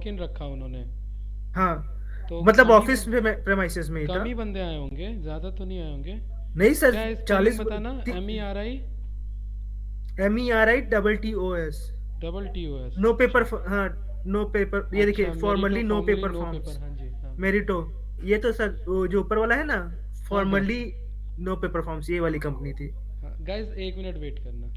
किन रखा उन्होंने? हाँ, तो मतलब कम ही ऑफिस प्रेमाइसेस में ही कम था। ही बंदे आए होंगे, ज़्यादा तो नहीं आए होंगे। नहीं सर, क्या है, स्पेलिंग 40। बताना। MERI MERITTOS। TTOS। नो अच्छा। पेपर, हाँ। नो पेपर, ये देखिए अच्छा, Meritto formally no formally paper no paper, forms. हाँ जी, हाँ। मेरिटो। ये तो सर वो जो ऊपर वाला है ना, हाँ हाँ फॉर्मली नो पेपर फॉर्म्स, ये वाली कंपनी थी। हाँ, गाइस 1 मिनट वेट करना।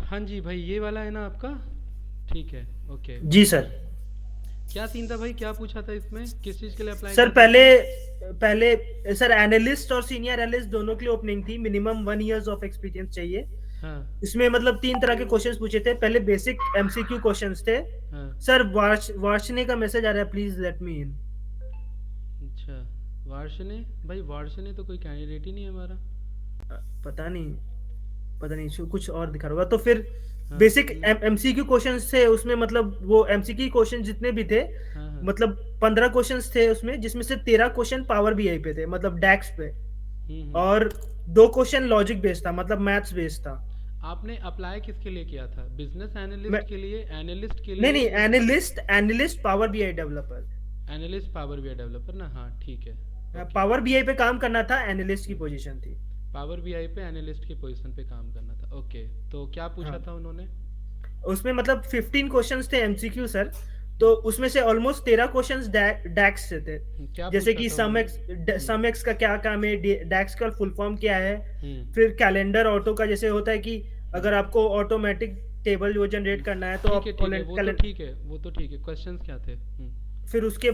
हाँ जी भाई, ये वाला है ना आपका? ठीक है। ओके। जी सर। क्या सीन था भाई, क्या पूछा था इसमें, किस चीज़ के लिए अप्लाई सर कर पहले सकते हैं? पहले सर एनालिस्ट और सीनियर एनालिस्ट दोनों के लिए ओपनिंग थी, मिनिमम 1 ईयर्स ऑफ एक्सपीरियंस चाहिए। हाँ इसमें मतलब 3 तरह के क्वेश्चंस पूछे थे। पहले बेसिक MCQ क्वेश्चंस थे। हाँ। सर वार्षने का मैसेज आ रहा है, प्लीज लेट मी इन। अच्छा, वार्षिनी। भाई वार्षिनी तो कोई कैंडिडेट ही नहीं है हमारा। पता नहीं, पता नहीं कुछ और दिखा रहा होगा तो फिर। हाँ बेसिक MCQ क्वेश्चंस थे उसमें, मतलब वो MCQ क्वेश्चन जितने भी थे, हाँ हाँ। मतलब 15 क्वेश्चंस थे उसमें, जिसमें से 13 क्वेश्चन पावर BI पे थे, मतलब डैक्स पे। हम्म। और 2 क्वेश्चन लॉजिक बेस्ड था, मतलब मैथ्स बेस्ड था। आपने अप्लाई किसके लिए किया था, बिजनेस मैं एनालिस्ट के लिए, एनालिस्ट के नहीं लिए नहीं, या? Analyst analyst power BI developer. Analyst power BI developer ना, हाँ ठीक है। ओके। पावर BI पे काम करना था, एनालिस्ट की पोजीशन थी। पावर बीआई पे एनालिस्ट की पोजीशन पे काम करना था, ओके। तो क्या पूछा हाँ, था उन्होंने? उसमें मतलब 15 क्वेश्चंस थे MCQ सर। तो हम्म, उसमें से ऑलमोस्ट 13 क्वेश्चंस डैक्स से थे। क्या जैसे पूछा कि था सम उन्होंने? एक्स, हम्म सम एक्स का क्या काम है, डैक्स का फुल फॉर्म क्या है। हम्म फिर कैलेंडर ऑटो का जैसे होता है कि हम्म। अगर आपको ऑटोमेटिक टेबल वो जनरेट करना है तो ठीक आप है ठीक है, वो तो कैलेंडर। ठीक है, वो तो ठीक है। क्वेश्चंस क्या थे? फिर उसके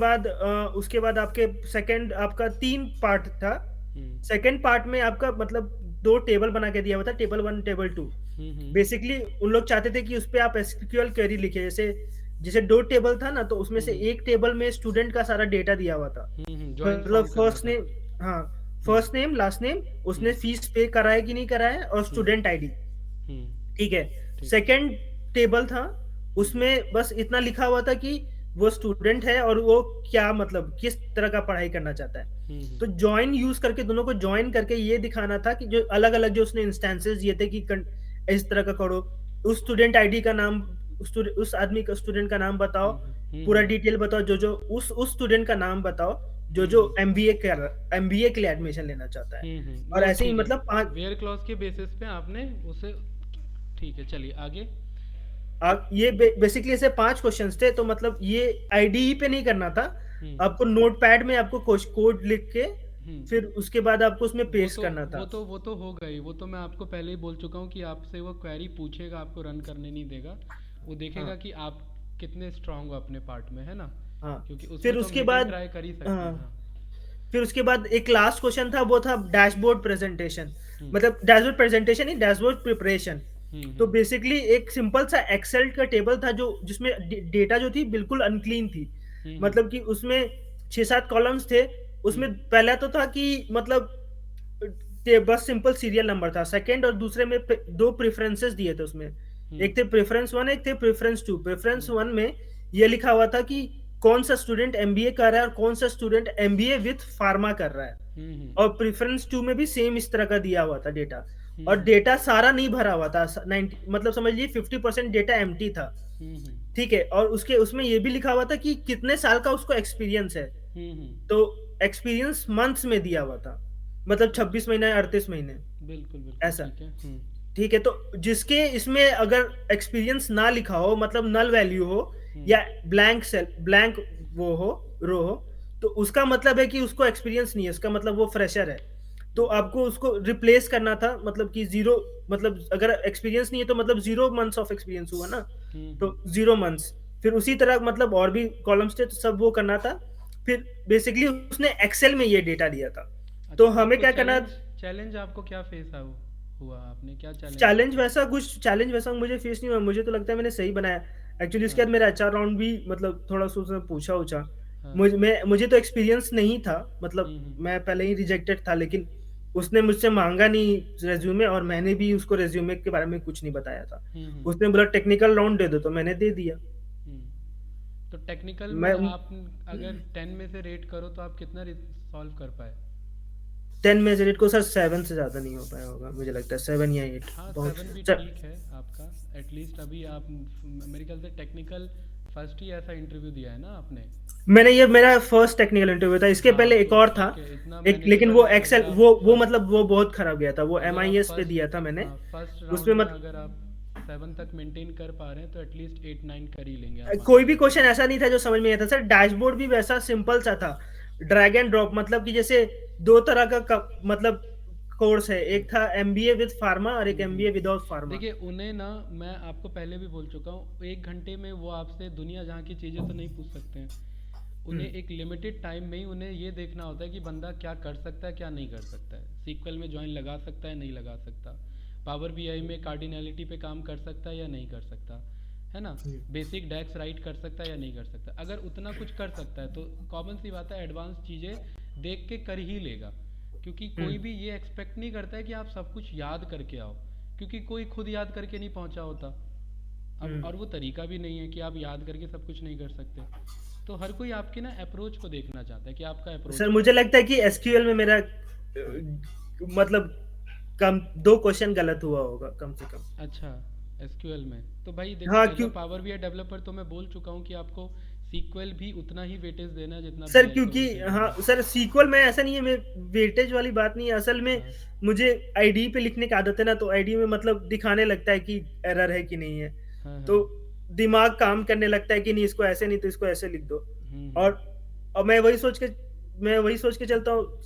बाद आपके सेकंड, आपका 3 पार्ट था। हम्म सेकंड पार्ट में आपका मतलब 2 टेबल बना के दिया हुआ था, टेबल 1 टेबल 2। हम्म बेसिकली उन लोग चाहते थे कि उस पे आप SQL क्वेरी लिखे, जैसे जैसे 2 टेबल था ना, तो उसमें से हम्म एक टेबल में स्टूडेंट का सारा डेटा दिया हुआ था। जॉइंट मतलब फॉर्म करना फर्स्ट था। नेम, हाँ, हम्म फर्स्ट नेम लास्ट नेम, उसने हम्म फीस पे करा है कि नहीं करा है, और हम्म स्टूडेंट ID। हम्म। ठीक है। ठीक है। सेकंड टेबल था, हम्म उसमें बस इतना लिखा हुआ था कि वो स्टूडेंट है और वो क्या मतलब किस तरह का पढ़ाई करना चाहता है। तो हम्म ज्वाइन यूज करके, दोनों को ज्वाइन करके ये दिखाना था कि जो अलग अलग जो उसने इंस्टेंसेस दिए थे कि इस तरह का करो। उस स्टूडेंट ID का नाम, उस आदमी का, स्टूडेंट का नाम बताओ। पूरा हम्म डिटेल बताओ, जो जो उस स्टूडेंट का नाम बताओ, जो जो हम्म MBA के लिए एडमिशन लेना चाहता है। और वो ऐसे ही ठीक है। मतलब 5। वेयर क्लॉज के बेसिस पे आपने उसे। ठीक है, चलिए आगे। ये बेसिकली ऐसे 5 क्वेश्चंस थे, तो मतलब ये IDE पे नहीं करना था। हम्म आपको नोट पैड में आपको कोड लिख के, फिर हम्म। उसके बाद आपको उसमें वो पेस्ट तो करना वो था। तो वो तो हो गई, वो तो मैं आपको पहले ही बोल चुका हूँ कि आपसे वो क्वेरी पूछेगा, आपको रन करने नहीं देगा। वो देखेगा हाँ कि आप कितने स्ट्रांग हो अपने पार्ट में, है ना? हाँ। क्योंकि फिर उसमें तो हम उसके हिट एंड बाद, ट्राई कर ही सकते हाँ, हैं, हाँ। फिर उसके बाद एक लास्ट क्वेश्चन था, वो था डैशबोर्ड प्रेजेंटेशन। हम्म मतलब डैशबोर्ड प्रेजेंटेशन ही, डैशबोर्ड प्रिपरेशन। तो बेसिकली एक सिंपल सा एक्सेल का टेबल था जो जिसमें डेटा जो थी बिल्कुल अनक्लीन थी। मतलब कि उसमें 6-7 कॉलम्स थे। उसमें पहला तो था कि मतलब बस सिंपल सीरियल नंबर था। सेकंड और दूसरे में दो प्रेफरेंसेस दिए थे उसमें। एक थे प्रेफरेंस 1, एक थे प्रेफरेंस 2। प्रेफरेंस 1 में ये लिखा हुआ था कि कौन सा स्टूडेंट एमबीए कर रहा है और कौन सा स्टूडेंट एमबीए विथ फार्मा कर रहा है। और प्रेफरेंस 2 में भी सेम इस तरह का दिया हुआ था डेटा। और डेटा सारा नहीं भरा हुआ था। 90 मतलब समझ लीजिए 50% डेटा एम्प्टी था। ठीक है। और उसके उसमें ये भी लिखा हुआ था कि कितने साल का उसको एक्सपीरियंस है। तो एक्सपीरियंस मंथ्स में दिया हुआ था। मतलब 26 महीने 38 महीने बिल्कुल ऐसा। ठीक है। ठीक है। तो जिसके इसमें अगर एक्सपीरियंस ना लिखा हो, मतलब नल वैल्यू हो या ब्लैंक सेल ब्लैंक वो हो रो हो, तो उसका मतलब है कि उसको एक्सपीरियंस नहीं है। उसका मतलब वो फ्रेशर है। तो आपको उसको रिप्लेस करना था। मतलब कि जीरो, मतलब अगर एक्सपीरियंस नहीं है तो मतलब 0 मंथ्स ऑफ एक्सपीरियंस हुआ ना। तो 0 मंथ्स। फिर उसी तरह मतलब और भी कॉलम्स थे, तो सब वो करना था। फिर बेसिकली उसने एक्सेल में ये डेटा दिया था। तो अच्छा, हमें आपको क्या करना। चैलेंज आपको क्या फेस हुआ, आपने क्या चैलेंज फेस चैलेंज किया? वैसा कुछ चैलेंज वैसा मुझे फेस नहीं हुआ। मुझे तो लगता है मैंने सही बनाया। एक्चुअली उसके हाँ बाद मेरा एचआर राउंड भी मतलब थोड़ा सा उसने पूछा उछा। हाँ। मुझे तो एक्सपीरियंस नहीं था। मतलब मैं पहले ही रिजेक्टेड था, लेकिन उसने मुझसे मांगा नहीं रेज्यूमे, और मैंने भी उसको रेज्यूमे के बारे में कुछ नहीं बताया था। उसने बोला टेक्निकल राउंड दे दो, तो मैंने दे दिया। तो टेक्निकल में मैं आप अगर 10 में से रेट करो तो आप कितना सॉल्व कर पाए? 10 में से रेट को सर 7 से ज्यादा नहीं हो पाया होगा, मुझे लगता है 7 या 8 हाँ, बहुत 7 भी सर। ठीक है आपका। एटलीस्ट अभी आप मेरे ख्याल से टेक्निकल फर्स्ट ही ऐसा इंटरव्यू दिया है ना आपने? मैंने ये मेरा फर्स्ट टेक्निकल इंटरव्यू था। इसके हाँ पहले एक तो और था। ठीक है, इतना एक, लेकिन मैनेजेबल वो है। एक्सेल अगर आप वो फर्स्ट मतलब वो बहुत खराब गया था। वो अगर आप एमआईएस पे दिया फर्स्ट था मैंने। हाँ फर्स्ट उसमें राउंड में मत अगर आप 7 तक मेंटेन कर पा रहे हैं तो एटलीस्ट 8-9 कर ही लेंगे आप कोई आराम भी से। क्वेश्चन ऐसा नहीं था जो समझ में नहीं आता सर। डैशबोर्ड भी वैसा सिंपल सा था। ड्रैग एंड ड्रॉप, मतलब कि जैसे दो तरह का मतलब कोर्स है। एक था एमबीए विद फार्मा और एक एमबीए विदाउट फार्मा। देखिए उन्हें ना, मैं आपको पहले भी बोल चुका हूँ, 1 घंटे में वो आपसे दुनिया जहाँ की चीज़ें तो नहीं पूछ सकते हैं। उन्हें एक लिमिटेड टाइम में ही उन्हें ये देखना होता है कि बंदा क्या कर सकता है क्या नहीं कर सकता है। सीक्वल में ज्वाइन लगा सकता है नहीं लगा सकता, पावर बीआई में कार्डिनैलिटी पे काम कर सकता है या नहीं कर सकता, है ना, बेसिक डैक्स राइट कर सकता है या नहीं कर सकता। अगर उतना कुछ कर सकता है तो कॉमन सी बात है एडवांस चीज़ें देख के कर ही लेगा। क्योंकि कोई भी ये एक्सपेक्ट नहीं करता है कि आप सब कुछ याद करके आओ, क्योंकि कोई खुद याद करके नहीं पहुंचा होता। अब और वो तरीका भी नहीं है कि आप याद करके सब कुछ नहीं कर सकते। तो हर कोई आपके ना अप्रोच को देखना चाहता है कि आपका अप्रोच सर क्या मुझे है। लगता है कि एसक्यूएल में मेरा मतलब कम 2 क्वेश्चन गलत हुआ होगा कम से कम। अच्छा, एसक्यूएल में तो भाई देखो, हाँ एज अ क्यों पावर बीआई डेवलपर तो मैं बोल चुका हूँ कि आपको सीक्वल भी उतना ही वेटेज देना है जितना सर, बीआई को क्योंकि वेटेज हाँ देना है। सर सीक्वल में ऐसा नहीं है। मैं वेटेज वाली बात नहीं है असल में। हाँ मुझे आईडी पे लिखने की आदत है ना, तो आईडी में मतलब दिखाने लगता है कि एरर है कि नहीं है। हाँ हाँ। तो दिमाग काम करने लगता है कि नहीं इसको ऐसे नहीं तो इसको ऐसे लिख दो। हम्म। और अब मैं वही सोच के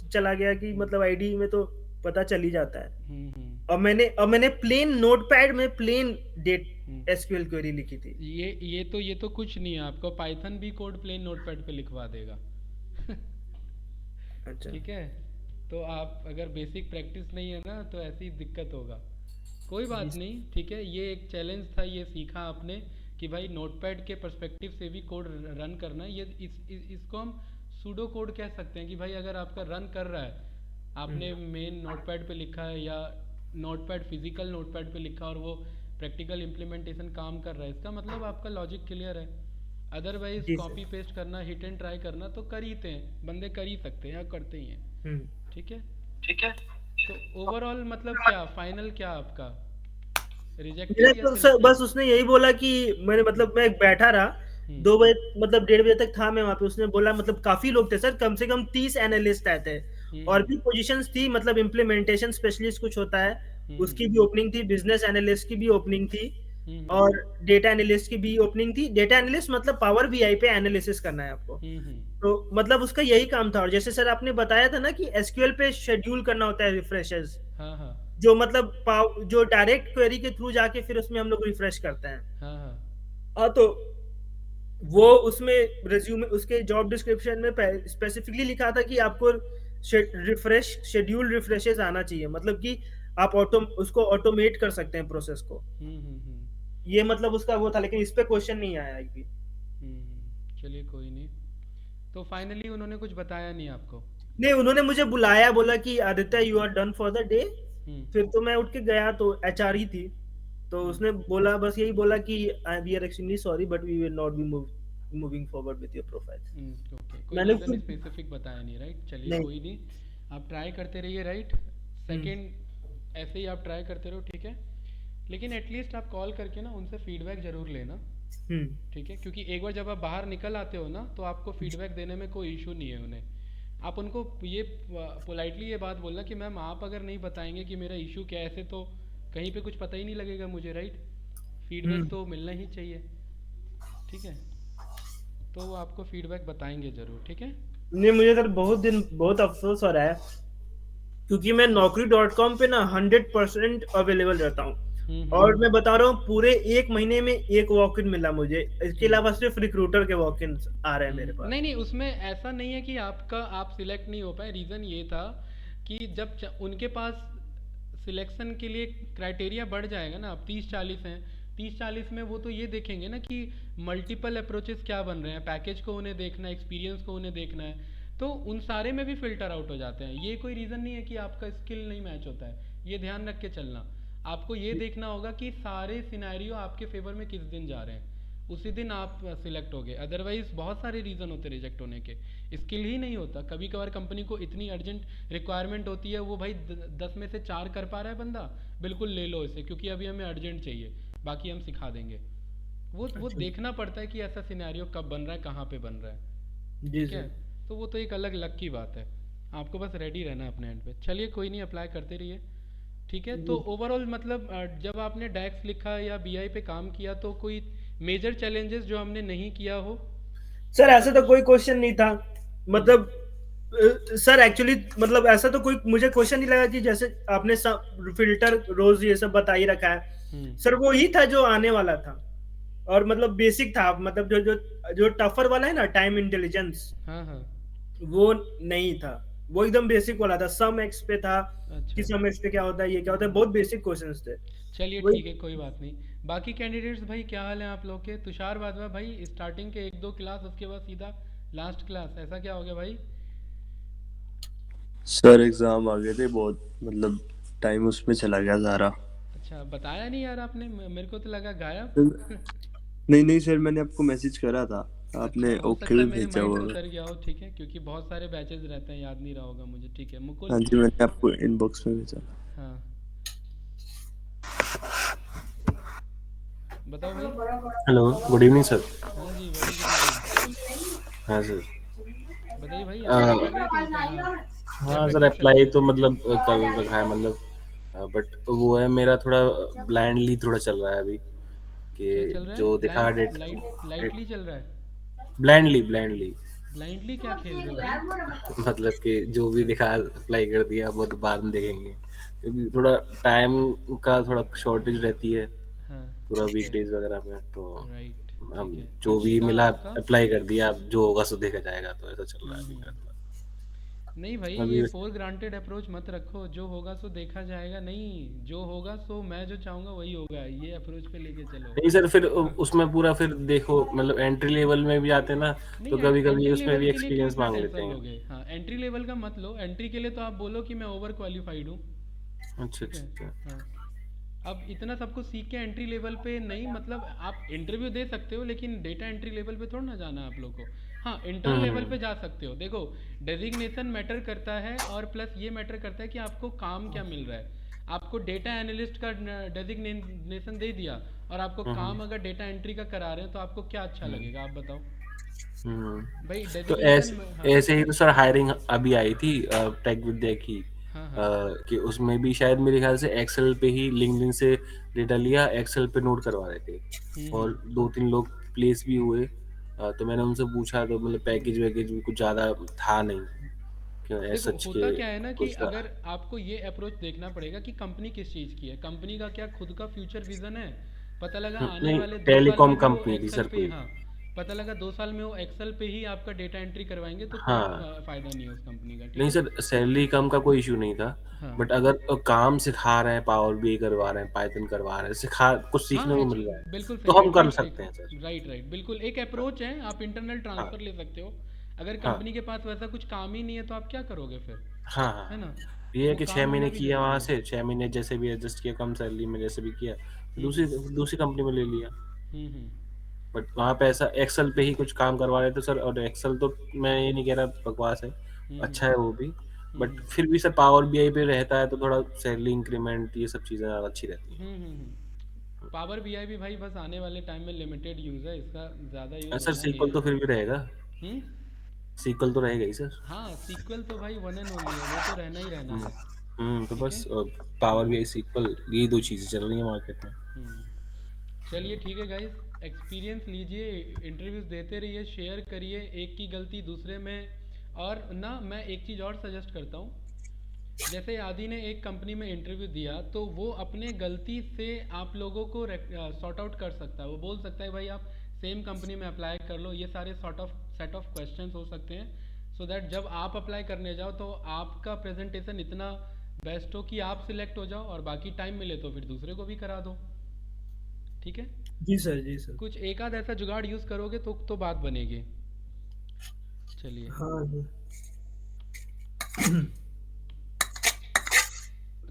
चला गया कि मतलब आईडी में तो पता चल ही जाता है। हम्म। अब मैंने प्लेन नोटपैड में प्लेन डेट हम्म। एसक्यूएल क्वेरी लिखी थी। ये तो कुछ नहीं है, आपको पाइथन भी कोड प्लेन नोटपैड पे लिखवा देगा। अच्छा। ठीक है। तो आप अगर बेसिक प्रैक्टिस नहीं है ना तो ऐसी दिक्कत होगा। कोई जी बात नहीं, ठीक है, ये एक चैलेंज था, ये सीखा आपने कि भाई नोटपैड के पर्सपेक्टिव से भी कोड रन करना है। इसको हम सूडो कोड कह सकते हैं कि भाई अगर आपका रन कर रहा है, आपने मेन नोटपैड पे लिखा है या नोटपैड फिजिकल नोटपैड पे लिखा और वो प्रैक्टिकल इम्प्लीमेंटेशन काम कर रहा है, इसका मतलब आपका लॉजिक क्लियर है। अदरवाइज जी सर। कॉपी पेस्ट करना, हिट एंड ट्राई करना तो कर ही थे, बंदे कर ही सकते हैं या करते ही हैं। हम्म। ठीक है। तो ओवरऑल मतलब क्या फाइनल क्या आपका, मेरा रिजेक्टेड या तो सर सिलेक्टेड? बस उसने यही बोला कि मैंने मतलब मैं बैठा रहा हम्म 2 बजे मतलब 1:30 बजे तक था मैं वहां पे। उसने बोला मतलब काफी लोग थे सर, कम से कम 30 एनालिस्ट आए थे। और हम्म भी पोजीशंस थी, मतलब इम्प्लीमेंटेशन स्पेशलिस्ट कुछ होता है हम्म उसकी भी ओपनिंग थी, बिजनेस एनालिस्ट की भी ओपनिंग थी, हम्म और डेटा एनालिस्ट की भी ओपनिंग थी। डेटा एनालिस्ट मतलब पावर बीआई पे एनालिसिस करना है आपको। हम्म। तो मतलब उसका यही काम था। और जैसे सर आपने बताया था ना कि एसक्यूएल पे शेड्यूल करना होता है रिफ्रेशेस, हाँ हाँ जो मतलब जो डायरेक्ट क्वेरी के थ्रू जाके फिर उसमें हम लोग रिफ्रेश करते हैं। हाँ हाँ। हाँ तो वो उसमें रिज्यूमे उसके जॉब डिस्क्रिप्शन में स्पेसिफिकली लिखा था कि आपको रिफ्रेश शेड्यूल रिफ्रेशेस आना चाहिए। मतलब कि आप उसको ऑटोमेट कर सकते हैं प्रोसेस को। ये मतलब उसका वो था, लेकिन इस पे क्वेश्चन नहीं आया एक भी। चलिए कोई नहीं। तो फाइनली उन्होंने कुछ बताया नहीं आपको? नहीं, उन्होंने मुझे बुलाया, बोला कि Aditya you are done for the day. फिर तो मैं उठ के गया, तो एचआर ही थी, तो उसने बोला, बस यही बोला कि we are extremely sorry but we will not be moving forward with your profile. Okay, कोई मैंने रीज़न फिर स्पेसिफिक बताया नहीं, राइट? चलिए नहीं। कोई नहीं, आप ट्राई करते रहिए, राइट? सेकंड ऐसे ही आप ट्राई करते रहो, ठीक है? लेकिन एटलीस्ट आप कॉल करके ना उनसे फीडबैक ज़रूर लेना, ठीक है? क्योंकि एक बार जब आप बाहर निकल आते हो ना, तो आपको फीडबैक देने में कोई इशू नहीं है उन्हें। आप उनको ये पोलाइटली ये बात बोलना कि मैम आप अगर नहीं बताएंगे कि मेरा इशू क्या है, ऐसे तो कहीं पे कुछ पता ही नहीं लगेगा मुझे, राइट? फीडबैक तो मिलना ही चाहिए, ठीक है? तो वो आपको फीडबैक बताएंगे ज़रूर, ठीक है? नहीं, मुझे सर बहुत अफसोस हो रहा है, क्योंकि मैं naukri.com पे ना 100% अवेलेबल रहता हूँ, और मैं बता रहा हूँ पूरे 1 महीने में 1 वॉक इन मिला मुझे। इसके अलावा सिर्फ रिक्रूटर के वॉक इन आ रहे हैं मेरे पास। नहीं नहीं, उसमें ऐसा नहीं है कि आप सिलेक्ट नहीं हो पाए। रीज़न ये था कि जब उनके पास सिलेक्शन के लिए क्राइटेरिया बढ़ जाएगा ना, अब 30-40 हैं, 30-40 में वो तो ये देखेंगे ना कि मल्टीपल अप्रोचेस क्या बन रहे हैं, पैकेज को उन्हें देखना है, एक्सपीरियंस को उन्हें देखना है, तो उन सारे में भी फिल्टर आउट हो जाते हैं। ये कोई रीज़न नहीं है कि आपका स्किल नहीं मैच होता है, ये ध्यान रख के चलना। आपको ये देखना होगा कि सारे सिनेरियो आपके फेवर में किस दिन जा रहे हैं, उसी दिन आप सिलेक्ट हो गए। अदरवाइज बहुत सारे रीज़न होते रिजेक्ट होने के, स्किल ही नहीं होता। कभी कभार कंपनी को इतनी अर्जेंट रिक्वायरमेंट होती है, वो भाई 10 में से 4 कर पा रहा है बंदा, बिल्कुल ले लो इसे क्योंकि अभी हमें अर्जेंट चाहिए, बाकी हम सिखा देंगे। वो देखना पड़ता है कि ऐसा सिनेरियो कब बन रहा है, कहाँ पे बन रहा है, जी ठीक है? तो वो तो एक अलग लक की बात है, आपको बस रेडी रहना है अपने एंड पे। चलिए कोई नहीं, अप्लाई करते रहिए, ठीक है? तो ओवरऑल मतलब जब आपने डैक्स लिखा या बीआई पे काम किया, तो कोई मेजर चैलेंजेस जो हमने नहीं किया हो? सर ऐसा ऐसे तो कुछ? कोई क्वेश्चन नहीं था, मतलब सर एक्चुअली मतलब ऐसा तो कोई मुझे क्वेश्चन नहीं लगा कि जैसे आपने फिल्टर रोज ये सब बता ही रखा है। सर वो ही था जो आने वाला था, और मतलब बेसिक था, मतलब जो जो जो टफर वाला है ना, टाइम इंटेलिजेंस, हाँ हाँ। वो नहीं था। वो एकदम बेसिक वाला था, सम एक्स पे था कि अच्छा, सम एक्स पे क्या होता है, ये क्या होता है, बहुत बेसिक क्वेश्चंस थे। चलिए वही। ठीक है, कोई बात नहीं। बाकी कैंडिडेट्स भाई क्या हाल है आप लोग के? तुषार वाधवा भाई स्टार्टिंग के 1-2 क्लास, उसके बाद सीधा लास्ट क्लास, ऐसा क्या हो गया भाई? सर एग्जाम आ गए थे बहुत, मतलब टाइम उसमें चला गया सारा। अच्छा, बताया नहीं यार आपने, मेरे को तो लगा गायब। नहीं नहीं सर, मैंने आपको मैसेज करा था, अच्छा, आपने हो ओके सकता है भी मेरे भेजा माइंड से होगा। उतर गया हो, ठीक है? क्योंकि बहुत सारे बैचेस रहते हैं, याद नहीं रहा होगा मुझे, ठीक है? मुकुल। हाँ जी, मैंने आपको इनबॉक्स में भेजा। हाँ, बताओ भाई। Hello, good evening sir. हाँ जी, वेरी गुड इवनिंग। हाँ सर। बताइए भाई, अप्लाई कर अ, रहे हैं कहीं पे? हाँ, या हाँ फिर सर, कुछ अप्लाई तो मतलब कल रखा है, मतलब बट वो है मेरा थोड़ा ब्लाइंडली थोड़ा चल रहा है अभी, क्या कि चल रहा जो है? दिखा डेट लाइटली चल रहा है? ब्लाइंडली ब्लाइंडली ब्लाइंडली क्या खेल रहे हो भाई? मतलब कि जो भी दिखा अप्लाई कर दिया, वो तो बाद में देखेंगे, क्योंकि थोड़ा टाइम का थोड़ा शॉर्टेज रहती है हाँ, पूरा ठीक है, वीकडेज वगैरह में, तो राइट, हम ठीक है। जो कुछ भी था मिला आपका? अप्लाई कर दिया, अब जो होगा सो देखा जाएगा, तो ऐसा चल रहा है अभी हम्म। मेरा थोड़ा। नहीं भाई, अभी ये फोर ग्रांटेड अप्रोच मत रखो, जो होगा सो देखा जाएगा, नहीं, जो होगा सो मैं जो चाहूँगा वही होगा, ये अप्रोच पे लेके चलो। नहीं सर, फिर हाँ, उसमें पूरा फिर देखो, मतलब एंट्री लेवल में भी आते हैं ना, नहीं, तो कभी कभी एंट्री उसमें लेवल भी के लिए क्यों एक्सपीरियंस इतना मांग लेते टेंशन हैं। लोगे? हाँ, एंट्री लेवल का मत लो, एंट्री के लिए तो आप बोलो कि मैं ओवर क्वालिफाइड हूँ, अच्छा ठीक है? अच्छा अच्छा। हाँ, अब इतना सब कुछ सीख के एंट्री लेवल पे नहीं, मतलब आप इंटरव्यू दे सकते हो, लेकिन डेटा एंट्री लेवल पे थोड़ा ना जाना है आप लोग को। हाँ, इंटर्न लेवल हम्म पे जा सकते हो। देखो, डेजिग्नेशन मैटर करता है, और प्लस ये मैटर करता है कि आपको काम क्या मिल रहा है। आपको डेटा एनालिस्ट का डेजिग्नेशन दे दिया, और आपको हम्म काम अगर डेटा एंट्री का करा रहे हैं, तो आपको क्या अच्छा हम्म लगेगा, आप बताओ हम्म। भाई? तो डेजिग्नेशन। हाँ ऐसे ही तो सर हायरिंग अभी आई थी टेक विद्या की, हाँ हाँ। कि उसमें भी शायद मेरे ख्याल से एक्सेल पे ही लिंक्डइन से डेटा लिया, एक्सेल पे नोट करवा रहे थे, और दो तीन लोग प्लेस भी हुए। तो मैंने उनसे पूछा, तो मतलब पैकेज वैकेज भी कुछ ज़्यादा था नहीं, कि देखो, सच के होता क्या है ना कि कुछ था अगर आपको ये अप्रोच देखना पड़ेगा कि कंपनी किस चीज़ की है, कंपनी का क्या खुद का फ्यूचर विजन है। पता लगा आने नहीं, वाले 2 साल में टेलीकॉम भी वो कंपनी थी एक्सेल सर पे, कोई। हाँ, पता लगा 2 साल में वो एक्सेल पे ही आपका डेटा एंट्री करवाएंगे तो कोई हाँ फायदा नहीं है उस कंपनी का, ठीक नहीं है। सर, सैलरी कम का कोई इशू नहीं था, हाँ बट अगर काम सिखा रहे हैं, पावर बीआई करवा रहे हैं, पाइथन करवा रहे हैं, सिखा कुछ सीखने हाँ को एच मिल रहा है, बिल्कुल तो सही, हम कर एटलीस्ट एक सकते हैं सर। राइट राइट बिल्कुल एक अप्रोच है, आप इंटरनल हाँ ट्रांसफ़र ले सकते हो। अगर हाँ कंपनी के पास वैसा कुछ काम ही नहीं है तो आप क्या करोगे फिर, हाँ हाँ है हाँ। ना। ये है वो कि काम छः होना महीने भी किया ज़रूरी वहाँ है। से, 6 महीने जैसे भी एडजस्ट किया, कम सैलरी में जैसे भी किया, दूसरी हम्म दूसरी कंपनी में ले लिया। हम्म। बट वहाँ पे ऐसा एक्सेल पे ही कुछ काम करवा रहे थे सर, और एक्सेल तो मैं ये नहीं कह रहा बकवास है, हम्म अच्छा है वो भी, बट हम्म फिर भी सर पावर बीआई पे रहता है तो थोड़ा सैलरी इंक्रीमेंट ये सब चीज़ें ज़्यादा अच्छी रहती हैं। पावर बीआई भी भाई बस आने वाले टाइम में लिमिटेड यूज़ है इसका, ज़्यादा यूज़ सर होना नहीं सीक्वल है। तो फिर भी रहेगा, हम्म। सीक्वल तो रहेगा ही सर। हाँ सीक्वल तो भाई वन एंड ओनली है, वो तो रहना ही रहना है, तो ठीक है। बस पावर हम्म बीआई सीक्वल यही दो चीज़ें चल रही हैं मार्केट में। हम्म। चलिए ठीक है गाइस, एक्सपीरियंस लीजिए, इंटरव्यूज़ देते रहिए, शेयर करिए, एक की गलती दूसरे में। और ना मैं एक चीज़ और सजेस्ट करता हूँ, जैसे आदि ने एक कंपनी में इंटरव्यू दिया तो वो अपने गलती से आप लोगों को सॉर्ट आउट कर सकता है, वो बोल सकता है भाई आप सेम कंपनी में अप्लाई कर लो, ये सारे sort of set of questions हो सकते हैं, सो दैट जब आप अप्लाई करने जाओ तो आपका प्रेजेंटेशन इतना बेस्ट हो कि आप सिलेक्ट हो जाओ, और बाकी टाइम मिले तो फिर दूसरे को भी करा दो, ठीक है। जी सर, जी सर। कुछ एक आध ऐसा जुगाड़ यूज़ करोगे तो बात बनेगी। चलिए हाँ जी।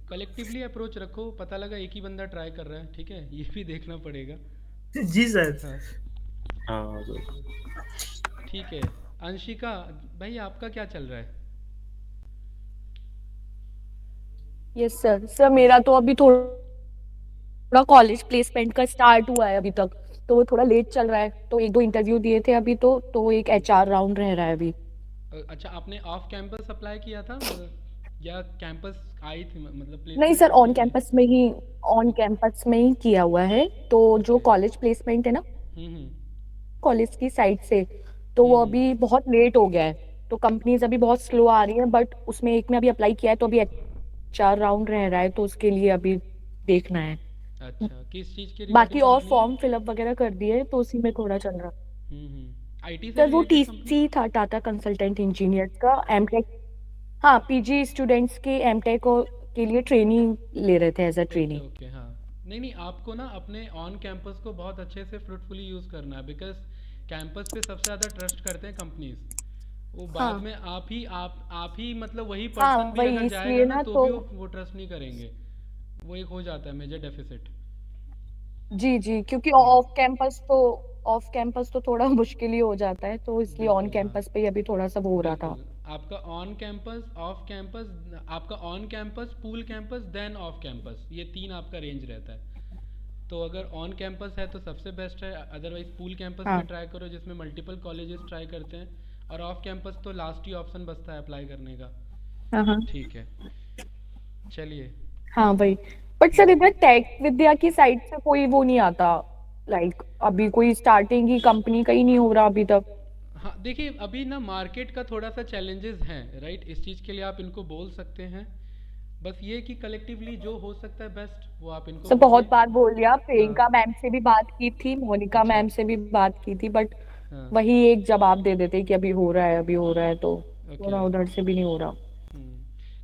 कलेक्टिवली अप्रोच रखो, पता लगा एक ही बंदा ट्राई कर रहा है, ठीक है, ये भी देखना पड़ेगा। जी सर। हाँ हाँ सर। ठीक है। अंशिका भाई आपका क्या चल रहा है। Yes sir. सर मेरा तो अभी थोड़ा कॉलेज प्लेसमेंट का स्टार्ट हुआ है अभी तक, तो वो थोड़ा लेट चल रहा है, तो एक दो इंटरव्यू दिए थे अभी, तो एक एचआर राउंड रह रहा है अभी। अच्छा आपने ऑफ कैंपस अप्लाई किया था या कैंपस आई थी, मतलब नहीं प्लेसमेंट सर, आपकी मिली। ऑन कैंपस में ही किया हुआ है, तो जो ओके। कॉलेज प्लेसमेंट है ना हम्म कॉलेज की साइड से, तो वो हम्म। अभी बहुत लेट हो गया है, तो कंपनीज अभी बहुत स्लो आ रही हैं, बट उसमें एक में अभी अप्लाई किया है तो अभी एचआर राउंड रह रहा है, तो उसके लिए अभी देखना है। अच्छा किस चीज़ के बाकी रिगार्डिंग और कंपनी है। फॉर्म फिलअप वगैरह कर दिए, तो उसी में थोड़ा चल रहा। आईटी से सर वो रिलेटेड कंपनी। टीसी था, टाटा कंसल्टेंट इंजीनियर्स का एमटेक। हाँ, पीजी स्टूडेंट्स के एमटेक के लिए ट्रेनिंग ले रहे थे as a okay trainee. Okay हाँ। नहीं नहीं आपको ना अपने ऑन कैंपस को बहुत अच्छे से फ्रूटफुली यूज़ करना है, बिकॉज कैंपस पे सबसे ज़्यादा ट्रस्ट करते हैं कंपनीज, वो बाद हाँ में आप ही मतलब वही हाँ, पर्सन भी वही अगर जाएगा इसलिए ना ना तो तो भी वो ट्रस्ट नहीं करेंगे, वो एक हो जाता है मेजर डेफिसिट। जी जी, क्योंकि हम्म ऑफ कैंपस तो थोड़ा मुश्किल ही हो जाता है, तो इसलिए ऑन बिल्कुल हाँ कैंपस पे ही अभी थोड़ा सा वो हो रहा था। बिल्कुल। आपका ऑन कैंपस ऑफ कैंपस, आपका on campus pool campus then off campus, ये 3 आपका रेंज रहता है। तो अगर ऑन कैंपस है तो सबसे बेस्ट है, अदरवाइज पूल कैंपस हाँ पे ट्राई करो जिसमें मल्टीपल कॉलेजेस ट्राई करते हैं, और ऑफ कैंपस तो लास्ट ही ऑप्शन बचता है अप्लाई करने का, हाँ हाँ ठीक है। चलिए। हाँ वही। बट सर हम्म इधर टेक विद्या की साइड से कोई वो नहीं आता, लाइक अभी कोई स्टार्टिंग ही कंपनी का ही नहीं हो रहा अभी तक। हाँ देखिए अभी ना मार्केट का थोड़ा सा चैलेंजेस हैं, राइट, इस चीज़ के लिए आप इनको बोल सकते हैं, बस ये कि कलेक्टिवली जो हो सकता है बेस्ट वो आप इनको सर बोलिए। बहुत बार बोल दिया, हाँ प्रियंका मैम से भी बात की थी, मोनिका अच्छा मैम से भी बात की थी, बट हाँ वही एक जवाब दे देते कि अभी हो रहा है, अभी हो रहा है, तो ओके। थोड़ा उधर से भी नहीं हो रहा।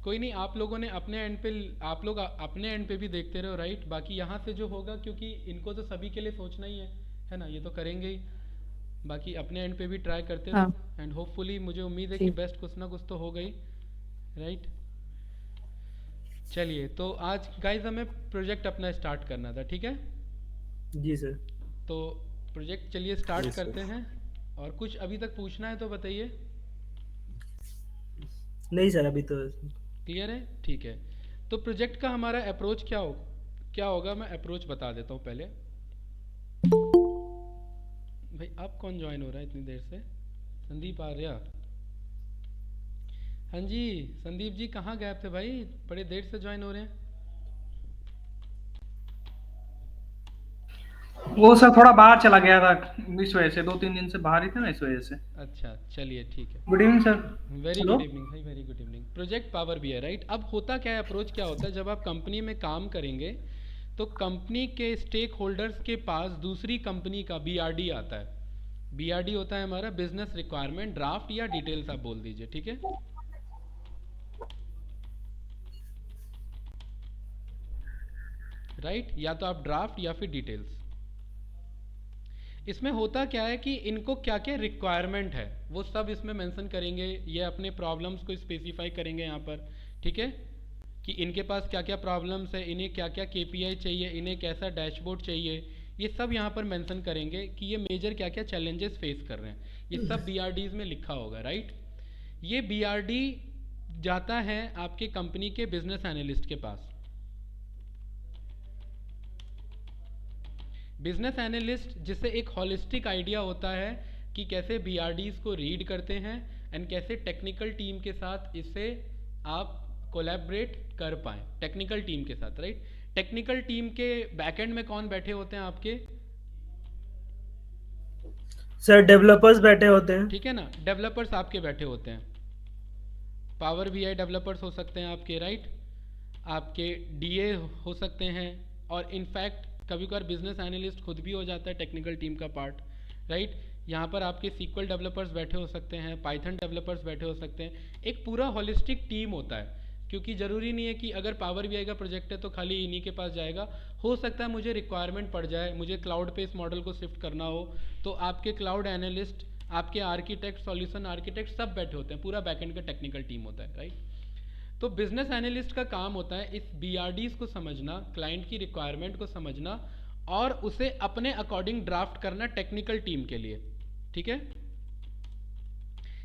कोई नहीं, आप लोगों ने अपने एंड पे, आप लोग अपने एंड पे भी देखते रहो, राइट, बाकी यहाँ से जो होगा क्योंकि इनको तो सभी के लिए सोचना ही है ना, ये तो करेंगे ही, बाकी अपने एंड पे भी ट्राई करते हाँ रहो, एंड होपफुली मुझे उम्मीद है कि जी बेस्ट कुछ ना कुछ तो हो गई, राइट। चलिए तो आज गाइज हमें प्रोजेक्ट अपना स्टार्ट करना था, ठीक है, जी सर। तो प्रोजेक्ट चलिए स्टार्ट यस करते सर। हैं, और कुछ अभी तक पूछना है तो बताइए। नहीं सर, अभी तो क्लियर है, ठीक है। तो प्रोजेक्ट का हमारा अप्रोच क्या होगा, मैं अप्रोच बता देता हूँ पहले। भाई अब कौन ज्वाइन हो रहा है इतनी देर से, संदीप आर्या। हाँ जी संदीप जी कहाँ गए थे भाई, बड़े देर से ज्वाइन हो रहे हैं। वो सर थोड़ा बाहर चला गया था, इस वजह से 2-3 दिन से बाहर ही था ना, इस वजह से। अच्छा चलिए ठीक है। Good evening sir. Very hello. Good evening भाई, very good evening. Project power भी है, राइट। अब होता क्या है, अप्रोच क्या होता है, जब आप कंपनी में काम करेंगे तो कंपनी के स्टेक होल्डर्स के पास दूसरी कंपनी का BRD आता है, BRD होता है हमारा बिजनेस रिक्वायरमेंट ड्राफ्ट या डिटेल्स आप बोल दीजिए, ठीक है। राइट, या तो आप ड्राफ्ट या फिर डिटेल्स। इसमें होता क्या है कि इनको क्या क्या रिक्वायरमेंट है वो सब इसमें मेंशन करेंगे, ये अपने प्रॉब्लम्स को स्पेसिफाई करेंगे यहाँ पर, ठीक है, कि इनके पास क्या क्या प्रॉब्लम्स है, इन्हें क्या क्या KPI चाहिए, इन्हें कैसा डैशबोर्ड चाहिए, ये सब यहाँ पर मेंशन करेंगे कि ये मेजर क्या क्या चैलेंजेस फेस कर रहे हैं, ये सब BRDs में लिखा होगा, राइट। ये BRD जाता है आपके कंपनी के बिजनेस एनालिस्ट के पास। बिजनेस एनालिस्ट जिससे एक हॉलिस्टिक आइडिया होता है कि कैसे BRDs को रीड करते हैं एंड कैसे टेक्निकल टीम के साथ इससे आप कोलैबोरेट कर पाएँ टेक्निकल टीम के साथ, राइट। टेक्निकल टीम के बैकएंड में कौन बैठे होते हैं आपके? सर डेवलपर्स बैठे होते हैं, ठीक है ना, डेवलपर्स आपके बैठे होते हैं। पावर BI डेवलपर्स हो सकते हैं आपके, राइट। आपके DA हो सकते हैं, और इनफैक्ट कभी कभार बिजनेस एनालिस्ट खुद भी हो जाता है टेक्निकल टीम का पार्ट, राइट। यहाँ पर आपके SQL डेवलपर्स बैठे हो सकते हैं, पाइथन डेवलपर्स बैठे हो सकते हैं। एक पूरा होलिस्टिक टीम होता है, क्योंकि ज़रूरी नहीं है कि अगर पावर BI का प्रोजेक्ट है तो खाली इन्हीं के पास जाएगा। हो सकता है मुझे रिक्वायरमेंट पड़ जाए, मुझे क्लाउड पे इस मॉडल को शिफ्ट करना हो, तो आपके क्लाउड एनालिस्ट, आपके आर्किटेक्ट, सॉल्यूशन आर्किटेक्ट सब बैठे होते हैं, पूरा बैकएंड का टेक्निकल टीम होता है, राइट। तो बिजनेस एनालिस्ट का काम होता है इस BRDs को समझना, क्लाइंट की रिक्वायरमेंट को समझना और उसे अपने अकॉर्डिंग ड्राफ्ट करना टेक्निकल टीम के लिए, ठीक है।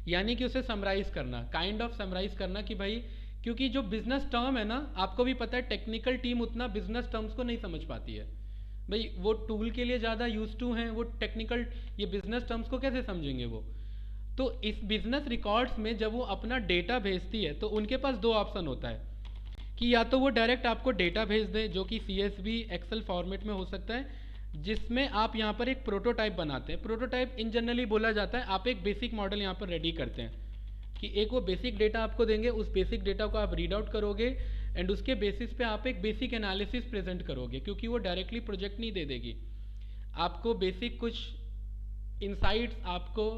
यानी कि उसे समराइज करना, काइंड ऑफ समराइज करना कि भाई, क्योंकि जो बिजनेस टर्म है ना, आपको भी पता है टेक्निकल टीम उतना बिजनेस टर्म्स को नहीं समझ पाती है भाई, वो टूल के लिए ज़्यादा यूज टू हैं, वो टेक्निकल ये बिजनेस टर्म्स को कैसे समझेंगे वो। तो इस बिजनेस रिकॉर्ड्स में जब वो अपना डेटा भेजती है तो उनके पास दो ऑप्शन होता है कि या तो वो डायरेक्ट आपको डेटा भेज दें जो कि CSV एक्सेल फॉर्मेट में हो सकता है, जिसमें आप यहाँ पर एक प्रोटोटाइप बनाते हैं। प्रोटोटाइप इन जनरली बोला जाता है, आप एक बेसिक मॉडल यहाँ पर रेडी करते हैं कि एक वो बेसिक डेटा आपको देंगे, उस बेसिक डेटा को आप रीड आउट करोगे एंड उसके बेसिस पे आप एक बेसिक एनालिसिस प्रेजेंट करोगे, क्योंकि वो डायरेक्टली प्रोजेक्ट नहीं दे देगी आपको। बेसिक कुछ इनसाइट्स आपको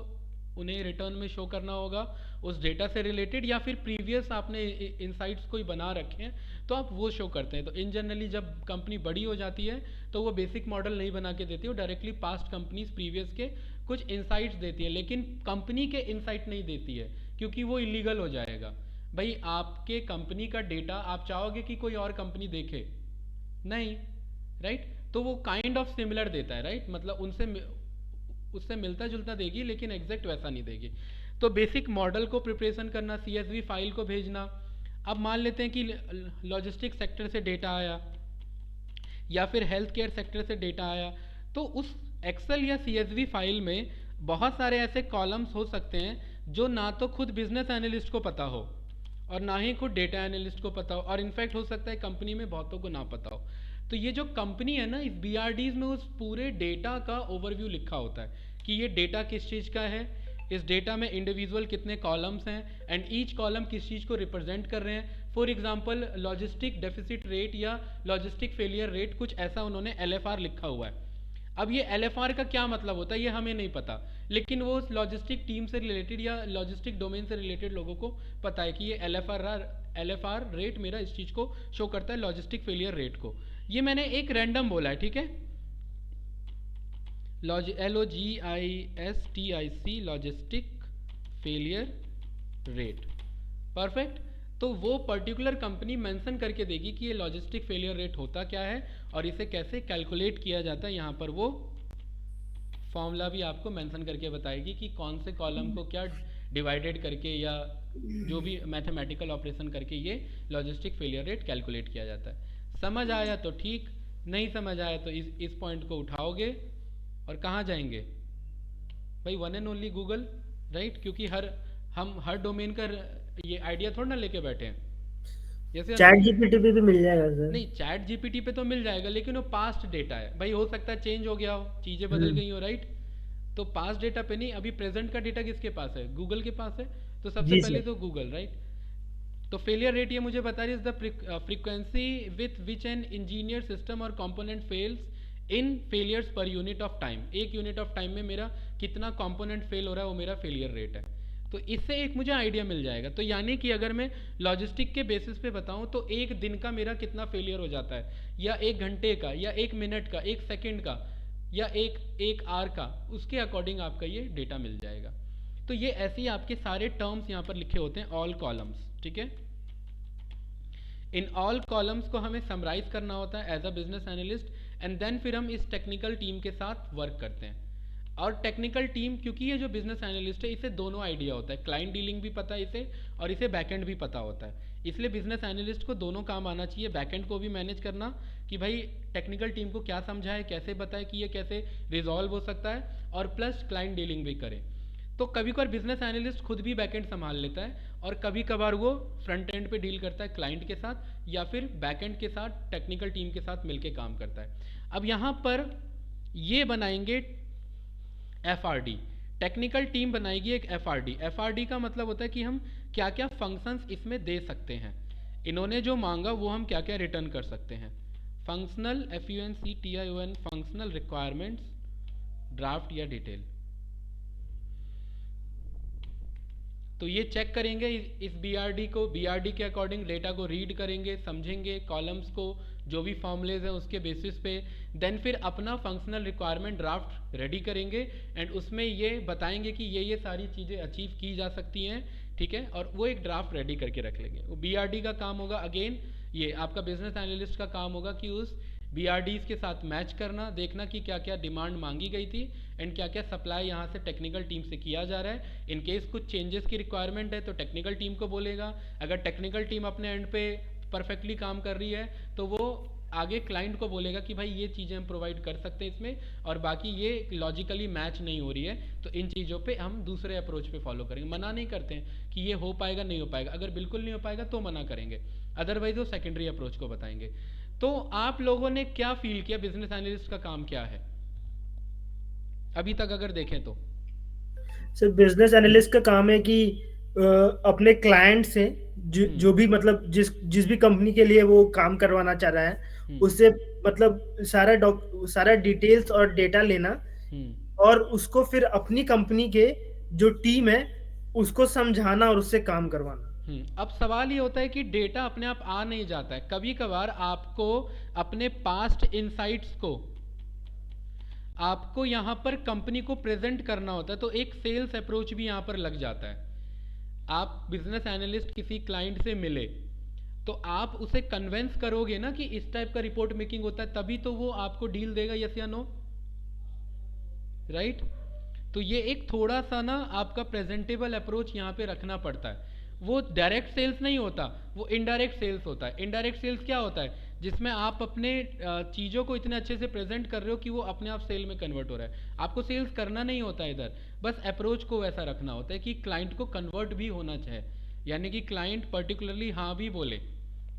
उन्हें रिटर्न में शो करना होगा उस डेटा से रिलेटेड, या फिर प्रीवियस आपने इनसाइट्स कोई बना रखे हैं तो आप वो शो करते हैं। तो इन जनरली जब कंपनी बड़ी हो जाती है तो वो बेसिक मॉडल नहीं बना के देती, वो डायरेक्टली पास्ट कंपनीज प्रीवियस के कुछ इनसाइट्स देती है, लेकिन कंपनी के इनसाइट नहीं देती है क्योंकि वो इलीगल हो जाएगा। भाई आपके कंपनी का डेटा आप चाहोगे कि कोई और कंपनी देखे? नहीं, राइट। तो वो काइंड ऑफ सिमिलर देता है, राइट, मतलब उससे मिलता जुलता देगी लेकिन एग्जैक्ट वैसा नहीं देगी। तो बेसिक मॉडल को प्रिपरेशन करना, CSV फाइल को भेजना। अब मान लेते हैं कि लॉजिस्टिक सेक्टर से डेटा आया या फिर हेल्थ केयर सेक्टर से डेटा आया, तो उस एक्सेल या CSV फाइल में बहुत सारे ऐसे कॉलम्स हो सकते हैं जो ना तो खुद बिजनेस एनालिस्ट को पता हो और ना ही खुद डेटा एनालिस्ट को पता हो, और इनफैक्ट हो सकता है कंपनी में बहुतों को ना पता हो। तो ये जो कंपनी है ना, इस BRDs में उस पूरे डेटा का ओवरव्यू लिखा होता है कि ये डेटा किस चीज़ का है, इस डेटा में इंडिविजुअल कितने कॉलम्स हैं एंड ईच कॉलम किस चीज़ को रिप्रेजेंट कर रहे हैं। For example logistic deficit rate या लॉजिस्टिक फेलियर रेट, कुछ ऐसा उन्होंने LFR लिखा हुआ है। अब ये LFR का क्या मतलब होता है ये हमें नहीं पता, लेकिन वो लॉजिस्टिक टीम से रिलेटेड या लॉजिस्टिक डोमेन से रिलेटेड लोगों को पता है कि ये LFR रेट मेरा इस चीज़ को शो करता है, लॉजिस्टिक फेलियर रेट को। ये मैंने एक रैंडम बोला है, ठीक है, LOGISTIC logistic failure rate, perfect. तो वो पर्टिकुलर कंपनी मेंशन करके देगी कि ये लॉजिस्टिक फेलियर रेट होता क्या है और इसे कैसे कैलकुलेट किया जाता है। यहाँ पर वो फॉर्मूला भी आपको मेंशन करके बताएगी कि कौन से कॉलम को क्या डिवाइडेड करके या जो भी मैथमेटिकल ऑपरेशन करके ये लॉजिस्टिक फेलियर रेट कैलकुलेट किया जाता है। समझ आया तो ठीक, नहीं समझ आया तो इस पॉइंट को उठाओगे और कहाँ जाएंगे भाई? One and only Google, right, क्योंकि हम हर डोमेन का ये आइडिया थोड़ा ना लेके बैठे हैं। जैसे चैट जीपीटी पे भी मिल जाएगा सर? नहीं, चैट जीपीटी पे तो मिल जाएगा लेकिन वो पास्ट डेटा है भाई, हो सकता है चेंज हो गया हो, चीज़ें बदल गई हो, राइट। तो पास्ट डेटा पे नहीं, अभी प्रेजेंट का डेटा किसके पास है? गूगल के पास है। तो सबसे पहले तो गूगल, राइट। तो फेलियर रेट ये मुझे बता रही है the frequency with which an engineer system और component fails in failures per unit of time, एक यूनिट ऑफ टाइम में मेरा कितना कंपोनेंट फेल हो रहा है वो मेरा फेलियर रेट है। तो इससे एक मुझे आइडिया मिल जाएगा। तो यानी कि अगर मैं लॉजिस्टिक के बेसिस पे बताऊं तो एक दिन का मेरा कितना फेलियर हो जाता है, या एक घंटे का, या एक मिनट का, एक सेकंड का, या एक आवर का, उसके अकॉर्डिंग आपका ये डेटा मिल जाएगा। तो ये ऐसे ही आपके सारे टर्म्स यहाँ पर लिखे होते हैं, ऑल कॉलम्स, ठीक है। इन ऑल कॉलम्स को हमें समराइज करना होता है as a business analyst, and then फिर हम इस टेक्निकल टीम के साथ वर्क करते हैं। और टेक्निकल टीम, क्योंकि ये जो बिजनेस एनालिस्ट है इसे दोनों आइडिया होता है, क्लाइंट डीलिंग भी पता है इसे और इसे बैकएंड भी पता होता है, इसलिए बिजनेस एनालिस्ट को दोनों काम आना चाहिए, बैकएंड को भी मैनेज करना कि भाई टेक्निकल टीम को क्या समझाए, कैसे बताए कि ये कैसे रिजॉल्व हो सकता है, और प्लस क्लाइंट डीलिंग भी करे। तो कभी कभार बिजनेस एनालिस्ट खुद भी बैकएंड संभाल लेता है और कभी कभार वो फ्रंट एंड पे डील करता है क्लाइंट के साथ, या फिर बैकएंड के साथ टेक्निकल टीम के साथ मिलके काम करता है। अब यहाँ पर ये बनाएंगे FRD, टेक्निकल टीम बनाएगी एक FRD। FRD का मतलब होता है कि हम क्या क्या फंक्शंस इसमें दे सकते हैं, इन्होंने जो मांगा वो हम क्या क्या रिटर्न कर सकते हैं। Functional FUNCTION functional requirements, draft या डिटेल। तो ये चेक करेंगे इस BRD को, BRD के अकॉर्डिंग डेटा को रीड करेंगे, समझेंगे, कॉलम्स को जो भी फॉर्मूलेज हैं उसके बेसिस पे, देन फिर अपना फंक्शनल रिक्वायरमेंट ड्राफ्ट रेडी करेंगे, एंड उसमें ये बताएंगे कि ये सारी चीज़ें अचीव की जा सकती हैं, ठीक है, और वो एक ड्राफ्ट रेडी करके रख लेंगे। वो BRD का काम होगा, अगेन ये आपका बिजनेस एनालिस्ट का काम होगा कि उस BRDs के साथ मैच करना, देखना कि क्या क्या डिमांड मांगी गई थी एंड क्या क्या सप्लाई यहाँ से टेक्निकल टीम से किया जा रहा है। इन केस कुछ चेंजेस की रिक्वायरमेंट है तो टेक्निकल टीम को बोलेगा, अगर टेक्निकल टीम अपने एंड पे परफेक्टली काम कर रही है तो वो आगे क्लाइंट को बोलेगा कि भाई ये चीज़ें हम प्रोवाइड कर सकते हैं इसमें, और बाकी ये लॉजिकली मैच नहीं हो रही है, तो इन चीज़ों पे हम दूसरे अप्रोच पे फॉलो करेंगे। मना नहीं करते हैं कि ये हो पाएगा नहीं हो पाएगा, अगर बिल्कुल नहीं हो पाएगा तो मना करेंगे, अदरवाइज वो सेकेंडरी अप्रोच को बताएंगे। तो आप लोगों ने क्या फील किया, बिजनेस एनालिस्ट का काम क्या है अभी तक अगर देखें तो? सर बिजनेस एनालिस्ट का काम है कि अपने क्लाइंट से जो भी मतलब जिस भी कंपनी के लिए वो काम करवाना चाह रहा है उससे मतलब सारा डिटेल्स और डेटा लेना, और उसको फिर अपनी कंपनी के जो टीम है उसको समझाना और उससे काम करवाना। अब सवाल ये होता है कि डेटा अपने आप आ नहीं जाता है, कभी कभार आपको अपने पास्ट इनसाइट्स को आपको यहाँ पर कंपनी को प्रेजेंट करना होता है, तो एक सेल्स अप्रोच भी यहाँ पर लग जाता है। आप बिजनेस एनालिस्ट किसी क्लाइंट से मिले तो आप उसे कन्वेंस करोगे ना कि इस टाइप का रिपोर्ट मेकिंग होता है, तभी तो वो आपको डील देगा, यस या नो, राइट। तो ये एक थोड़ा सा ना आपका प्रेजेंटेबल अप्रोच यहाँ पे रखना पड़ता है। वो डायरेक्ट सेल्स नहीं होता, वो इनडायरेक्ट सेल्स होता है। इनडायरेक्ट सेल्स क्या होता है, जिसमें आप अपने चीज़ों को इतने अच्छे से प्रेजेंट कर रहे हो कि वो अपने आप सेल में कन्वर्ट हो रहा है। आपको सेल्स करना नहीं होता इधर, बस अप्रोच को वैसा रखना होता है कि क्लाइंट को कन्वर्ट भी होना चाहिए, यानी कि क्लाइंट पर्टिकुलरली हाँ भी बोले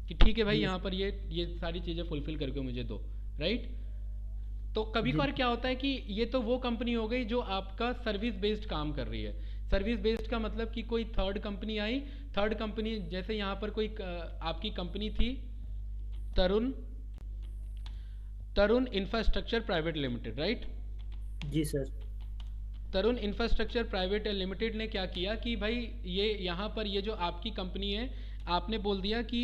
कि ठीक है भाई यहाँ पर ये सारी चीज़ें फुलफिल करके मुझे दो, राइट। तो कभी कभार क्या होता है कि ये तो वो कंपनी हो गई जो आपका सर्विस बेस्ड काम कर रही है। सर्विस बेस्ड का मतलब कि कोई थर्ड कंपनी आई, थर्ड कंपनी जैसे यहाँ पर कोई आपकी कंपनी थी तरुण इंफ्रास्ट्रक्चर प्राइवेट लिमिटेड, राइट। जी सर। तरुण इंफ्रास्ट्रक्चर प्राइवेट लिमिटेड ने क्या किया कि भाई ये यहाँ पर ये जो आपकी कंपनी है, आपने बोल दिया कि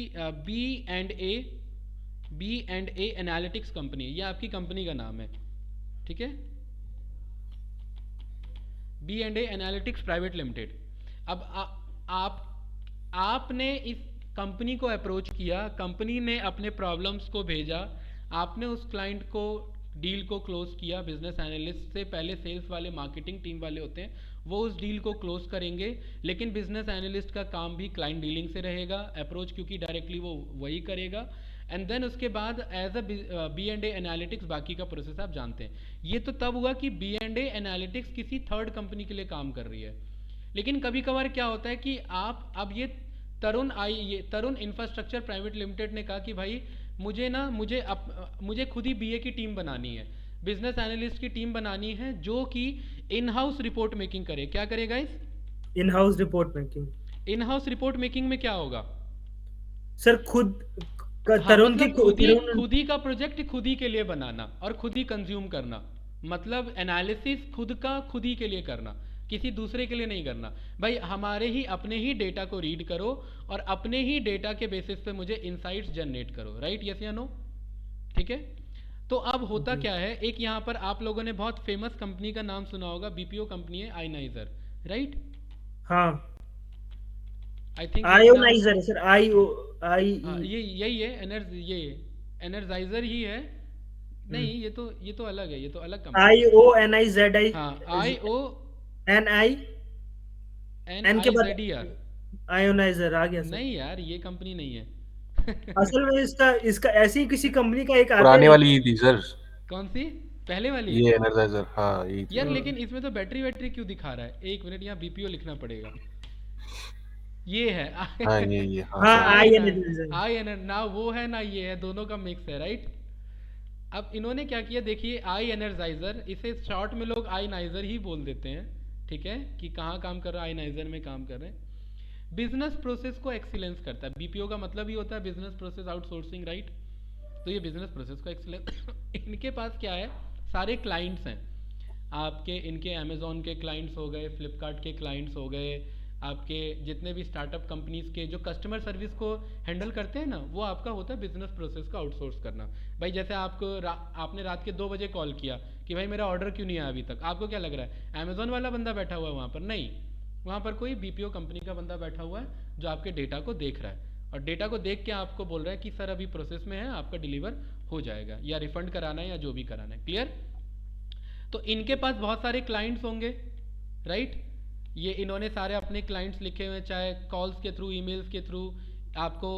B&A एनालिटिक्स कंपनी, ये आपकी कंपनी का नाम है, ठीक है, B&A एनालिटिक्स प्राइवेट लिमिटेड। अब आपने इस कंपनी को अप्रोच किया, कंपनी ने अपने प्रॉब्लम्स को भेजा, आपने उस क्लाइंट को डील को क्लोज किया। बिजनेस एनालिस्ट से पहले सेल्स वाले मार्केटिंग टीम वाले होते हैं, वो उस डील को क्लोज करेंगे, लेकिन बिजनेस एनालिस्ट का काम भी क्लाइंट डीलिंग से रहेगा, अप्रोच क्योंकि डायरेक्टली वो वही करेगा। एंड देन उसके बाद एज अ B&A एनालिटिक्स बाकी का प्रोसेस आप जानते हैं। ये तो तब हुआ कि B&A एनालिटिक्स किसी थर्ड कंपनी के लिए काम कर रही है। लेकिन कभी कभार क्या होता है कि आप अब ये तरुण इंफ्रास्ट्रक्चर प्राइवेट लिमिटेड ने कहा कि भाई मुझे खुद ही BA की टीम बनानी है, बिजनेस एनालिस्ट की टीम बनानी है जो कि इन हाउस रिपोर्ट मेकिंग करे। क्या करेगा इस in house report making? In house report making में क्या होगा सर, खुद हाँ तरुण मतलब की तरुण खुद ही का प्रोजेक्ट खुद ही के लिए बनाना और खुद ही कंज्यूम करना, मतलब एनालिसिस खुद का खुद ही के लिए करना, किसी दूसरे के लिए नहीं करना। भाई हमारे ही अपने ही डेटा को रीड करो और अपने ही डेटा के बेसिस पे मुझे इंसाइट्स जनरेट करो, राइट, यस या नो? ठीक है। तो अब होता क्या है, एक यहाँ पर आप लोगों ने बहुत फेमस कंपनी का नाम सुना होगा, बीपीओ कंपनी है आयनाइजर, राइट? हाँ आई थिंक ये नाम, आयोनाइजर है सर, आई ये यही है ये एनर्जाइजर ही है। नहीं, ये तो अलग है, ये तो अलग कंपनी है। IONIZI हाँ, IO NI N के बाद NIZER। आयोनाइजर आ गया सर। नहीं यार, ये कंपनी नहीं है। असल में इसका इसका ऐसी किसी कंपनी का एक आता पुरानी है। वाली ही थी सर, कौन सी? पहले वाली? ये एनर्जाइजर, हाँ यही थी। यार लेकिन इसमें तो बैटरी वैटरी क्यों दिखा रहा है? एक मिनट, यहाँ बीपीओ लिखना पड़ेगा। ये है हाँ ये हाँ हाँ sir. I ioniser. I N ना वो है ना ये है, दोनों का मिक्स है, राइट? अब इन्होंने क्या किया देखिए, आई एनर्जाइजर, इसे शॉर्ट में लोग आई नाइजर ही बोल देते हैं, ठीक है, कि कहाँ काम कर रहा है, आई नाइजर में काम कर रहे हैं। बिजनेस प्रोसेस को एक्सीलेंस करता है। बीपीओ का मतलब ही होता है बिजनेस प्रोसेस आउटसोर्सिंग, राइट? तो ये बिजनेस प्रोसेस को एक्सीलेंस इनके पास क्या है, सारे क्लाइंट्स हैं आपके, इनके अमेजोन के क्लाइंट्स हो गए, फ्लिपकार्ट के क्लाइंट्स हो गए, आपके जितने भी स्टार्टअप कंपनीज के जो कस्टमर सर्विस को हैंडल करते हैं ना, वो आपका होता है बिजनेस प्रोसेस को आउटसोर्स करना। भाई जैसे आपको आपने रात के 2 बजे कॉल किया कि भाई मेरा ऑर्डर क्यों नहीं आया अभी तक, आपको क्या लग रहा है अमेजोन वाला बंदा बैठा हुआ है वहाँ पर? नहीं, वहाँ पर कोई बीपीओ कंपनी का बंदा बैठा हुआ है जो आपके डेटा को देख रहा है और डेटा को देख के आपको बोल रहा है कि सर अभी प्रोसेस में है, आपका डिलीवर हो जाएगा, या रिफंड कराना है या जो भी कराना है। क्लियर? तो इनके पास बहुत सारे क्लाइंट्स होंगे, राइट? ये इन्होंने सारे अपने क्लाइंट्स लिखे हुए हैं, चाहे कॉल्स के थ्रू, ईमेल्स के थ्रू आपको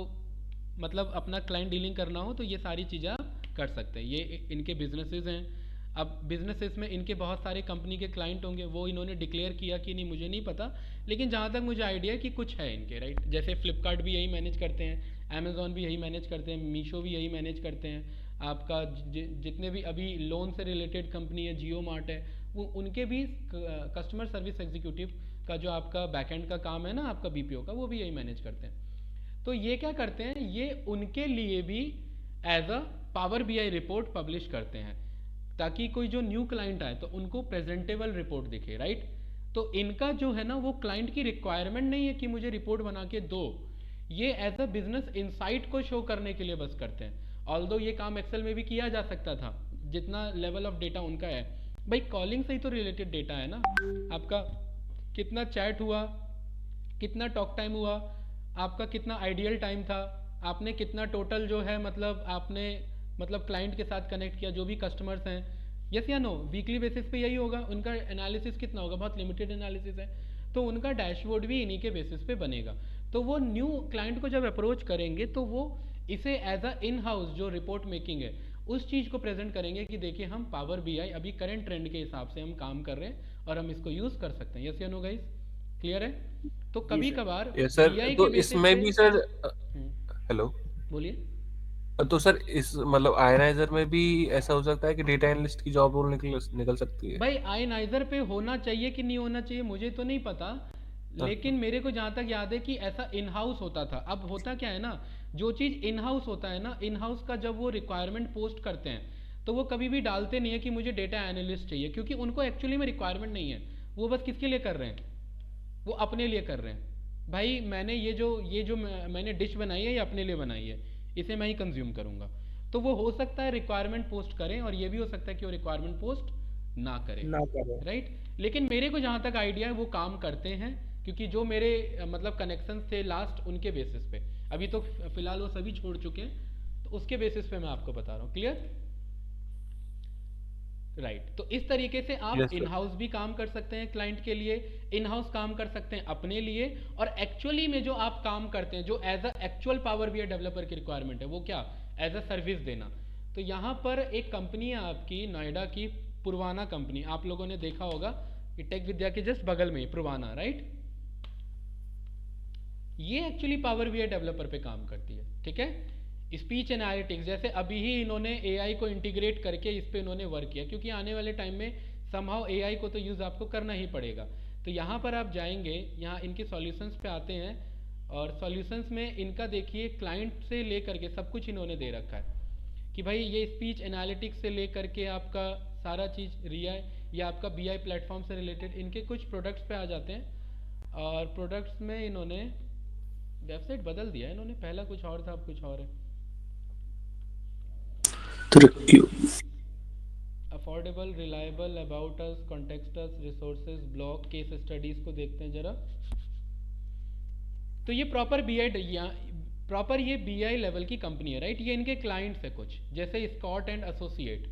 मतलब अपना क्लाइंट डीलिंग करना हो तो ये सारी चीज़ें आप कर सकते हैं। ये इनके बिजनेसेस हैं। अब बिजनेसेस में इनके बहुत सारे कंपनी के क्लाइंट होंगे, वो इन्होंने डिक्लेयर किया कि नहीं मुझे नहीं पता, लेकिन जहाँ तक मुझे आइडिया है कि कुछ है इनके, राइट? जैसे फ्लिपकार्ट भी यही मैनेज करते हैं, अमेजोन भी यही मैनेज करते हैं, मीशो भी यही मैनेज करते हैं, आपका जितने भी अभी लोन से रिलेटेड कंपनी है, जियो मार्ट है, वो उनके भी कस्टमर सर्विस एग्जीक्यूटिव का जो आपका बैकएंड का काम है ना आपका बीपीओ का, वो भी यही मैनेज करते हैं। तो ये क्या करते हैं, ये उनके लिए भी as a power BI report publish करते हैं ताकि कोई जो न्यू क्लाइंट आए तो उनको प्रेजेंटेबल रिपोर्ट दिखे, राइट? तो इनका जो है ना वो क्लाइंट की रिक्वायरमेंट नहीं है कि मुझे रिपोर्ट बना के दो, ये एज अ बिजनेस इनसाइट को शो करने के लिए बस करते हैं। ऑल्दो ये काम एक्सेल में भी किया जा सकता था, जितना लेवल ऑफ डेटा उनका है। भाई कॉलिंग से ही तो रिलेटेड डेटा है ना आपका, कितना चैट हुआ, कितना टॉक टाइम हुआ, आपका कितना आइडियल टाइम था, आपने कितना टोटल जो है मतलब आपने मतलब क्लाइंट के साथ कनेक्ट किया, जो भी कस्टमर्स हैं, यस या नो? वीकली बेसिस पे यही होगा, उनका एनालिसिस कितना होगा, बहुत लिमिटेड एनालिसिस है, तो उनका डैशबोर्ड भी इन्हीं के बेसिस पे बनेगा। तो वो न्यू क्लाइंट को जब अप्रोच करेंगे तो वो इसे एज अ इन हाउस जो रिपोर्ट मेकिंग है उस चीज़ को प्रेजेंट करेंगे कि देखिए हम पावर बीआई अभी करंट ट्रेंड के हिसाब से हम काम कर रहे हैं और हम इसको यूज़ कर सकते हैं। यस या नो गाइस? क्लियर है? तो कभी कभार यस सर, बीआई तो के बेसिस इसमें पे भी सर हम्म, हेलो, बोलिए। तो सर इस मतलब आयनाइजर में भी ऐसा हो सकता है कि डेटा एनालिस्ट की जॉब रोल निकल सकती है? भाई आयनाइजर पे होना चाहिए कि नहीं होना चाहिए मुझे तो नहीं पता, लेकिन मेरे को जहाँ तक याद है कि ऐसा इन हाउस होता था। अब होता क्या है ना, जो चीज़ इन हाउस होता है ना, इन हाउस का जब वो रिक्वायरमेंट पोस्ट करते हैं तो वो कभी भी डालते नहीं है कि मुझे डेटा एनालिस्ट चाहिए, क्योंकि उनको एक्चुअली में रिक्वायरमेंट नहीं है। वो बस किसके लिए कर रहे हैं, वो अपने लिए कर रहे हैं। भाई मैंने ये जो मैंने डिश बनाई है ये अपने लिए बनाई है, इसे मैं ही कंज्यूम करूँगा। तो वो हो सकता है रिक्वायरमेंट पोस्ट करें और ये भी हो सकता है कि वो रिक्वायरमेंट पोस्ट ना करें, राइट? लेकिन मेरे को जहाँ तक आइडिया है वो काम करते हैं, क्योंकि जो मेरे मतलब कनेक्शंस थे लास्ट उनके बेसिस पे, अभी तो फिलहाल वो सभी छोड़ चुके हैं, तो उसके बेसिस पे मैं आपको बता रहा हूँ। क्लियर? राइट। तो इस तरीके से आप Yes, sir. इन हाउस भी काम कर सकते हैं क्लाइंट के लिए, इन हाउस काम कर सकते हैं अपने लिए, और एक्चुअली में जो आप काम करते हैं जो as a actual power BI developer की रिक्वायरमेंट है वो क्या, एज अ सर्विस देना। तो यहाँ पर एक कंपनी है आपकी नोएडा की, पुरवाना कंपनी, आप लोगों ने देखा होगा कि टेक विद्या के जस्ट बगल में पुरवाना, राइट? ये एक्चुअली पावर बीआई डेवलपर पे काम करती है, ठीक है? स्पीच एनालिटिक्स, जैसे अभी ही इन्होंने एआई को इंटीग्रेट करके इस पे इन्होंने वर्क किया, क्योंकि आने वाले टाइम में समहाउ एआई को तो यूज़ आपको करना ही पड़ेगा। तो यहाँ पर आप जाएंगे, यहाँ इनके सॉल्यूशंस पे आते हैं और सॉल्यूशंस में इनका देखिए क्लाइंट से लेकर के सब कुछ इन्होंने दे रखा है कि भाई ये स्पीच एनालिटिक्स से लेकर के आपका सारा चीज़ रिया या आपका बीआई प्लेटफॉर्म से रिलेटेड इनके कुछ प्रोडक्ट्स पे आ जाते हैं। और प्रोडक्ट्स में इन्होंने वेबसाइट बदल दिया है, इन्होंने पहला कुछ और था अब कुछ और है। Affordable, reliable, about us, context us, resources, blog, case studies को देखते हैं जरा। तो ये प्रॉपर ये बीआई लेवल की कंपनी है, राइट। ये इनके क्लाइंट्स है कुछ, जैसे स्कॉट एंड एसोसिएट,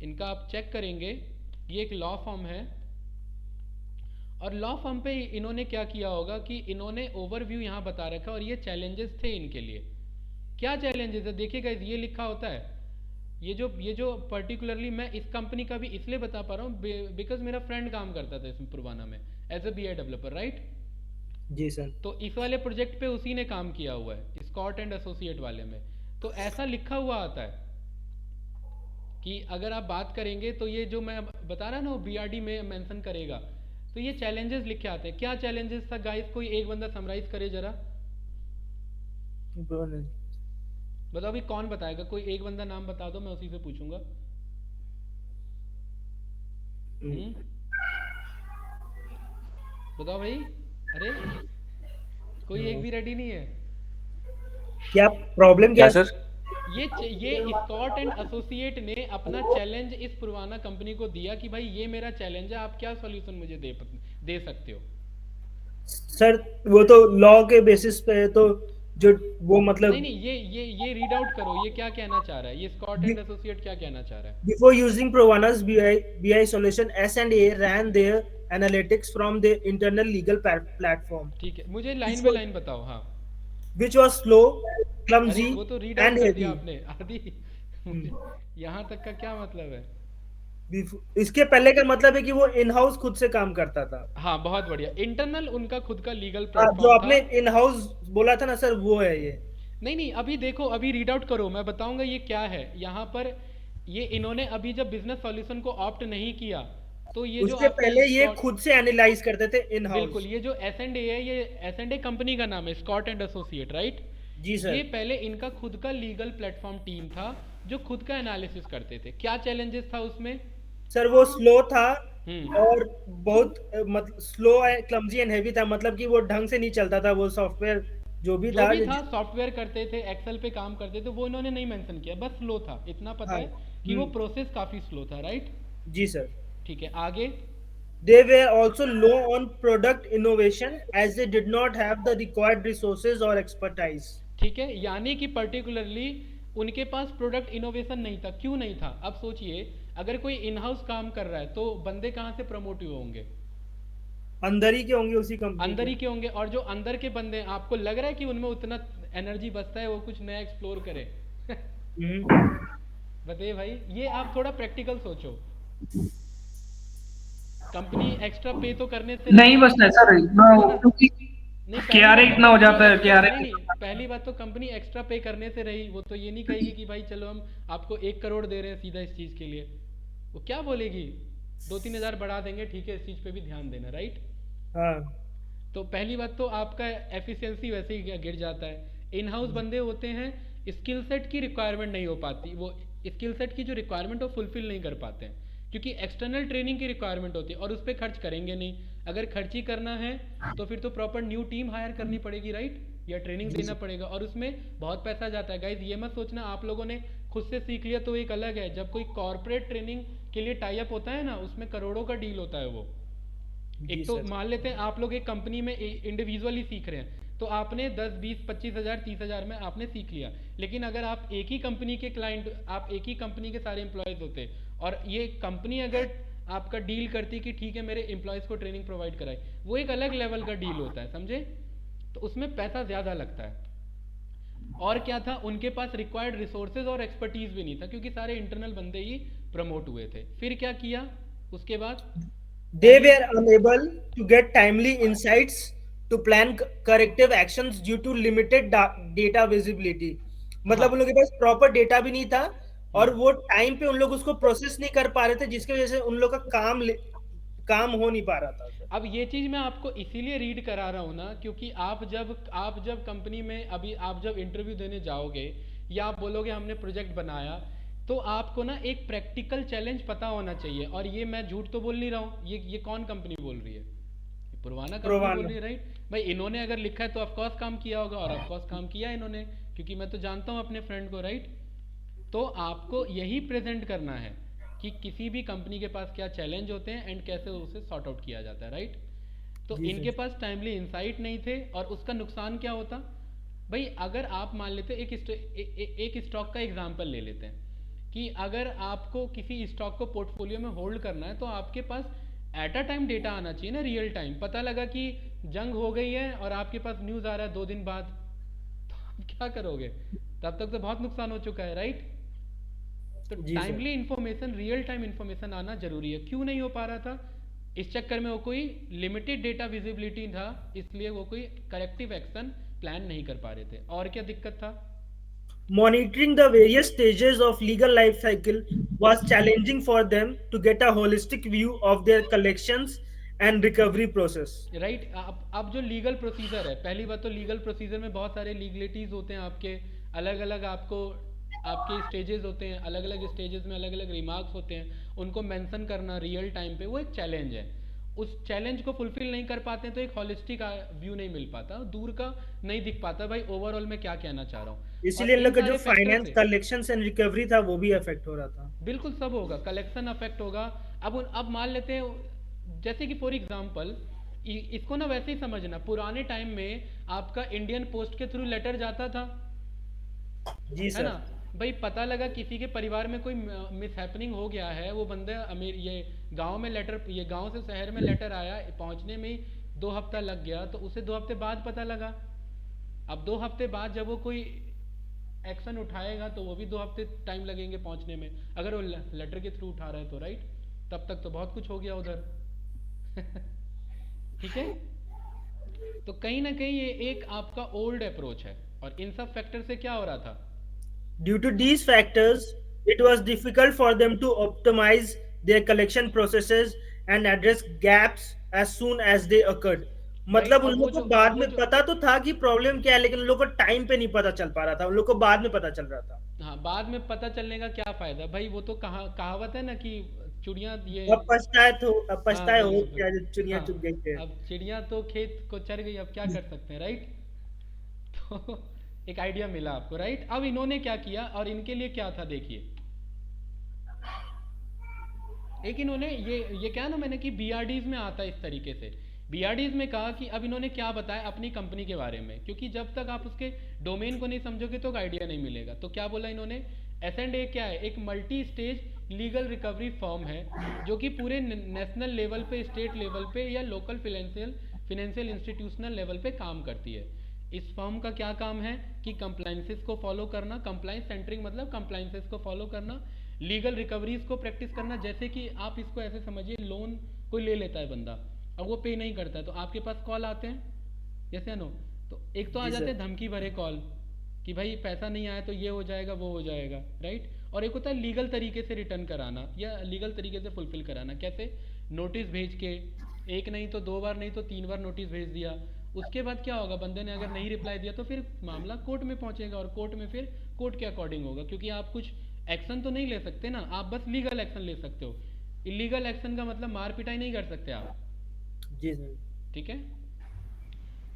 इनका आप चेक करेंगे, ये एक लॉ फर्म है। और लॉ फर्म पे इन्होंने क्या किया होगा कि इन्होंने ओवरव्यू यहाँ बता रखा, और ये चैलेंजेस थे इनके लिए। क्या चैलेंजेस है देखिएगा, ये लिखा होता है। ये जो पर्टिकुलरली मैं इस कंपनी का भी इसलिए बता पा रहा हूँ बिकॉज मेरा फ्रेंड काम करता था इसमें पुरवाना में as a BI developer, right. जी सर। तो इस वाले प्रोजेक्ट पे उसी ने काम किया हुआ है, स्कॉट एंड एसोसिएट वाले में। तो ऐसा लिखा हुआ आता है कि अगर आप बात करेंगे तो ये जो मैं बता रहा ना वो बीआरडी में मेंशन करेगा, तो ये चैलेंजेस लिखे आते हैं। क्या चैलेंजेस था गाइस, कोई एक बंदा समराइज करे जरा, बताओ अभी कौन बताएगा, कोई एक बंदा नाम बता दो, मैं उसी से पूछूंगा। बताओ भाई, अरे कोई एक भी रेडी नहीं है क्या प्रॉब्लम क्या सर? ये स्कॉट एंड एसोसिएट ने अपना चैलेंज इस पुरवाना कंपनी को दिया कि भाई ये मेरा चैलेंज है, आप क्या सॉल्यूशन मुझे दे सकते हो। सर वो तो लॉ के बेसिस पे तो जो वो मतलब नहीं ये रीड आउट करो, ये क्या कहना चाह रहा है, ये स्कॉट एंड एसोसिएट क्या कहना चाह रहा है। Before using Provana's BI solution, S&A ran their analytics from their internal legal platform, ठीक है, मुझे लाइन बाय लाइन बताओ। हाँ, which was slow, clumsy वो तो रीड आउट and कर heavy. दिया आपने आदि यहाँ तक का क्या मतलब है। इसके पहले का मतलब है कि वो इन हाउस खुद से काम करता था। हाँ बहुत बढ़िया, इंटरनल उनका खुद का लीगल जो प्लेटफॉर्म आपने था। इन हाउस बोला था ना सर, वो है ये। नहीं अभी देखो, अभी रीड आउट करो, मैं बताऊंगा ये क्या है। यहाँ पर ये इन्होंने अभी जब बिजनेस सॉल्यूशन को ऑप्ट नहीं किया तो ये जो उसके आपका पहले ये स्कॉट- खुद से एनालाइज करते थे इन हाउस। बिल्कुल, ये जो S&A है, ये S&A कंपनी का नाम है, स्कॉट एंड एसोसिएट, राइट। जी सर। ये पहले इनका खुद का लीगल प्लेटफॉर्म टीम था जो खुद का एनालिसिस करते थे। क्या चैलेंजेस था उसमें सर वो स्लो था हम्म। और बहुत मतलब स्लो क्लमजी एंड हेवी था, मतलब कि वो ढंग से नहीं चलता था। वो सॉफ्टवेयर जो भी था सॉफ्टवेयर करते थे, एक्सेल पे काम करते थे, वो इन्होंने नहीं मेंशन किया, बस स्लो था, इतना पता हाँ, है कि वो प्रोसेस काफी स्लो था, राइट। जी सर। ठीक है, आगे। They were also low on product innovation as they did not have the required resources or expertise. ठीक है, यानी कि पर्टिकुलरली उनके पास प्रोडक्ट इनोवेशन नहीं था। क्यों नहीं था, अब सोचिए, अगर कोई इन हाउस काम कर रहा है तो बंदे कहाँ से प्रमोट हुए होंगे, अंदर ही के होंगे उसी कंपनी अंदर ही के होंगे। और जो अंदर के बंदे, आपको लग रहा है कि उनमें उतना एनर्जी बचता है वो कुछ नया एक्सप्लोर करे बताइए भाई, ये आप थोड़ा प्रैक्टिकल सोचो। कंपनी एक्स्ट्रा पे तो करने से नहीं बचना है सर, क्योंकि KRA इतना हो जाता है, KRA नहीं, पहली बात तो कंपनी एक्स्ट्रा पे करने से रही, वो तो ये नहीं कहेगी कि भाई चलो हम आपको 1 करोड़ दे रहे हैं सीधा इस चीज के लिए। वो क्या बोलेगी, 2-3 हजार बढ़ा देंगे, ठीक है, इस चीज पे भी ध्यान देना, राइट। हाँ। तो पहली बात तो आपका एफिशिएंसी वैसे ही गिर जाता है। इन हाउस बंदे होते हैं, स्किल सेट की रिक्वायरमेंट नहीं हो पाती, वो स्किल सेट की जो रिक्वायरमेंट वो फुलफिल नहीं कर पाते हैं, क्योंकि एक्सटर्नल ट्रेनिंग की रिक्वायरमेंट होती है और उस पर खर्च करेंगे नहीं। अगर खर्च ही करना है तो फिर तो प्रॉपर न्यू टीम हायर करनी पड़ेगी, राइट, या ट्रेनिंग देना पड़ेगा, और उसमें बहुत पैसा जाता है। गाइज ये मत सोचना आप लोगों ने खुद से सीख लिया तो एक अलग है, जब कोई कॉर्पोरेट ट्रेनिंग के लिए टाई अप होता है ना, उसमें करोड़ों का डील होता है वो। एक तो मान लेते हैं आप लोग एक कंपनी में इंडिविजुअली सीख रहे हैं, तो आपने 10, 20, 25 हजार, 30 हजार में आपने सीख लिया। लेकिन अगर आप एक ही कंपनी के क्लाइंट, आप एक ही कंपनी के सारे एम्प्लॉयज होते और ये कंपनी अगर आपका डील करती कि ठीक है मेरे एम्प्लॉयज को ट्रेनिंग प्रोवाइड कराए, वो एक अलग लेवल का डील होता है, समझे। तो उसमें पैसा ज्यादा लगता है। और क्या था, उनके पास रिक्वायर्ड रिसोर्सेज और एक्सपर्टीज भी नहीं था, क्योंकि सारे इंटरनल बंदे ही प्रमोट हुए थे। फिर क्या किया उसके बाद, They were unable to get timely insights to plan corrective actions due to limited data visibility. मतलब उन लोगों के पास प्रॉपर डेटा भी नहीं था और वो टाइम पे उन लोग उसको प्रोसेस नहीं कर पा रहे थे, जिसकी वजह से उन लोग का काम हो नहीं पा रहा था सर। अब ये चीज़ मैं आपको इसीलिए रीड करा रहा हूँ ना, क्योंकि आप जब कंपनी में अभी आप जब इंटरव्यू देने जाओगे या आप बोलोगे हमने प्रोजेक्ट बनाया, तो आपको ना एक प्रैक्टिकल चैलेंज पता होना चाहिए। और ये मैं झूठ तो बोल नहीं रहा हूँ, ये कौन कंपनी बोल रही है? ये पुरवाना कंपनी बोल रही है, राइट भाई। इन्होंने अगर लिखा है तो ऑफकोर्स काम किया होगा, और ऑफकोर्स काम किया इन्होंने, क्योंकि मैं तो जानता हूँ अपने फ्रेंड को, राइट। तो आपको यही प्रेजेंट करना है कि किसी भी कंपनी के पास क्या चैलेंज होते हैं एंड कैसे उसे सॉर्ट आउट किया जाता है, राइट। तो जी इनके सर। पास टाइमली इंसाइट नहीं थे, और उसका नुकसान क्या होता भाई? अगर आप मान लेते एक स्टॉक का एग्जांपल ले लेते हैं कि अगर आपको किसी स्टॉक को पोर्टफोलियो में होल्ड करना है, तो आपके पास एट अ टाइम डेटा आना चाहिए ना, रियल टाइम। पता लगा कि जंग हो गई है और आपके पास न्यूज़ आ रहा है 2 दिन बाद, तो आप क्या करोगे? तब तक तो बहुत नुकसान हो चुका है, राइट। तो जी sir. Timely information, real time information आना जरूरी है। क्यों नहीं हो पा रहा था? इस चक्कर में वो कोई लिमिटेड डेटा विजिबिलिटी था, इसलिए वो कोई करेक्टिव एक्शन प्लान नहीं कर पा रहे थे। और क्या दिक्कत था? Monitoring the various stages of legal life cycle was challenging for them to get a holistic view of their collections and recovery process. Right. अब जो लीगल प्रोसीजर है, पहली बात तो लीगल प्रोसीजर में बहुत सारे लीगलिटीज होते हैं आपके, अलग अलग आपके स्टेजेस होते हैं, अलग अलग स्टेजेस में अलग अलग रिमार्क्स होते हैं, उनको मेंशन करना रियल टाइम पे वो एक चैलेंज है। उस चैलेंज को फुलफिल नहीं कर पाते हैं तो एक हॉलिस्टिक व्यू नहीं मिल पाता, दूर का नहीं दिख पाता भाई ओवरऑल मैं क्या कहना चाह रहा हूँ। इसीलिए इन और लोग इन का जो सारे फैक्टर फाइनेंस से कलेक्शंस एंड रिकवरी था वो भी अफेक्ट हो रहा था। बिल्कुल सब होगा, कलेक्शन अफेक्ट होगा। अब मान लेते हैं जैसे कि फॉर एग्जांपल, इसको ना वैसे ही समझना, पुराने टाइम में आपका इंडियन पोस्ट के थ्रू लेटर जाता था, जी है सर। ना भाई। पता लगा किसी के परिवार में कोई मिसहैपनिंग हो गया है, वो बंदे अमीर, ये गांव में लेटर, ये गांव से शहर में लेटर आया, पहुंचने में ही 2 हफ्ता लग गया, तो उसे 2 हफ्ते बाद पता लगा। अब 2 हफ्ते बाद जब वो कोई एक्शन उठाएगा तो वो भी 2 हफ्ते टाइम लगेंगे पहुंचने में, अगर वो लेटर के थ्रू उठा रहा है तो, राइट। तब तक तो बहुत कुछ हो गया उधर। ठीक है। तो कहीं ना कहीं ये एक आपका ओल्ड अप्रोच है, और इन सब फैक्टर से क्या हो रहा था? Due to these factors, it was difficult for them to optimize their collection processes and address gaps as soon as they occurred. मतलब और उन वो लोग को जो बाद वो में जो पता तो था कि प्रॉब्लम क्या है, लेकिन उन लोग को टाइम पे नहीं पता चल पा रहा था, उन लोग को बाद में पता चल रहा था। हाँ, बाद में पता चलने का क्या फायदा भाई? वो तो कहावत है ना कि चिड़िया ये, अब हाँ पछताए हो बिल्कुल क्या बिल्कुल, जो चिड़िया हाँ। चुग गई थे। अब चिड़िया तो खेत को चर गई, अब क्या कर सकते हैं, राइट। तो एक आइडिया मिला आपको, राइट। अब इन्होंने क्या किया और इनके लिए क्या था, देखिए। एक इन्होंने ये क्या ना, मैंने कि बीआरडीज में आता है इस तरीके से। बीआरडीज में कहा कि अब इन्होंने क्या बताया अपनी कंपनी के बारे में, क्योंकि जब तक आप उसके डोमेन को नहीं समझोगे तो आइडिया नहीं मिलेगा। तो क्या बोला इन्होंने? S&A क्या है? एक multi stage legal recovery firm है जो कि पूरे नेशनल लेवल पे, स्टेट लेवल पे या लोकल फिनेंशियल इंस्टीट्यूशनल लेवल पे काम करती है। इस फर्म का क्या काम है कि कंप्लाइंसेस को फॉलो करना, कंप्लाइंस सेंटरिंग मतलब कंप्लाइंसेस को फॉलो करना, लीगल रिकवरीज को प्रैक्टिस करना। जैसे कि आप इसको ऐसे समझिए, लोन कोई ले लेता है बंदा, अब वो पे नहीं करता है तो आपके पास कॉल आते हैं, यस या नो? तो एक तो आ जी जाते सर। हैं धमकी भरे कॉल कि भाई पैसा नहीं आया तो ये हो जाएगा वो हो जाएगा, राइट। और एक होता है लीगल तरीके से रिटर्न कराना या लीगल तरीके से फुलफिल कराना। कैसे? नोटिस भेज के, एक नहीं तो 2 बार नहीं तो 3 बार नोटिस भेज दिया। उसके बाद क्या होगा, बंदे ने अगर नहीं रिप्लाई दिया तो फिर मामला कोर्ट में पहुंचेगा, और कोर्ट में फिर कोर्ट के अकॉर्डिंग होगा, क्योंकि आप कुछ एक्शन तो नहीं ले सकते ना, आप बस लीगल एक्शन ले सकते हो। इलीगल एक्शन का मतलब मार पिटाई नहीं कर सकते आप, जी सर। ठीक है।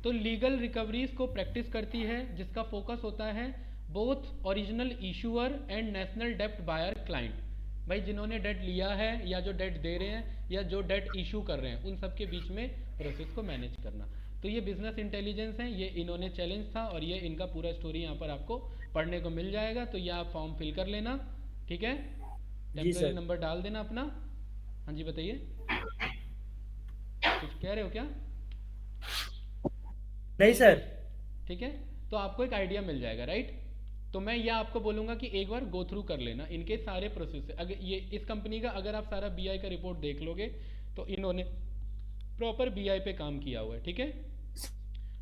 तो लीगल रिकवरीज को प्रैक्टिस करती है, जिसका फोकस होता है both original issuer and national डेब्ट बायर क्लाइंट। भाई जिन्होंने डेट लिया है या जो डेट दे रहे हैं या जो डेट इशू कर रहे हैं, उन सब के बीच में प्रोसेस को मैनेज करना। तो ये बिजनेस इंटेलिजेंस है, ये इन्होंने चैलेंज था, और ये इनका पूरा स्टोरी यहाँ पर आपको पढ़ने को मिल जाएगा। तो ये आप फॉर्म फिल कर लेना, ठीक है। Temporary sir. नंबर डाल देना अपना। हाँ जी बताइए, कुछ कह रहे हो क्या? नहीं सर। ठीक है, तो आपको एक आइडिया मिल जाएगा, राइट। तो मैं ये आपको बोलूंगा कि एक बार गो थ्रू कर लेना इनके सारे प्रोसेस। अगर ये इस कंपनी का अगर आप सारा बीआई का रिपोर्ट देख लोगे तो इन्होंने प्रॉपर बीआई पे काम किया हुआ है, ठीक है।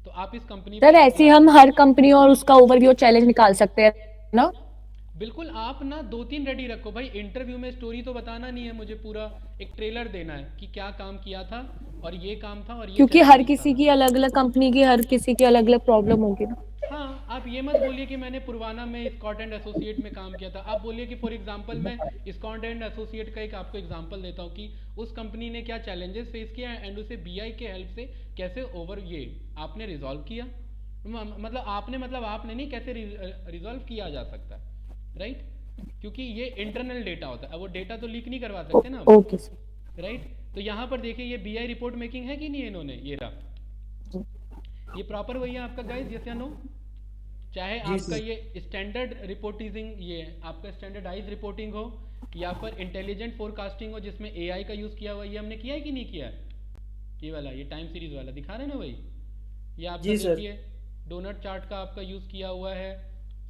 तो आप इस कंपनी सर ऐसे हम हर कंपनी और उसका ओवरव्यू चैलेंज निकाल सकते हैं ना? बिल्कुल, आप ना 2-3 रेडी रखो भाई। इंटरव्यू में स्टोरी तो बताना नहीं है मुझे, पूरा एक ट्रेलर देना है कि क्या काम किया था और ये काम था और ये क्योंकि हर चैलेंजेस था। किसी की अलग अलग कंपनी की हर किसी की अलग अलग प्रॉब्लम होगी ना। हाँ, आप ये मत बोलिए कि मैंने पुरवाना में स्कॉट एंड एसोसिएट में काम किया था। आप बोलिए कि फॉर एग्जांपल मैं स्कॉट एंड एसोसिएट का एक आपको एग्जांपल देता हूँ कि उस कंपनी ने क्या चैलेंजेस फेस किया एंड उसे बीआई के हेल्प से कैसे ओवर ये आपने रिजॉल्व किया। मतलब आपने, मतलब आपने नहीं, कैसे रिजॉल्व किया जा सकता है, राइट? क्योंकि ये इंटरनल डेटा होता है, अब वो डेटा तो लीक नहीं करवा सकते ना, ओके सर। राइट? तो यहाँ पर देखिए ये बीआई रिपोर्ट मेकिंग है कि नहीं, इन्होंने ये रहा, ये प्रॉपर वही है आपका गाइस, यस या नो? चाहे जी आपका सर। ये स्टैंडर्ड रिपोर्टिंग, ये आपका स्टैंडर्डाइज रिपोर्टिंग हो या फिर इंटेलिजेंट फोरकास्टिंग हो जिसमें एआई का यूज़ किया हुआ है, ये हमने किया है कि नहीं किया है? ये वाला, ये टाइम सीरीज वाला दिखा रहे हैं ना वही, ये आपका जी सर। देखिए डोनट चार्ट का आपका यूज़ किया हुआ है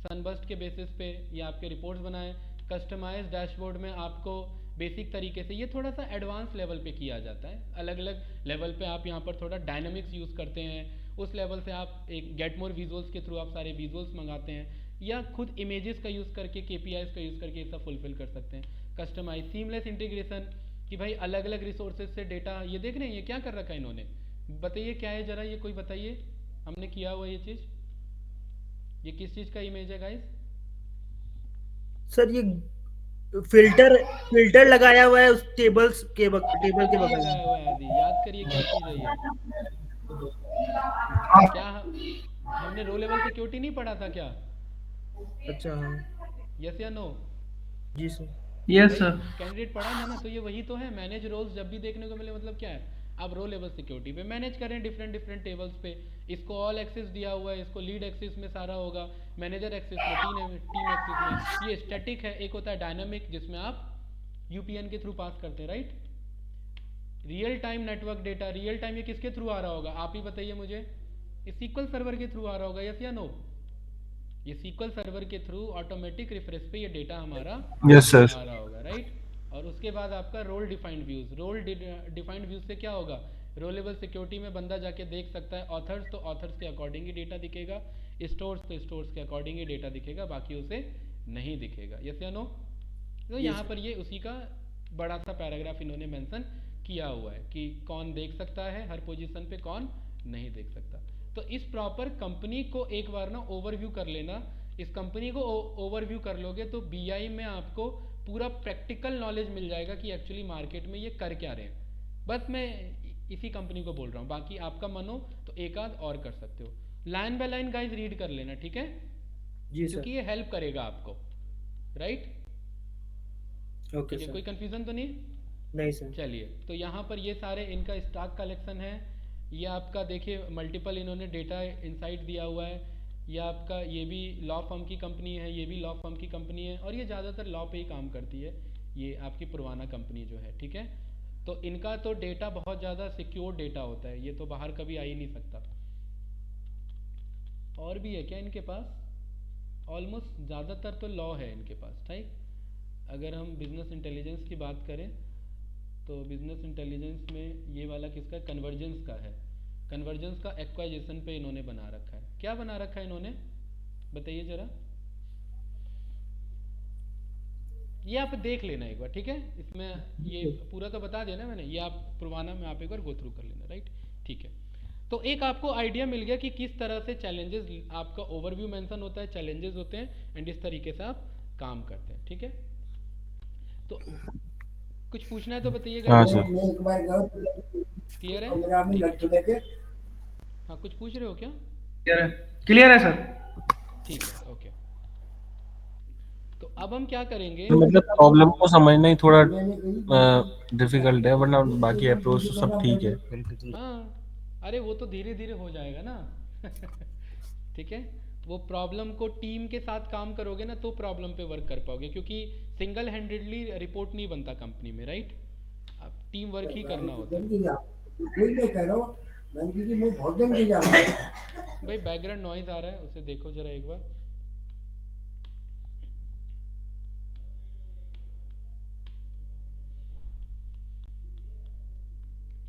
सनबस्ट के बेसिस पे, ये आपके रिपोर्ट्स बनाए। कस्टमाइज डैशबोर्ड में आपको बेसिक तरीके से, ये थोड़ा सा एडवांस लेवल पे किया जाता है, अलग अलग लेवल पे आप यहाँ पर थोड़ा डायनामिक्स यूज़ करते हैं, उस लेवल से आप एक गेट मोर विजुअल्स के थ्रू आप सारे विजुअल्स मंगाते हैं, या खुद इमेजेस का यूज़ करके केपीआईज का यूज़ करके ये सब फुलफिल कर सकते हैं। कस्टमाइज सीमलेस इंटीग्रेशन कि भाई अलग अलग रिसोर्सेज से डेटा, ये देख रहे हैं ये क्या कर रखा है इन्होंने, बताइए क्या है ज़रा, ये कोई बताइए हमने किया हुआ ये चीज़, ये किस चीज़ का इमेज है गाइस? सर ये फिल्टर फिल्टर लगाया हुआ है उस टेबल के कहाँ बगल लगाया हुआ में। है आदि, याद करिए क्या चीज़ है ये, क्या हमने रो लेवल सिक्योरिटी नहीं पढ़ा था क्या? अच्छा हाँ। यस या नो? जी सर। यस भाई सर। कैंडिडेट पढ़ा था ना, तो ये वही तो है। मैनेज रोल्स जब भी देखने को मिले मतलब क्या है, आप रो लेवल सिक्योरिटी पे मैनेज करें डिफरेंट डिफरेंट टेबल्स पे, इसको ऑल एक्सेस दिया हुआ है, इसको लीड एक्सेस में सारा होगा, मैनेजर एक्सेस में, टीम एक्सेस में। ये स्टैटिक है, एक होता है डायनामिक जिसमें आप यूपीएन के थ्रू पास करते हैं, right? Real time network data, real time ये किसके थ्रू आ रहा होगा, आप ही बताइए मुझे? ये सीक्वल सर्वर के थ्रू आ रहा होगा, यस या नो? ये सीक्वल सर्वर के थ्रू ऑटोमेटिक रिफ्रेश पे ये डेटा हमारा यस सर। आ रहा होगा, राइट? और उसके बाद आपका role defined views, role defined views से क्या होगा, रो लेवल सिक्योरिटी में बंदा जाके देख सकता है ऑथर्स, तो ऑथर्स के अकॉर्डिंग ही डेटा दिखेगा, स्टोर्स तो स्टोर्स के अकॉर्डिंग ही डेटा दिखेगा, बाकी उसे नहीं दिखेगा, यस या नो? तो यहाँ पर ये उसी का बड़ा सा पैराग्राफ इन्होंने मेंशन किया हुआ है कि कौन देख सकता है हर पोजीशन पे, कौन नहीं देख सकता। तो इस प्रॉपर कंपनी को एक बार ना ओवरव्यू कर लेना, इस कंपनी को ओवरव्यू कर लोगे तो बीआई में आपको पूरा प्रैक्टिकल नॉलेज मिल जाएगा कि एक्चुअली मार्केट में ये कर क्या रहे हैं। बस मैं इसी कंपनी को बोल रहा हूँ, बाकी आपका मन हो तो एक आध और कर सकते हो। Line by line guys read कर लेना, ठीक है? जी सर। क्योंकि ये हेल्प करेगा आपको, राइट? ओके ठीक है, सर। कोई कंफ्यूजन तो नहीं? नहीं सर। चलिए, तो यहाँ पर ये सारे इनका स्टॉक कलेक्शन है, ये आपका देखिए मल्टीपल इन्होंने डेटा इंसाइट दिया हुआ है, ये आपका ये भी लॉ फर्म की कंपनी है, ये भी लॉ फर्म की कंपनी है, और ये ज़्यादातर लॉ पे ही काम करती है, ये आपकी पुराना कंपनी जो है, ठीक है? तो इनका तो डेटा बहुत ज़्यादा सिक्योर डेटा होता है, ये तो बाहर कभी आ ही नहीं सकता। और भी है क्या इनके पास? ऑलमोस्ट ज़्यादातर तो लॉ है इनके पास, ठीक? अगर हम बिजनेस इंटेलिजेंस की बात करें तो बिजनेस इंटेलिजेंस में ये वाला किसका, कन्वर्जेंस का है। कन्वर्जेंस का एक्वाइजेशन पे इन्होंने बना रखा है। क्या बना रखा है इन्होंने, बताइए जरा? ये आप देख लेना एक बार, ठीक है? इसमें ये पूरा तो बता दिया ना मैंने, ये आप पुरवाना में आप एक बार गो थ्रू कर लेना, राइट? ठीक है, तो एक आपको आइडिया मिल गया कि किस तरह से चैलेंजेस, आपका ओवरव्यू मेंशन होता है, चैलेंजेस होते हैं एंड इस तरीके से आप काम करते हैं, ठीक है? तो कुछ पूछना है तो बताइएगा। हाँ सर। क्लियर है? हाँ, कुछ पूछ रहे हो क्या? क्लियर है सर। ठीक है, ओके। तो अब हम क्या करेंगे, मतलब प्रॉब्लम को समझना ही थोड़ा डिफिकल्ट है, वरना बाकी अप्रोच तो सब ठीक है। हाँ अरे वो तो धीरे धीरे हो जाएगा ना ठीक है, वो प्रॉब्लम को टीम के साथ काम करोगे ना तो प्रॉब्लम पे वर्क कर पाओगे, क्योंकि सिंगल हैंडेडली रिपोर्ट नहीं बनता कंपनी में, राइट? आप टीम वर्क ही करना होता है। भाई बैकग्राउंड नॉइज आ रहा है, उसे देखो जरा एक बार।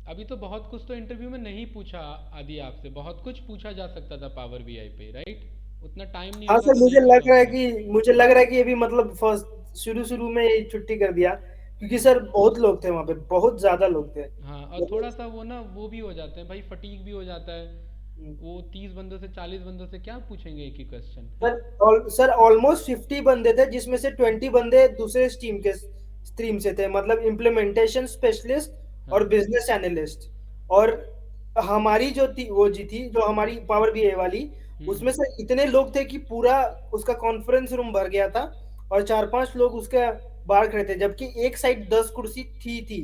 अभी तो बहुत कुछ तो इंटरव्यू में नहीं पूछा आदि आपसे, बहुत कुछ पूछा जा सकता था पावर बीआई पे, राइट? उतना टाइम नहीं हाँ होगा सर, तो नहीं पूछा उसने। मुझे लग रहा है कि अभी मतलब फर्स्ट शुरू में ही छुट्टी कर दिया, क्योंकि सर बहुत लोग थे वहाँ पे, बहुत ज्यादा लोग थे हाँ, और थोड़ा मतलब। सा वो ना वो भी हो जाते हैं भाई, फटीग भी हो जाता है। वो 30 बंदों से 40 बंदों से क्या पूछेंगे एक ही क्वेश्चन, है ना? सर ऑलमोस्ट 50 बंदे थे, जिसमें से 20 बंदे दूसरे स्ट्रीम से थे, मतलब इम्प्लीमेंटेशन स्पेशलिस्ट और हाँ। Business analyst. और हमारी जो थी वो जी थी जो हमारी पावर बीआई वाली, उसमें हम्म। से इतने लोग थे कि पूरा उसका कॉन्फ्रेंस रूम भर गया था, और 4-5 लोग उसके बाहर खड़े थे, जबकि एक साइड 10 कुर्सी थी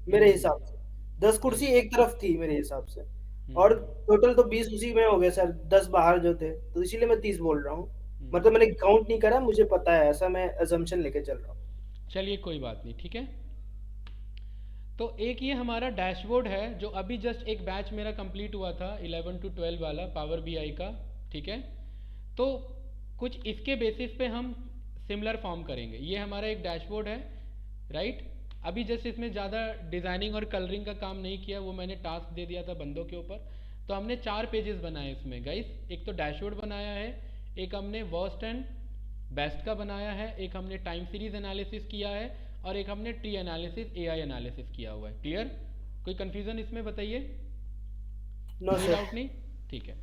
मेरे हिसाब से। 10 कुर्सी राइट। एक तरफ थी मेरे हिसाब से, और हम्म। टोटल तो 20 उसी में हो गए सर, 10 बाहर जो थे, तो इसीलिए मैं 30 बोल रहा हूँ। मतलब मैंने काउंट नहीं करा, मुझे पता है, ऐसा मैं अजम्पशन लेके चल रहा हूँ। चलिए कोई बात नहीं, ठीक है। तो एक ये हमारा डैशबोर्ड है जो अभी जस्ट एक बैच मेरा कंप्लीट हुआ था 11 to 12 वाला पावर बीआई का, ठीक है। तो कुछ इसके बेसिस पे हम सिमिलर फॉर्म करेंगे। ये हमारा एक डैशबोर्ड है, राइट। अभी जस्ट इसमें ज़्यादा डिज़ाइनिंग और कलरिंग का काम नहीं किया, वो मैंने टास्क दे दिया था बंदों के ऊपर। तो हमने 4 पेजेस बनाए इसमें गाइस। एक तो डैशबोर्ड बनाया है, एक हमने वर्स्ट एंड बेस्ट का बनाया है, एक हमने टाइम सीरीज एनालिसिस किया है, और एक हमने ट्री एनालिसिस एआई एनालिसिस किया हुआ है। क्लियर? कोई कंफ्यूजन इसमें बताइए? नो कोई सर। डाउट नहीं? ठीक है।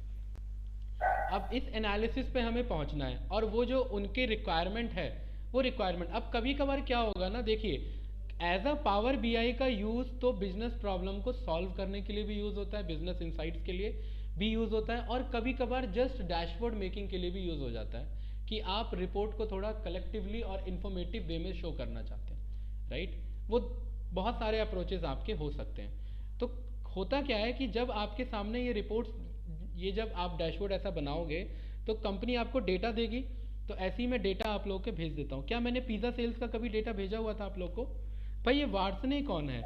अब इस एनालिसिस पे हमें पहुंचना है, और वो जो उनके रिक्वायरमेंट है वो रिक्वायरमेंट, अब कभी कभार क्या होगा ना, देखिए एज अ पावर बीआई का यूज़ तो बिजनेस प्रॉब्लम को सॉल्व करने के लिए भी यूज़ होता है, बिजनेस इंसाइट्स के लिए भी यूज़ होता है, और कभी कभार जस्ट डैशबोर्ड मेकिंग के लिए भी यूज़ हो जाता है कि आप रिपोर्ट को थोड़ा कलेक्टिवली और इन्फॉर्मेटिव वे में शो करना चाहते हैं, राइट। वो बहुत सारे अप्रोचेस आपके हो सकते हैं। तो होता क्या है कि जब आपके सामने ये रिपोर्ट्स, ये जब आप डैशबोर्ड ऐसा बनाओगे तो कंपनी आपको डेटा देगी। तो ऐसे ही मैं डेटा आप लोगों के भेज देता हूँ। क्या मैंने पिज़्ज़ा सेल्स का कभी डेटा भेजा हुआ था आप लोग को? भाई ये वार्सने कौन है?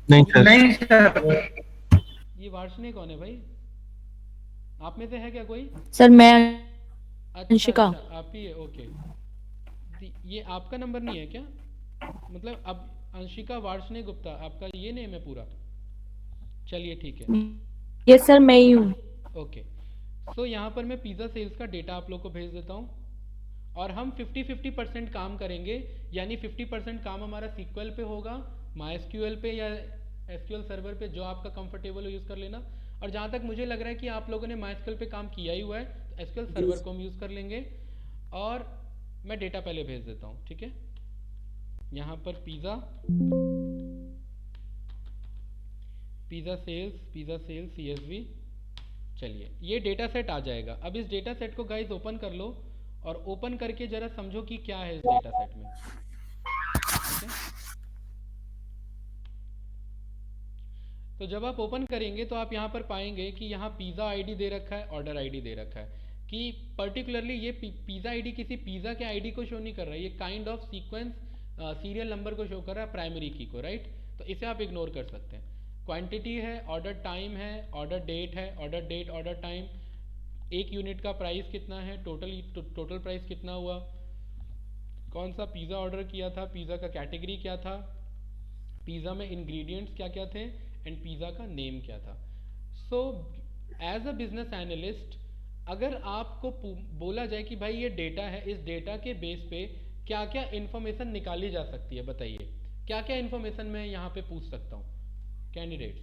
नहीं अभी तो सर। नहीं सर। ये वार्सने कौन है भाई? आप में से है क्या कोई? सर मैं अच्छा अंशिका। अच्छा, आप ही है, ओके। ये आपका नंबर नहीं है क्या? मतलब अब अंशिका वार्सने गुप्ता आपका ये नेम है पूरा? चलिए ठीक है, यस सर, मैं ही हूँ। ओके। सो यहाँ पर मैं पिज़्ज़ा सेल्स का डेटा आप लोग को भेज देता हूँ, और हम 50-50% काम करेंगे। यानी 50% काम हमारा सीक्वल पे होगा, माईएसक्यूएल पे या एसक्यूएल सर्वर पे, जो आपका कंफर्टेबल हो यूज़ कर लेना। और जहाँ तक मुझे लग रहा है कि आप लोगों ने माईएसक्यूएल पे काम किया ही हुआ है, तो एसक्यूएल सर्वर को हम यूज़ कर लेंगे। और मैं डेटा पहले भेज देता हूँ, ठीक है। यहाँ पर पिज़्ज़ा सेल्स CSV। चलिए ये डेटा सेट आ जाएगा। अब इस डेटा सेट को गाइस ओपन कर लो, और ओपन करके ज़रा समझो कि क्या है इस डेटा सेट में, ठीक है। तो जब आप ओपन करेंगे तो आप यहाँ पर पाएंगे कि यहाँ पिज़्ज़ा आईडी दे रखा है, ऑर्डर आईडी दे रखा है, कि पर्टिकुलरली ये पिज़्ज़ा आईडी किसी पिज़्ज़ा के आईडी को शो नहीं कर रहा है, ये kind of sequence serial number को शो कर रहा है, प्राइमरी की को, राइट। तो इसे आप इग्नोर कर सकते हैं। क्वांटिटी है, ऑर्डर टाइम है, ऑर्डर डेट है, ऑर्डर डेट, ऑर्डर टाइम, एक यूनिट का प्राइस कितना है, टोटल प्राइस कितना हुआ, कौन सा पिज़्ज़ा ऑर्डर किया था, पिज़्ज़ा का कैटेगरी क्या था, पिज़्ज़ा में इंग्रेडिएंट्स क्या क्या थे, एंड पिज़्ज़ा का नेम क्या था। So as a business analyst, अगर आपको बोला जाए कि भाई ये डेटा है, इस डेटा के बेस पे क्या क्या इन्फॉर्मेशन निकाली जा सकती है, बताइए क्या क्या इन्फॉर्मेशन मैं यहाँ पे पूछ सकता हूँ कैंडिडेट्स?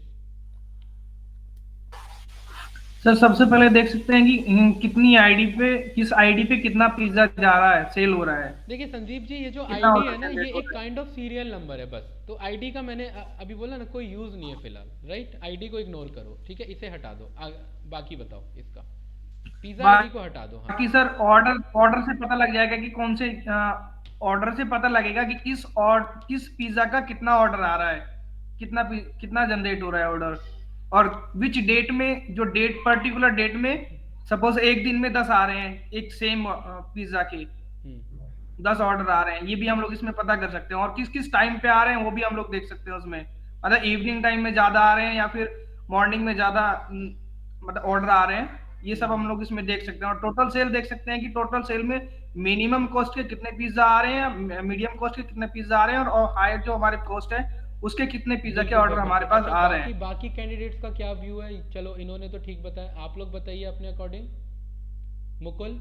सर सबसे पहले देख सकते हैं कि कितनी आईडी पे, किस आईडी पे कितना पिज्जा जा रहा है, सेल हो रहा है, देखिए संदीप जी, ये जो कितना आईडी है ऑर्डर ना, ये जनरेट हो एक रहा है। काइंड ऑफ सीरियल नंबर है बस। तो आईडी का मैंने अभी बोला ना, कोई यूज़ नहीं है फिलहाल, राइट। आईडी को इग्नोर करो, ठीक है, इसे हटा दो। बाकी बताओ इसका, पिज़्ज़ा आईडी को हटा दो। हाँ बाकी सर ऑर्डर ऑर्डर से पता लग जाएगा कि कौन से ऑर्डर से पता लगेगा कि किस पिज्जा का कितना ऑर्डर आ रहा है, कितना जनरेट हो रहा है ऑर्डर, और विच डेट में, जो डेट पर्टिकुलर डेट में, सपोज एक दिन में 10 आ रहे हैं एक सेम पिज्जा के, 10 ऑर्डर आ रहे हैं, ये भी हम लोग इसमें पता कर सकते हैं। और किस किस टाइम पे आ रहे हैं वो भी हम लोग देख सकते हैं उसमें, मतलब इवनिंग टाइम में ज्यादा आ रहे हैं या फिर मॉर्निंग में ज्यादा मतलब ऑर्डर आ रहे हैं, ये सब हम लोग इसमें देख सकते हैं। और टोटल सेल देख सकते हैं कि टोटल सेल में मिनिमम कॉस्ट के कितने पिज्जा आ रहे हैं, मीडियम कॉस्ट के कितने पिज्जा आ रहे हैं, और हाई जो हमारे कॉस्ट है उसके कितने पिज्जा के बिल्कुल ऑर्डर हमारे बिल्कुल। पास अच्छा आ रहे बाकी हैं। बाकी कैंडिडेट्स का क्या व्यू है? चलो इन्होंने तो ठीक बताया, आप लोग बताइए अपने अकॉर्डिंग। मुकुल,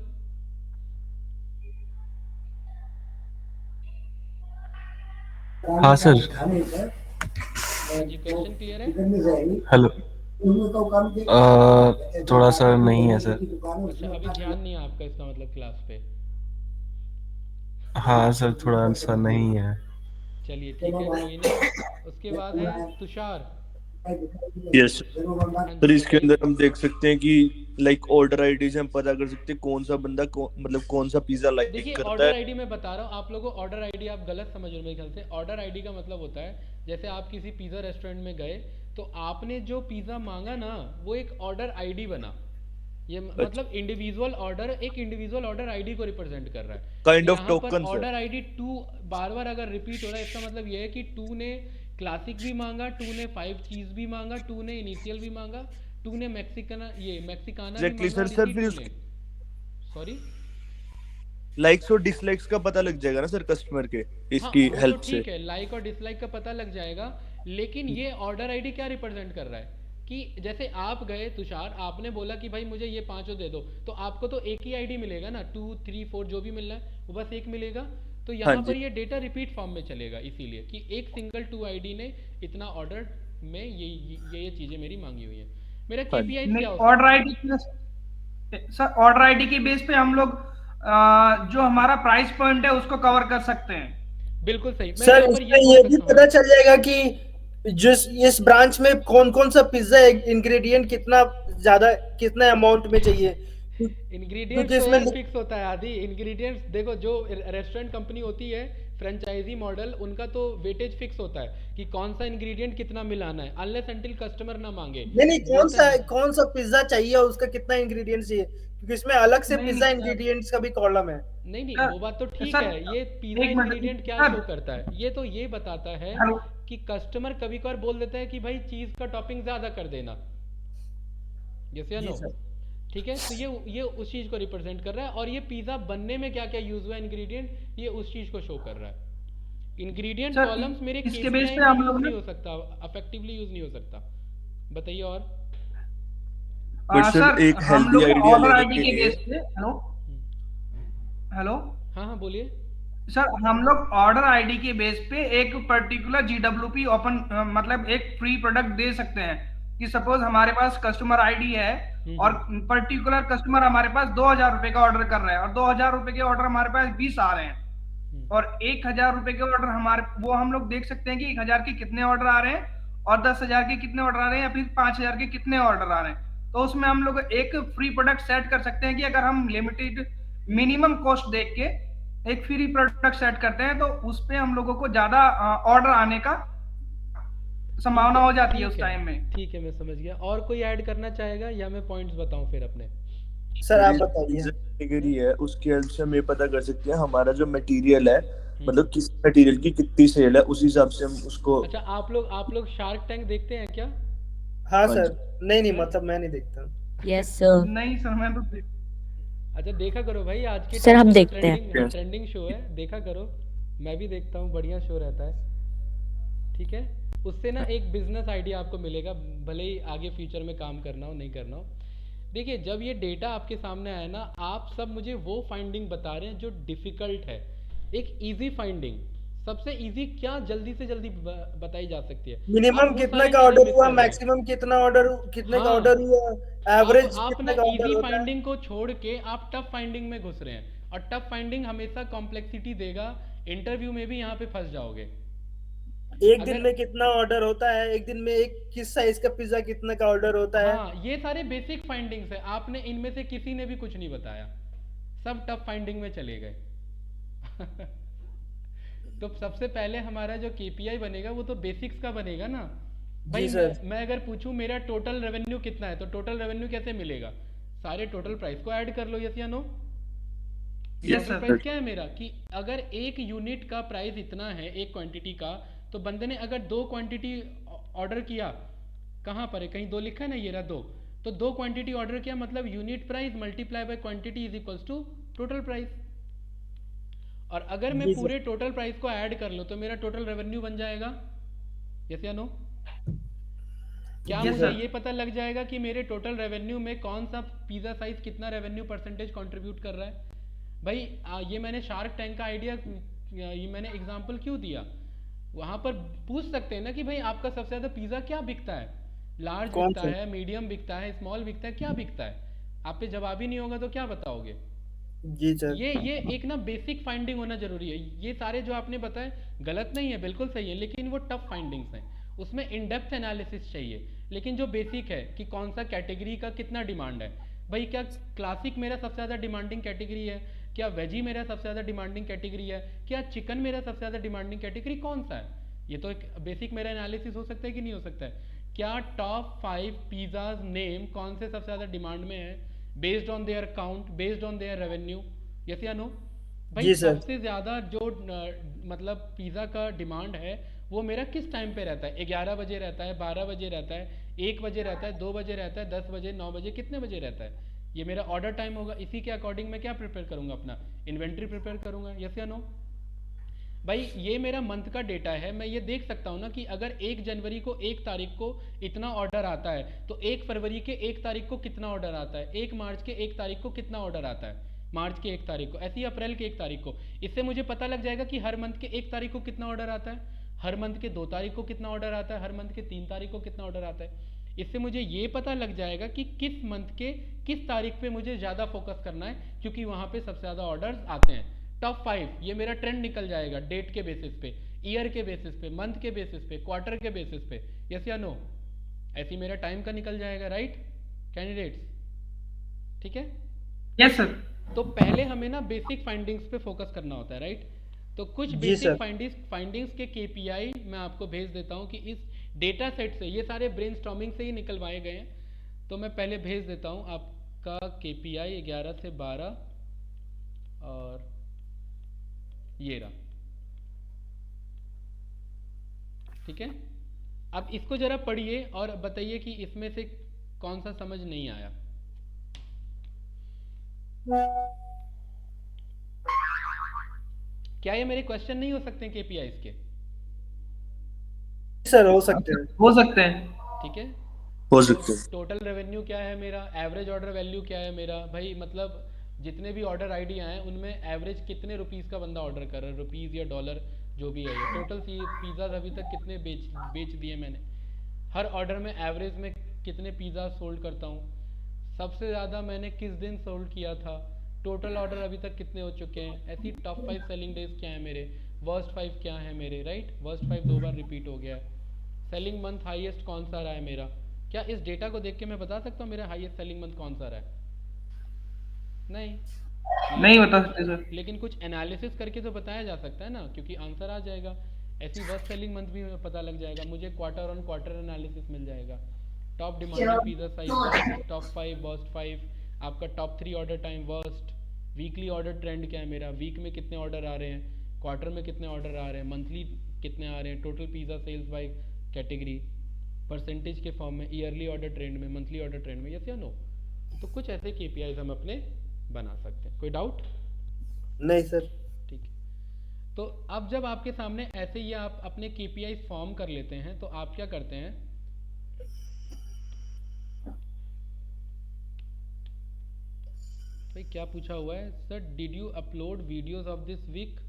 हाँ सर। हाँ जी, क्वेश्चन क्लियर है? हेलो। थोड़ा सा नहीं है सर। अच्छा, अभी ध्यान नहीं है आपका, इसका मतलब क्लास पे। हाँ सर, थोड़ा सा नहीं है। चलिए ठीक है, कोई नहीं। उसके बाद है तुषार। यस हाँ सर, जी, इसके बताइए। अंदर हम देख सकते हैं कि लाइक ऑर्डर आईडी से हम पता कर सकते हैं कौन सा बंदा मतलब कौन सा पिज्जा लाइक देखिए, करता ऑर्डर है। आईडी मैं बता रहा हूँ आप लोगों को। ऑर्डर आईडी आप गलत समझ रहे हो मेरे ख्याल से। ऑर्डर आईडी का मतलब होता है, जैसे आप किसी पिज़्ज़ा रेस्टोरेंट में गए, तो आपने जो पिज़्ज़ा मांगा ना, वो एक ऑर्डर आईडी बना। ये अच्छा, मतलब इंडिविजुअल ऑर्डर, एक इंडिविजुअल ऑर्डर आईडी को रिप्रेजेंट कर रहा है। काइंड ऑफ यहाँ पर टोकन सर। ऑर्डर आईडी टू बार बार अगर रिपीट हो रहा है, इसका मतलब ये है कि टू ने क्लासिक भी मांगा, टू ने 5 चीज़ भी मांगा, टू ने इनिशियल भी मांगा, टू ने मैक्सिकाना भी एग्जैक्टली मांगा, सर, और सर इसी फिर टू ने, उसके सॉरी। लाइक्स और डिसलाइक्स का पता लग जाएगा ना सर कस्टमर के, हाँ, इसकी वो तो हेल्प से। ठीक है, लाइक और डिसलाइक का पता लग जाएगा। लेकिन ये ऑर्डर आईडी क्या रिप्रेजेंट कर रहा है कि जैसे आप गए तुषार, आपने बोला कि भाई मुझे ये पांचों दे दो, तो आपको तो एक ही आईडी मिलेगा ना, 2 3 4 जो भी मिल रहा है वो बस एक मिलेगा। तो हाँ यहाँ जी। पर ये डेटा रिपीट फॉर्म में चलेगा, इसीलिए कि एक सिंगल 2 आईडी ने इतना ऑर्डर में ये चीज़ें मेरी मांगी हुई है। मेरा हाँ जी। केपीआई नहीं, क्या हो ऑर्डर सकता है? आईडी सर, ऑर्डर आईडी के बेस पे हम लोग जो हमारा प्राइस पॉइंट है उसको कवर कर सकते हैं। बिल्कुल सही, मैं सर यहाँ पर ये इसमें बोल ये भी सकता हूँ। पता हाँ, चल जाएगा कि जिस इस ब्रांच में कौन कौन सा पिज्जा इंग्रेडिएंट कितना ज्यादा कितना अमाउंट में चाहिए, इंग्रेडिएंट क्योंकि तो इसमें यार फिक्स होता है आदि। इंग्रेडिएंट्स देखो, जो रेस्टोरेंट कंपनी होती है, फ्रेंचाइजी मॉडल, उनका तो वेटेज फिक्स होता है कि कौन सा इंग्रेडिएंट कितना मिलाना है, अनलेस अंटिल कस्टमर ना मांगे। नहीं नहीं, बोलता है कौन सा पिज्जा चाहिए और उसका कितना इंग्रेडिएंट्स चाहिए, क्योंकि इसमें अलग से नहीं पिज्जा नहीं सर, इंग्रेडिएंट्स का भी कॉलम है। नहीं नहीं, सर वो बात तो ठीक सर है। ये पिज़्ज़ा एक इंग्रेडिएंट मिनट क्या सर। शो करता है, ये तो ये बताता है हेलो। कि कस्टमर कभी कभार बोल देता है कि भाई चीज़ का टॉपिंग ज़्यादा कर देना, यस या जी नो। सर। ठीक है, तो ये उस चीज़ को रिप्रेजेंट कर रहा है। और ये पिज़्ज़ा बनने में क्या क्या यूज़ हुआ इंग्रेडिएंट, ये उस चीज़ को शो कर रहा है। इंग्रेडिएंट सर कॉलम्स मेरे इसके बेस केपीआई पे में हम यूज़ लोग नहीं ना हो सकता, अफेक्टिवली यूज़ नहीं हो सकता। बताइए और। बट सर सर एक हम हेल्दी लोग आइडिया ऑर्डर लेने आईडी के के लिए। बेस पे, हेलो हेलो हाँ हाँ, बोलिए। सर, हम लोग ऑर्डर आईडी के बेस पे एक पर्टिकुलर जीडब्ल्यूपी ओपन मतलब एक फ्री प्रोडक्ट दे सकते हैं कि सपोज हमारे पास कस्टमर आईडी है और हम्म। पर्टिकुलर कस्टमर हमारे पास 2000 रुपए का ऑर्डर कर रहा है और 2000 रुपए के ऑर्डर हमारे पास 20 आ रहे हैं हम्म। और 1000 रुपए के ऑर्डर हमारे वो हम लोग देख सकते हैं कि 1000 के कितने ऑर्डर आ रहे हैं और 10,000 के कितने ऑर्डर आ रहे हैं या फिर 5000 के कितने ऑर्डर आ रहे हैं। तो उसमें हम लोग एक फ्री प्रोडक्ट सेट कर सकते हैं कि अगर हम लिमिटेड मिनिमम कॉस्ट देख के एक फ्री प्रोडक्ट सेट करते हैं तो उस पे हम लोगों को ज्यादा ऑर्डर आने का ठीक संभावना है, हो जाती है ठीक उस है, टाइम में। ठीक है, मैं समझ गया। और कोई ऐड करना चाहेगा या मैं पॉइंट्स बताऊं फिर अपने? सर आप मेरी बताइए। कैटेगरी है, उसकी हेल्प से हम ये पता कर सकते हैं हमारा जो मटेरियल है, हम्म। मतलब किस मटेरियल की कितनी सेल है, उस हिसाब से हम उसको। अच्छा, आप लोग शार्क टैंक देखते हैं क्या? हाँ हाँ सर। जी। नहीं नहीं, हैं? मतलब मैं नहीं देखता। Yes sir. नहीं सर, मैं तो अच्छा, देखा करो भाई, आज के सर टाइम हम पे तो देखते हैं। ट्रेंडिंग ट्रेंडिंग शो है, देखा करो। मैं भी देखता हूँ, बढ़िया शो रहता है। ठीक है, उससे ना एक बिजनेस आइडिया आपको मिलेगा, भले ही आगे फ्यूचर में काम करना हो नहीं करना हो। देखिए, जब ये डेटा आपके सामने आया ना, आप सब मुझे वो फाइंडिंग बता रहे हैं जो डिफिकल्ट है। एक इजी फाइंडिंग, सबसे इजी क्या जल्दी से जल्दी बताई जा सकती है, आप मिनिमम वो कितने सारी का चीज़ें ऑर्डर मिस हुआ, कर रहे हैं। मैक्सिमम कितने का ऑर्डर हाँ, हुआ, आप एवरेज आप ना कितने का इजी ऑर्डर होता है। फाइंडिंग को छोड़ के आप टफ फाइंडिंग में घुस रहे हैं, और टफ फाइंडिंग हमेशा कॉम्प्लेक्सिटी देगा। इंटरव्यू में भी यहाँ पे फंस जाओगे। एक दिन अगर में कितना ऑर्डर होता है, एक दिन में एक किस साइज का पिज्जा कितने का ऑर्डर होता है। हाँ, ये सारे बेसिक फाइंडिंग्स है, आपने इनमें से किसी ने भी कुछ नहीं बताया, सब टफ फाइंडिंग में चले गए। तो सबसे पहले हमारा जो केपीआई बनेगा वो तो बेसिक्स का बनेगा ना। भाई जी मैं सर। मैं अगर पूछूं मेरा टोटल रेवेन्यू कितना है, तो टोटल रेवेन्यू कैसे मिलेगा? सारे टोटल प्राइस को ऐड कर लो, यस या no. Yes total sir. Price क्या है मेरा, कि अगर एक यूनिट का प्राइस इतना है, एक क्वांटिटी का, तो बंदे ने अगर 2 क्वांटिटी ऑर्डर किया, कहाँ पर है, कहीं 2 लिखा है ना, ये रहा 2, तो 2 क्वांटिटी ऑर्डर किया, मतलब unit price multiply by quantity is equals to total price. और अगर मैं जी सर। पूरे टोटल प्राइस को ऐड कर लूँ तो मेरा टोटल रेवेन्यू बन जाएगा, यस या नो। क्या जी यस मुझे सर। सर। ये पता लग जाएगा कि मेरे टोटल रेवेन्यू में कौन सा पिज़्ज़ा साइज कितना रेवेन्यू परसेंटेज कंट्रीब्यूट कर रहा है? भाई ये मैंने शार्क टैंक का आइडिया, ये मैंने एग्जांपल क्यों दिया? वहां पर पूछ सकते हैं ना कि भाई आपका सबसे ज्यादा पिज्जा क्या बिकता है, लार्ज कौन बिकता सा? है, मीडियम बिकता है, स्मॉल बिकता है, क्या बिकता है? आप पे जवाब ही नहीं होगा तो क्या बताओगे? जी सर। ये एक ना बेसिक फाइंडिंग होना जरूरी है। ये सारे जो आपने बताए गलत नहीं है, बिल्कुल सही है, लेकिन वो टफ फाइंडिंग्स हैं, उसमें इन डेप्थ एनालिसिस चाहिए। लेकिन जो बेसिक है कि कौन सा कैटेगरी का कितना डिमांड है, भाई क्या क्लासिक मेरा सबसे ज़्यादा डिमांडिंग कैटेगरी है, क्या वेजी मेरा सबसे ज़्यादा डिमांडिंग कैटेगरी है, क्या चिकन मेरा सबसे ज़्यादा डिमांडिंग कैटेगरी कौन सा है? ये तो एक बेसिक मेरा एनालिसिस हो सकता है कि नहीं हो सकता है? क्या टॉप 5 पिज़्ज़ाज नेम कौन से सबसे ज़्यादा डिमांड में है, based on their count, based on their revenue, yes या नो? भाई जी सर। सबसे ज़्यादा जो मतलब पिज़्ज़ा का डिमांड है वो मेरा किस टाइम पे रहता है? 11 बजे रहता है, 12 बजे रहता है, 1 बजे रहता है, 2 बजे रहता है, 10 बजे, 9 बजे, कितने बजे रहता है? ये मेरा ऑर्डर टाइम होगा, इसी के अकॉर्डिंग मैं क्या प्रिपेयर करूंगा, अपना इन्वेंट्री प्रिपेयर करूंगा, यस या नो? भाई ये मेरा मंथ का डेटा है, मैं ये देख सकता हूँ ना कि अगर 1 जनवरी को 1 तारीख को इतना ऑर्डर आता है तो 1 फरवरी के 1 तारीख को कितना ऑर्डर आता है, 1 मार्च के 1 तारीख को कितना ऑर्डर आता है, मार्च के 1 तारीख को, ऐसे ही अप्रैल के 1 तारीख को। इससे मुझे पता लग जाएगा कि हर मंथ के 1 तारीख को कितना ऑर्डर आता है, हर मंथ के 2 तारीख को कितना ऑर्डर आता है, हर मंथ के 3 तारीख को कितना ऑर्डर आता है। इससे मुझे ये पता लग जाएगा कि किस मंथ के किस तारीख पे मुझे ज़्यादा फोकस करना है, क्योंकि वहाँ पे सबसे ज़्यादा ऑर्डर्स आते हैं। टॉप 5 ये मेरा ट्रेंड निकल जाएगा, डेट के बेसिस पे, ईयर के बेसिस पे, मंथ के बेसिस पे, क्वार्टर के बेसिस पे, यस या नो? ऐसी मेरा टाइम का निकल जाएगा, राइट कैंडिडेट्स? ठीक है। Yes sir. तो पहले हमें ना बेसिक फाइंडिंग्स पे फोकस करना होता है, राइट? तो कुछ जी बेसिक सर। फाइंडिंग्स के केपीआई मैं आपको भेज देता हूँ कि इस डेटा सेट से, ये सारे ब्रेनस्टॉर्मिंग से ही निकलवाए गए हैं, तो मैं पहले भेज देता हूँ आपका केपीआई 11 से 12, और ये रहा, ठीक है। अब इसको जरा पढ़िए और बताइए कि इसमें से कौन सा समझ नहीं आया। क्या ये मेरे क्वेश्चन नहीं हो सकते हैं केपीआईज के? सर हो सकते हैं। हो सकते हैं। ठीक है। हो तो सकते हैं। टोटल रेवेन्यू क्या है मेरा, एवरेज ऑर्डर वैल्यू क्या है मेरा, भाई मतलब जितने भी ऑर्डर आईडी आए हैं उनमें एवरेज कितने रुपीस का बंदा ऑर्डर कर रहा है, रुपीस या डॉलर जो भी है, ये टोटल पिज़्ज़ाज अभी तक कितने बेच दिए मैंने, हर ऑर्डर में एवरेज में कितने पिज़्ज़ा सोल्ड करता हूँ, सबसे ज़्यादा मैंने किस दिन सोल्ड किया था, टोटल ऑर्डर अभी तक कितने हो चुके हैं, ऐसी टॉप 5 सेलिंग डेज क्या है मेरे, वर्स्ट 5 क्या है मेरे, राइट? वर्स्ट 5 2 बार रिपीट हो गया है। सेलिंग मंथ हाईएस्ट कौन सा रहा है मेरा, क्या इस डेटा को देख के मैं बता सकता हूँ मेरा हाईएस्ट सेलिंग मंथ कौन सा रहा है? नहीं बता सकते सर। लेकिन कुछ एनालिसिस करके तो बताया जा सकता है ना, क्योंकि आंसर आ जाएगा। ऐसी वर्स्ट सेलिंग मंथ भी पता लग जाएगा मुझे, क्वार्टर ऑन क्वार्टर एनालिसिस मिल जाएगा, top demanding pizza size, top 5 worst 5, आपका top 3 order time worst, weekly order trend क्या है मेरा, वीक में कितने ऑर्डर आ रहे हैं, क्वार्टर में कितने ऑर्डर आ रहे हैं, मंथली कितने आ रहे हैं, total pizza sales by category, percentage के फॉर्म में, ईयरली ऑर्डर ट्रेंड में, मंथली ऑर्डर ट्रेंड में, यस या नो? तो कुछ ऐसे केपीआईज हम अपने बना सकते हैं। कोई डाउट? नहीं सर। ठीक है। तो अब जब आपके सामने ऐसे ही आप अपने केपीआई फॉर्म कर लेते हैं तो आप क्या करते हैं, भाई क्या पूछा हुआ है sir, did you upload videos of this week?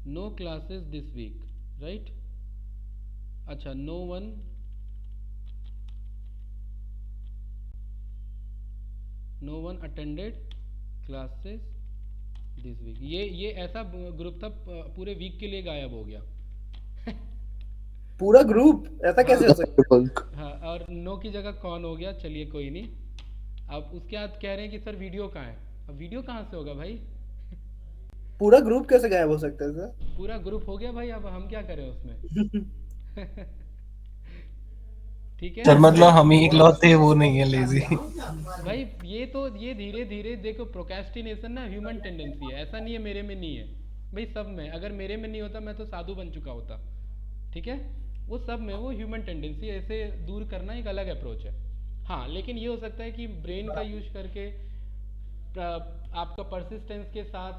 No classes this week, right? अच्छा, no one attended classes this week. ये ऐसा ग्रुप था पूरे वीक के लिए गायब हो गया। पूरा ग्रुप ऐसा कैसे हो सकता है? हाँ, और नो की जगह कौन हो गया, चलिए कोई नहीं। अब उसके बाद कह रहे हैं कि सर वीडियो कहाँ है, अब वीडियो कहाँ से होगा भाई? पूरा ग्रुप कैसे गायब हो सकता है सर? पूरा ग्रुप हो गया भाई, अब हम क्या करें उसमें? ठीक है सर मतलब हम ही इकलौते वो नहीं है लेजी। भाई, ये धीरे धीरे देखो, प्रोक्रेस्टिनेशन ना ह्यूमन टेंडेंसी है, ऐसा नहीं है मेरे में नहीं है भाई, सब में। अगर मेरे में नहीं होता मैं तो साधु बन चुका होता, ठीक है? वो सब में, वो ह्यूमन टेंडेंसी, ऐसे दूर करना एक अलग अप्रोच है। हाँ, लेकिन ये हो सकता है कि ब्रेन का यूज करके आपका परसिस्टेंस के साथ,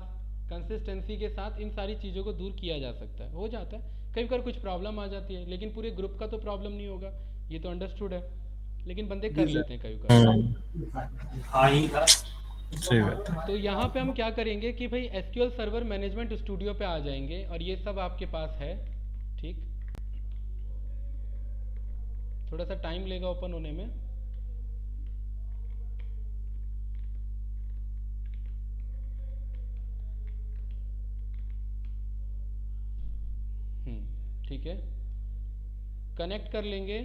कंसिस्टेंसी के साथ इन सारी चीज़ों को दूर किया जा सकता है, हो जाता है। कई बार कुछ प्रॉब्लम आ जाती है, लेकिन पूरे ग्रुप का तो प्रॉब्लम नहीं होगा, ये तो अंडरस्टूड है, लेकिन बंदे कर लेते हैं कई बार। हाँ ही था। सही बात है। तो यहाँ पे हम क्या करेंगे कि भाई एसक्यूएल सर्वर मैनेजमेंट स्टूडियो पे आ जाएंगे और ये सब आपके पास है, ठीक। थोड़ा सा टाइम लेगा ओपन होने में। ठीक है, कनेक्ट कर लेंगे,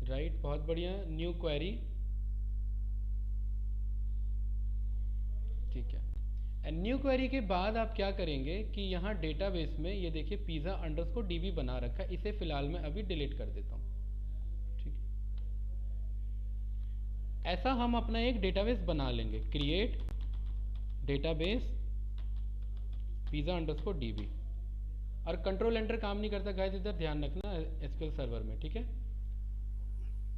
राइट, बहुत बढ़िया। न्यू क्वेरी, ठीक है। एंड न्यू क्वेरी के बाद आप क्या करेंगे कि यहाँ डेटाबेस में ये देखिए पिज़्ज़ा अंडरस्कोर डीबी बना रखा है, इसे फिलहाल मैं अभी डिलीट कर देता हूँ, ठीक है। ऐसा हम अपना एक डेटाबेस बना लेंगे, create database pizza underscore dB, और कंट्रोल एंटर काम नहीं करता गाइस, इधर ध्यान रखना एसक्यूएल सर्वर में, ठीक है।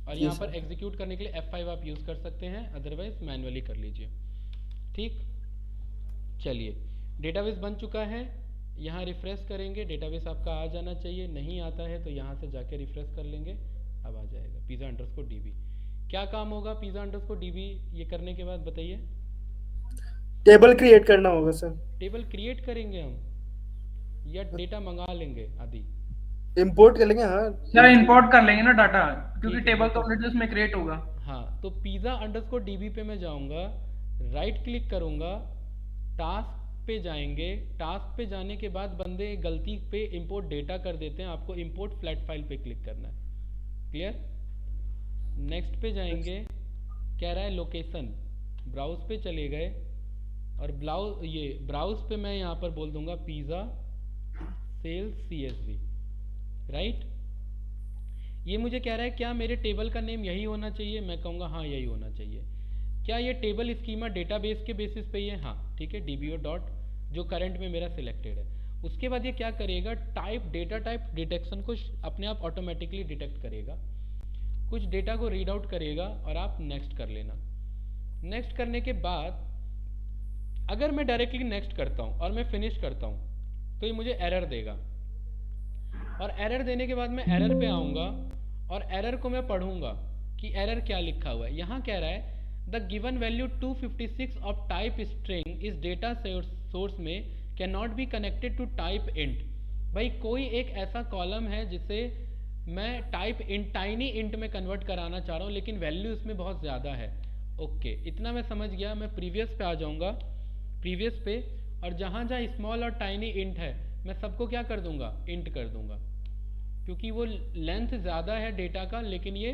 और यहाँ पर एग्जीक्यूट करने के लिए F5 आप यूज़ कर सकते हैं, अदरवाइज मैन्युअली कर लीजिए, ठीक। चलिए, डेटाबेस बन चुका है, यहाँ रिफ्रेश करेंगे, डेटाबेस आपका आ जाना चाहिए, नहीं आता है तो यहाँ से जाके रिफ्रेश कर लेंगे, अब आ जाएगा पिज़्ज़ा अंडरस्कोर डीबी। क्या काम होगा पिज़्ज़ा अंडरस्कोर डीबी ये करने के बाद, बताइए। टेबल क्रिएट करना होगा सर। टेबल क्रिएट करेंगे हम या डेटा मंगा लेंगे आदि? इंपोर्ट कर लेंगे, हाँ सर इंपोर्ट कर लेंगे ना डाटा, क्योंकि ठीक है, टेबल तो ऑलरेडी उसमें क्रिएट होगा। हाँ, तो पिज़्ज़ा अंडरस्कोर डीबी पे मैं जाऊंगा, राइट क्लिक करूंगा, टास्क पे जाएंगे, टास्क पे जाने के बाद बंदे गलती पे इंपोर्ट डेटा कर देते हैं, आपको इंपोर्ट फ्लैट फाइल पे क्लिक करना है, क्लियर। नेक्स्ट पे जाएंगे, कह रहा है लोकेशन, ब्राउज पे चले गए और ब्राउज पे मैं यहाँ पर बोल दूंगा पिज़्ज़ा सेल्स CSV, राइट। ये मुझे कह रहा है क्या मेरे टेबल का नेम यही होना चाहिए, मैं कहूँगा हाँ यही होना चाहिए। क्या ये टेबल स्कीमा डेटाबेस के बेसिस पे ही है, हाँ ठीक है, DBO डॉट जो करंट में मेरा सिलेक्टेड है। उसके बाद ये क्या करेगा, डेटा टाइप डिटेक्शन को अपने आप ऑटोमेटिकली डिटेक्ट करेगा, कुछ डेटा को रीड आउट करेगा और आप नेक्स्ट कर लेना। नेक्स्ट करने के बाद अगर मैं डायरेक्टली नेक्स्ट करता हूँ और मैं फिनिश करता हूँ तो ये मुझे एरर देगा, और एरर देने के बाद मैं एरर पे आऊँगा और एरर को मैं पढ़ूंगा कि एरर क्या लिखा हुआ है। यहाँ कह रहा है the given value 256 of type string इस डेटा सोर्स में cannot be connected to type int. भाई कोई एक ऐसा कॉलम है जिसे मैं टाइप इंट टाइनी इंट में कन्वर्ट कराना चाह रहा हूँ, लेकिन वैल्यू इसमें बहुत ज़्यादा है। ओके, इतना मैं समझ गया। मैं प्रीवियस पे आ जाऊँगा, प्रीवियस पे, और जहाँ जहाँ स्मॉल और टाइनी इंट है मैं सबको क्या कर दूंगा, इंट कर दूंगा, क्योंकि वो लेंथ ज़्यादा है डेटा का, लेकिन ये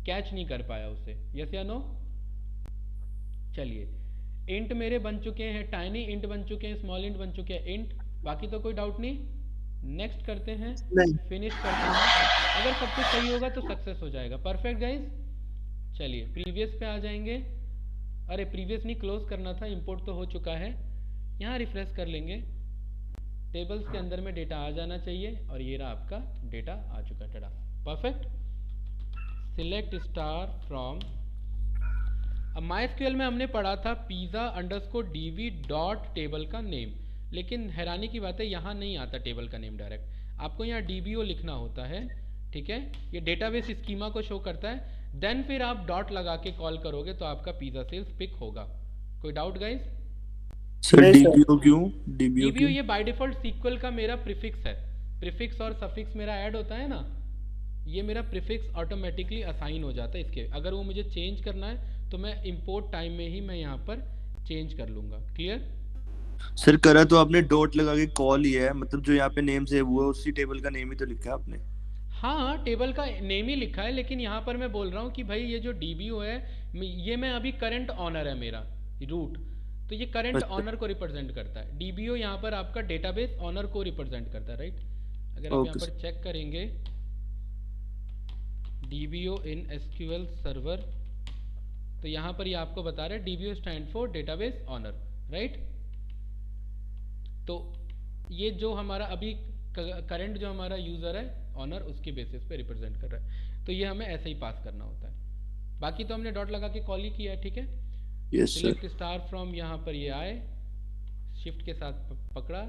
कैच नहीं कर पाया उसे। यस या नो? चलिए, इंट मेरे बन चुके हैं, टाइनी इंट बन चुके हैं, स्मॉल इंट बन चुके हैं, इंट। बाकी तो कोई डाउट नहीं। नेक्स्ट करते हैं, फिनिश करते हैं। अगर सब कुछ सही होगा तो सक्सेस हो जाएगा। Perfect guys. चलिए प्रीवियस पे आ जाएंगे। अरे प्रीवियस नहीं, क्लोज करना था, इंपोर्ट तो हो चुका है। यहाँ रिफ्रेश कर लेंगे, टेबल्स के अंदर में डेटा आ जाना चाहिए, और ये रहा आपका डेटा आ चुका है। टड़ा, परफेक्ट। Select star from. अब MySQL में हमने पढ़ा था pizza_db डॉट टेबल का नेम, लेकिन हैरानी की बात है यहाँ नहीं आता टेबल का नेम डायरेक्ट, आपको यहाँ DBO लिखना होता है। ठीक है, ये डेटाबेस स्कीमा को शो करता है, देन फिर आप डॉट लगा के कॉल करोगे तो आपका पिज़्ज़ा सेल्स पिक होगा। कोई डाउट गाइज? सर DBO क्यों? DBO ये बाय डिफॉल्ट सीक्वल का मेरा प्रीफिक्स है। प्रीफिक्स और सफिक्स मेरा ऐड होता है ना, ये मेरा प्रीफिक्स ऑटोमेटिकली असाइन हो जाता है इसके। अगर वो मुझे चेंज करना है तो मैं इंपोर्ट टाइम में ही मैं यहाँ पर चेंज कर लूँगा। क्लियर? सर करा तो आपने डॉट लगा के कॉल ही है, मतलब जो यहाँ पे नेम सेव हुआ है उसी टेबल का नेम ही तो लिखा है आपने। हाँ, टेबल का नेम ही लिखा है, लेकिन यहाँ पर मैं बोल रहा हूँ कि भाई ये जो DBO है, ये मैं अभी करंट ऑनर है मेरा रूट, तो ये करंट ऑनर को रिप्रेजेंट करता है। DBO यहाँ पर आपका डेटाबेस ऑनर को रिप्रेजेंट करता है, राइट? अगर आप यहाँ पर चेक करेंगे DBO इन SQL सर्वर, तो यहाँ पर ये आपको बता रहा है DBO stand for database owner, right? तो ये जो हमारा अभी करंट जो हमारा यूज़र है ऑनर, उसके बेसिस पे रिप्रेजेंट कर रहा है, तो ये हमें ऐसे ही पास करना होता है। बाकी तो हमने डॉट लगा के कॉल ही किया है। ठीक है, सिलेक्ट स्टार फ्रॉम, यहाँ पर ये आए, शिफ्ट के साथ पकड़ा,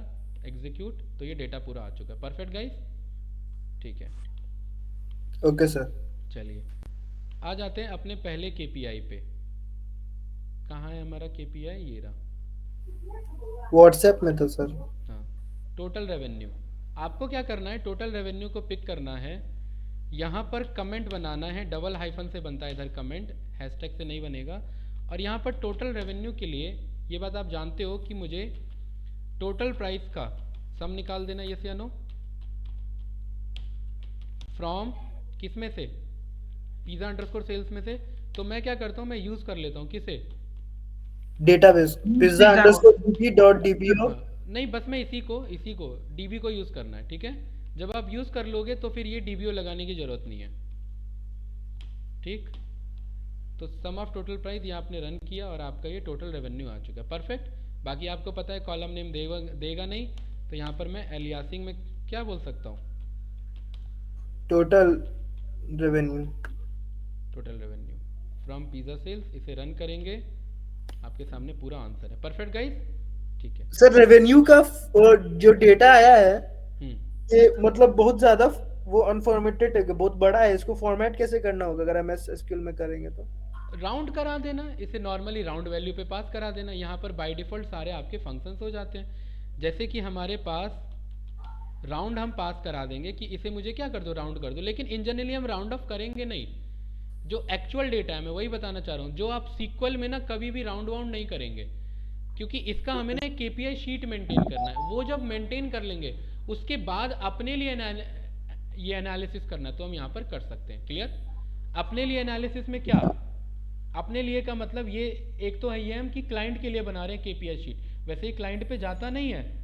एग्जीक्यूट, तो ये डेटा पूरा आ चुका है। परफेक्ट गाइस, ठीक है, ओके सर। चलिए आ जाते हैं अपने पहले केपीआई पे। कहाँ है हमारा केपीआई? ये रहा। व्हाट्सएप में तो सर। हाँ, टोटल रेवेन्यू। आपको क्या करना है, टोटल रेवेन्यू को पिक करना है, यहाँ पर कमेंट बनाना है, डबल हाइफन से बनता है इधर कमेंट, हैशटैग से नहीं बनेगा। और यहाँ पर टोटल रेवेन्यू के लिए ये बात आप जानते हो कि मुझे टोटल प्राइस का सम निकाल देना, यस या नो, फ्रॉम किस में से, पिज़्ज़ा अंडरस्कोर सेल्स में से। तो मैं क्या करता हूँ, मैं यूज़ कर लेता हूँ किसे, डेटाबेस pizza_db.dbo। नहीं बस मैं इसी को डीबी को यूज़ करना है, ठीक है। जब आप यूज़ कर लोगे तो फिर ये डीबीओ लगाने की ज़रूरत नहीं है, ठीक। तो सम ऑफ टोटल प्राइस ये आपने रन किया और आपका ये टोटल रेवेन्यू आ चुका है, परफेक्ट। बाकी आपको पता है कॉलम नेम देगा नहीं, तो यहाँ पर मैं एलियासिंग में क्या बोल सकता हूँ, total revenue from pizza sales. इसे रन करेंगे, आपके सामने पूरा आंसर है, परफेक्ट गाइस, ठीक है। सर रेवेन्यू का जो डेटा आया है ये मतलब बहुत ज्यादा वो अनफॉर्मेटेड है, बहुत बड़ा है, इसको फॉर्मेट कैसे करना होगा अगर एमएस एसक्यूएल में करेंगे तो? राउंड करा देना, इसे नॉर्मली राउंड वैल्यू पे पास करा देना। यहाँ पर बाय डिफ़ॉल्ट सारे आपके फंक्शंस हो जाते हैं। जैसे कि हमारे पास राउंड हम पास करा देंगे कि इसे मुझे क्या कर दो, राउंड कर दो, लेकिन इन जनरली हम राउंड ऑफ करेंगे नहीं। जो एक्चुअल डेटा है मैं वही बताना चाह रहा हूँ, जो आप सीक्वल में ना कभी भी राउंड वाउंड नहीं करेंगे, क्योंकि इसका हमें ना एक केपीआई शीट मेंटेन करना है। वो जब मेंटेन कर लेंगे उसके बाद अपने लिए ये एनालिसिस करना तो हम यहाँ पर कर सकते हैं, क्लियर। अपने लिए एनालिसिस में क्या, अपने लिए का मतलब ये एक तो है ये हम कि क्लाइंट के लिए बना रहे हैं केपीआई शीट, वैसे ही क्लाइंट पे जाता नहीं है,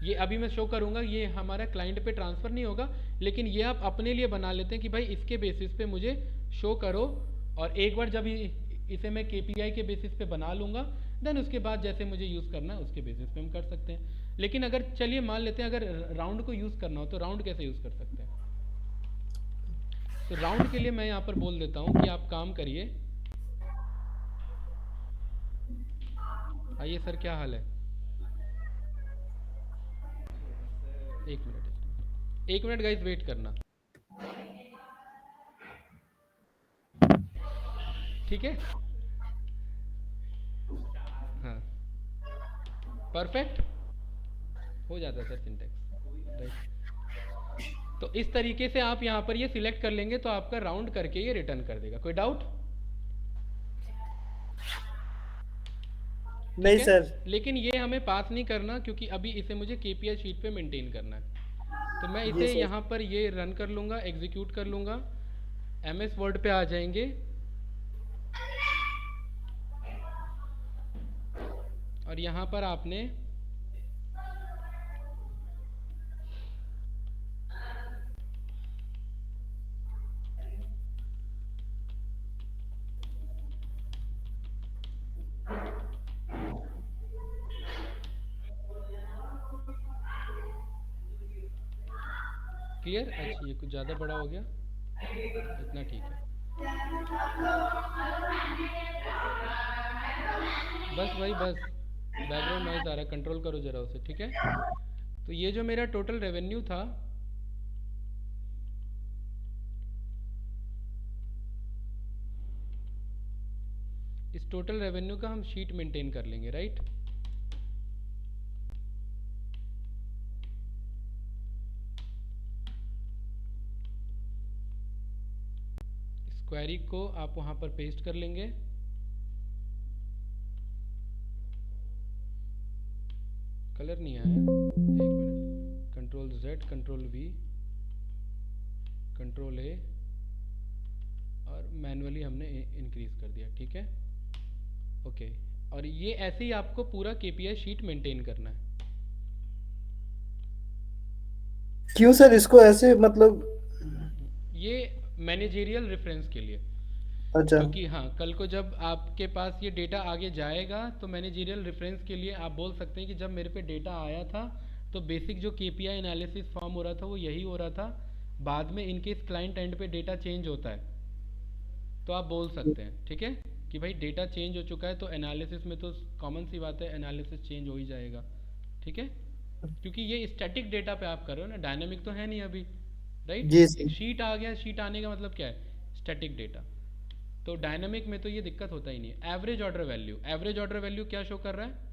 ये अभी मैं शो करूंगा, ये हमारा क्लाइंट पे ट्रांसफर नहीं होगा, लेकिन ये आप अपने लिए बना लेते हैं कि भाई इसके बेसिस पे मुझे शो करो। और एक बार जब इसे मैं केपीआई के बेसिस पे बना लूंगा, देन उसके बाद जैसे मुझे यूज़ करना है उसके बेसिस पे हम कर सकते हैं। लेकिन अगर चलिए मान लेते हैं अगर राउंड को यूज़ करना हो तो राउंड कैसे यूज़ कर सकते हैं। तो राउंड के लिए मैं यहाँ पर बोल देता हूँ कि आप काम करिए। आइए सर, क्या हाल है? एक मिनट गाइस, वेट करना, ठीक है। हाँ, परफेक्ट हो जाता है सर सिंटैक्स, राइट। तो इस तरीके से आप यहाँ पर ये सिलेक्ट कर लेंगे तो आपका राउंड करके ये रिटर्न कर देगा। कोई डाउट? नहीं सर। लेकिन ये हमें पास नहीं करना, क्योंकि अभी इसे मुझे केपीआई शीट पे मेंटेन करना है। तो मैं इसे यहाँ पर ये रन कर लूँगा, एग्जीक्यूट कर लूँगा, एमएस वर्ड पे आ जाएंगे और यहाँ पर आपने क्लियर। अच्छा, ये कुछ ज़्यादा बड़ा हो गया, इतना ठीक है। बस भाई बस, बैकग्राउंड नॉइज आ रहा है, कंट्रोल करो जरा उसे, ठीक है। तो ये जो मेरा टोटल रेवेन्यू था, इस टोटल रेवेन्यू का हम शीट मेंटेन कर लेंगे, राइट। क्वेरी को आप वहाँ पर पेस्ट कर लेंगे। कलर नहीं आया, एक minute, control Z, control V, control A और मैनुअली हमने इंक्रीज कर दिया, ठीक है, ओके। और ये ऐसे ही आपको पूरा केपीआई शीट मेंटेन करना है। क्यों सर इसको ऐसे, मतलब ये मैनेजेरियल रेफरेंस के लिए, अच्छा, क्योंकि हाँ कल को जब आपके पास ये डेटा आगे जाएगा तो मैनेजेरियल रेफरेंस के लिए आप बोल सकते हैं कि जब मेरे पे डेटा आया था तो बेसिक जो केपीआई एनालिसिस फॉर्म हो रहा था वो यही हो रहा था, बाद में इनकेस क्लाइंट एंड पे डेटा चेंज होता है तो आप बोल सकते हैं, ठीक है, कि भाई डेटा चेंज हो चुका है तो एनालिसिस में तो कॉमन सी बात है एनालिसिस चेंज हो ही जाएगा, ठीक है, क्योंकि ये स्टैटिक डेटा पे आप कर रहे हो ना, डायनामिक तो है नहीं अभी, राइट। जी सर। एक शीट आ गया, शीट आने का मतलब क्या है, स्टैटिक डेटा। तो डायनामिक में तो ये दिक्कत होता ही नहीं है। एवरेज ऑर्डर वैल्यू क्या शो कर रहा है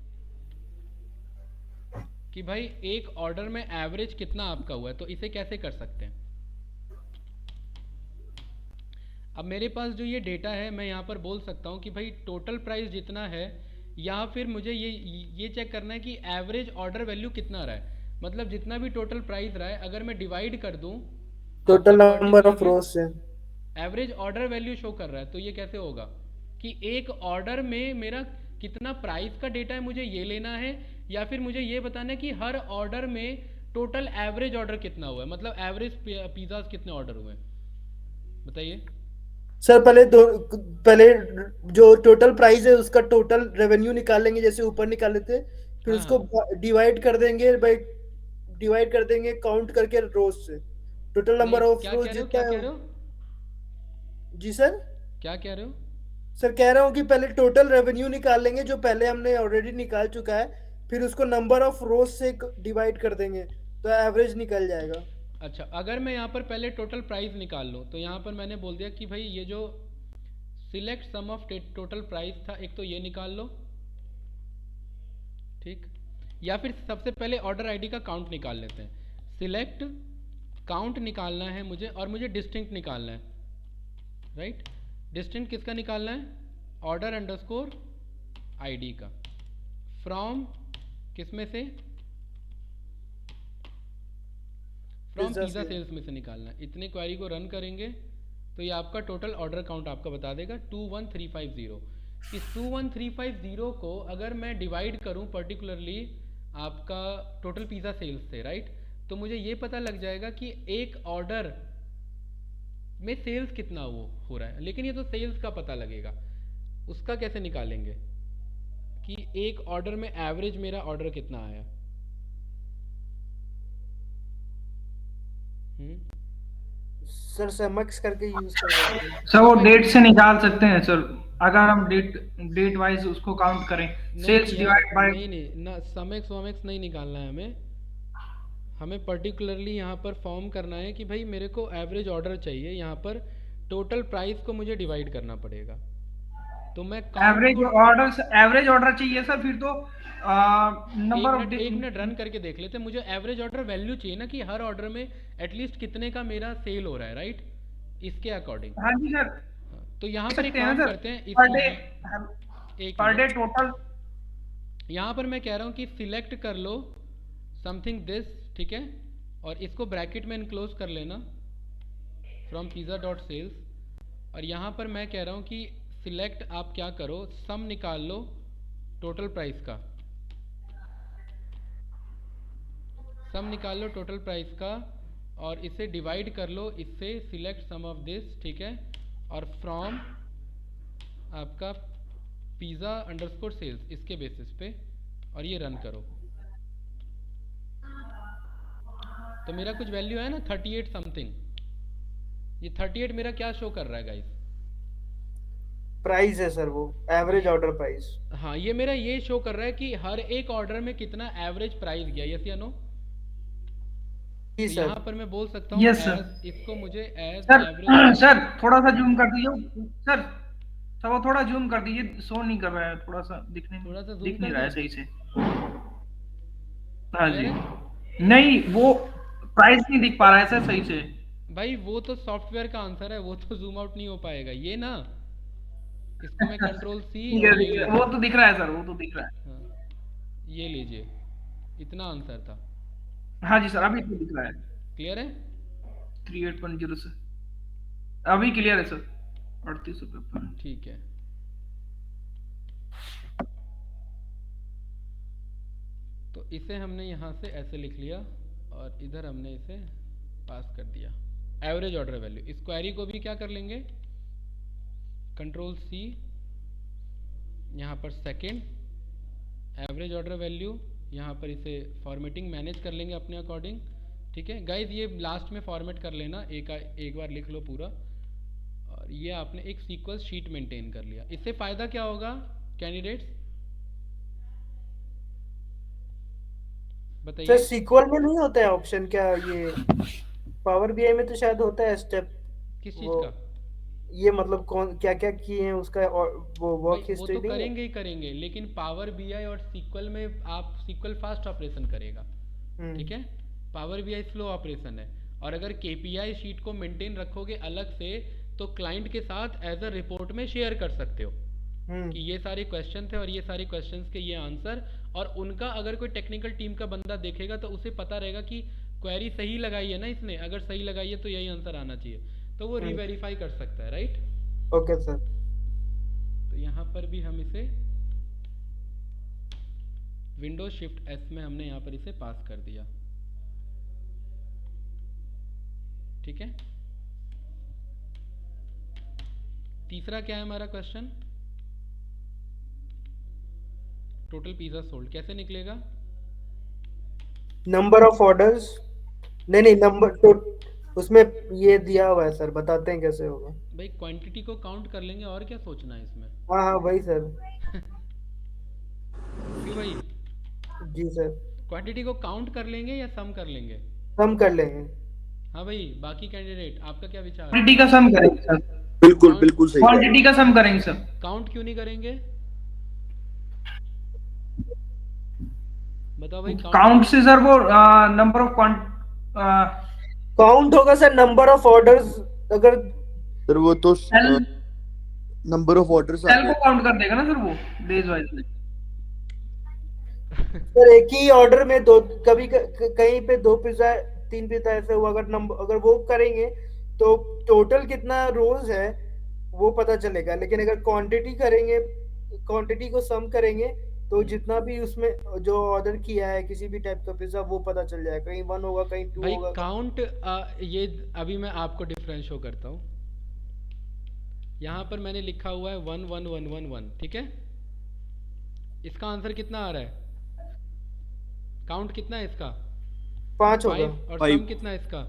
कि भाई एक ऑर्डर में एवरेज कितना आपका हुआ है, तो इसे कैसे कर सकते हैं। अब मेरे पास जो ये डेटा है मैं यहाँ पर बोल सकता हूँ कि भाई टोटल प्राइस जितना है, या फिर मुझे ये चेक करना है कि एवरेज ऑर्डर वैल्यू कितना रहा है। मतलब जितना भी टोटल प्राइस रहा है अगर मैं डिवाइड कर दूं टोटल नंबर ऑफ रोज से एवरेज ऑर्डर वैल्यू शो कर रहा है, तो ये कैसे होगा कि एक ऑर्डर में मेरा कितना प्राइस का डेटा है मुझे ये लेना है, या फिर मुझे ये बताना है कि हर ऑर्डर में टोटल एवरेज ऑर्डर कितना हुआ है, मतलब एवरेज पिज़्ज़ाज कितने ऑर्डर हुए हैं, बताइए सर। पहले जो टोटल प्राइस है उसका टोटल रेवेन्यू निकाल लेंगे, जैसे ऊपर निकाल लेते, फिर हाँ, उसको डिवाइड कर देंगे काउंट करके रोज से, टोटल नंबर नहीं, ऑफ क्या रोज कह रहे हो जितना क्या कह है। रहे हो जी सर, क्या कह रहे हो सर कह रहा हूँ कि पहले टोटल रेवेन्यू निकाल लेंगे जो पहले हमने ऑलरेडी निकाल चुका है, फिर उसको नंबर ऑफ रोज से डिवाइड कर देंगे तो एवरेज निकल जाएगा। अच्छा, अगर मैं यहाँ पर पहले टोटल प्राइस निकाल लूँ तो यहाँ पर मैंने बोल दिया कि भाई ये जो select sum of total price था, एक तो ये निकाल लो, ठीक, या फिर सबसे पहले ऑर्डर आईडी का काउंट निकाल लेते हैं। सिलेक्ट काउंट निकालना है मुझे, और मुझे डिस्टिंक्ट निकालना है, राइट। डिस्टिंक्ट किसका निकालना है, ऑर्डर अंडरस्कोर आईडी का, फ्रॉम किसमें से, फ्रॉम पिज़्ज़ा सेल्स में से निकालना है। इतने क्वेरी को रन करेंगे तो ये आपका टोटल ऑर्डर काउंट आपका बता देगा 21350। इस 21350 को अगर मैं डिवाइड करूं पर्टिकुलरली आपका टोटल पिज़्ज़ा सेल्स से, राइट, तो मुझे ये पता लग जाएगा कि एक ऑर्डर में सेल्स कितना हो रहा है। लेकिन ये तो सेल्स का पता लगेगा, उसका कैसे निकालेंगे कि एक ऑर्डर में एवरेज मेरा ऑर्डर कितना आया। सर समक्स करके यूज कर रहे हैं सर, वो डेट से निकाल सकते हैं सर, अगर हम डेट वाइज उसको काउंट करें, सेल्स डिवाइड बाय। नहीं ना, समेक्स वमेक्स नहीं निकालना है हमें पर्टिकुलरली यहाँ पर फॉर्म करना है कि भाई मेरे को एवरेज ऑर्डर चाहिए, यहाँ पर टोटल प्राइस को मुझे डिवाइड करना पड़ेगा। तो मैं एवरेज ऑर्डर चाहिए सर, फिर तो नंबर एक मिनट रन करके देख लेते हैं। मुझे एवरेज ऑर्डर वैल्यू चाहिए ना कि हर ऑर्डर में एटलीस्ट कितने का मेरा सेल हो रहा है, राइट, इसके अकॉर्डिंग। हाँ जी सर, तो यहाँ पर एक काम करते हैं, पर डे टोटल। यहाँ पर मैं कह रहा हूँ कि सिलेक्ट कर लो समथिंग दिस, ठीक है, और इसको ब्रैकेट में इनक्लोज कर लेना फ्रॉम पिज़्ज़ा डॉट सेल्स, और यहाँ पर मैं कह रहा हूँ कि सिलेक्ट आप क्या करो, सम निकाल लो टोटल प्राइस का, सम निकाल लो टोटल प्राइस का, और इसे डिवाइड कर लो इससे, सिलेक्ट सम ऑफ दिस, ठीक है, और फ्रॉम आपका पिज़्ज़ा अंडरस्कोर सेल्स, इसके बेसिस पे, और ये रन करो। तो मेरा कुछ वैल्यू है ना 38 समथिंग, ये 38 मेरा क्या शो कर रहा है गाइस, प्राइस है सर, वो एवरेज ऑर्डर प्राइस। हाँ, ये मेरा ये शो कर रहा है कि हर एक ऑर्डर में कितना एवरेज प्राइस गया, यस या नो। यहाँ पर मैं बोल सकता हूँ yes, इसको मुझे एज एवरेज। सर थोड़ा सा जूम कर दीजिए सर, वो थोड़ा जूम कर दीजिए, शो नहीं कर रहा है, थोड़ा सा दिख नहीं रहा है सही से। हाँ जी, नहीं वो प्राइस नहीं दिख पा रहा है सर सही से। भाई वो तो सॉफ्टवेयर का आंसर है, वो तो जूम आउट नहीं हो पाएगा, ये ना, इसको मैं कंट्रोल सी, वो तो दिख रहा है सर, वो तो दिख रहा है। हाँ, ये लीजिए, इतना आंसर था। हाँ जी सर, अभी तो दिख रहा है। क्लियर है 38.0 से अभी क्लियर है सर, 38 रुपये। ठीक है, तो इसे हमने यहाँ से ऐसे लिख लिया और इधर हमने इसे पास कर दिया एवरेज ऑर्डर वैल्यू। इस क्वेरी को भी क्या कर लेंगे, कंट्रोल सी, यहाँ पर सेकेंड एवरेज ऑर्डर वैल्यू, यहाँ पर इसे फॉर्मेटिंग मैनेज कर लेंगे अपने अकॉर्डिंग, ठीक है गाइज। ये लास्ट में फॉर्मेट कर लेना, एक बार लिख लो पूरा, और ये आपने एक सीक्वल शीट मेंटेन कर लिया। इससे फ़ायदा क्या होगा कैंडिडेट्स, बताइए। सर सीक्वल में नहीं होता है ऑप्शन क्या, ये पावर बीआई में तो शायद होता है स्टेप। किस चीज़ का, ये मतलब कौन क्या क्या किए हैं उसका, और वो भाई वर्क वो हिस्ट्री तो नहीं है? करेंगे ही करेंगे, लेकिन पावर बीआई और सीक्वल में आप सीक्वल फास्ट ऑपरेशन करेगा, ठीक है, पावर बीआई स्लो ऑपरेशन है। और अगर केपीआई शीट को मेंटेन रखोगे अलग से तो क्लाइंट के साथ एज अ रिपोर्ट में शेयर कर सकते हो कि ये सारे क्वेश्चन थे और ये सारे क्वेश्चंस के ये आंसर, और उनका अगर कोई टेक्निकल टीम का बंदा देखेगा तो उसे पता रहेगा कि क्वेरी सही लगाई है ना इसने, अगर सही लगाई है तो यही आंसर आना चाहिए, तो वो रीवेरीफाई कर सकता है, राइट। Okay sir. तो यहाँ पर भी हम इसे विंडोज शिफ्ट एस में हमने यहाँ पर इसे पास कर दिया, ठीक है। तीसरा क्या है हमारा क्वेश्चन, टोटल पिज्जा सोल्ड कैसे निकलेगा? नंबर ऑफ ऑर्डर्स, नहीं नंबर तो उसमें ये दिया हुआ है सर, बताते हैं कैसे होगा। भाई क्वांटिटी को काउंट कर लेंगे, और क्या सोचना है इसमें। हाँ हाँ वही सर। क्यों भाई, जी सर। क्वांटिटी को काउंट कर लेंगे या सम कर लेंगे? सम कर लेंगे। हाँ भाई, बाकी कैंडिडेट आपका क्या विचार है? क्वांटिटी का सम करेंगे सर, बिल्कुल Count- बिल्कुल सही कह रहे क्वांटिटी का सम करेंगे सर। काउंट क्यों नहीं करेंगे, बताओ भाई। काउंट से सर वो नंबर ऑफ काउंट होगा सर नंबर ऑफ ऑर्डर्स, अगर हो। सर वो तो सेल नंबर ऑफ ऑर्डर्स आ सेल को गए। काउंट कर देगा ना सर वो डेज वाइज। सर एक ही ऑर्डर में दो, कभी कहीं पे 2 पिज्जा 3 पिज्जा ऐसे हुआ, अगर नंबर अगर वो करेंगे तो टोटल कितना रोज है वो पता चलेगा, लेकिन अगर क्वांटिटी करेंगे, क्वांटिटी को सम करेंगे तो जितना भी उसमें जो ऑर्डर किया है किसी भी टाइप का पिज्जा वो पता चल जाएगा, कहीं 1 होगा कहीं 2 भाई होगा। काउंट ये अभी मैं आपको डिफरेंस शो करता हूँ। यहाँ पर मैंने लिखा हुआ है 1 1 1 1 1, ठीक है। इसका आंसर कितना आ रहा है, काउंट कितना है इसका? 5 होगा। 5, और Five. सम कितना है इसका?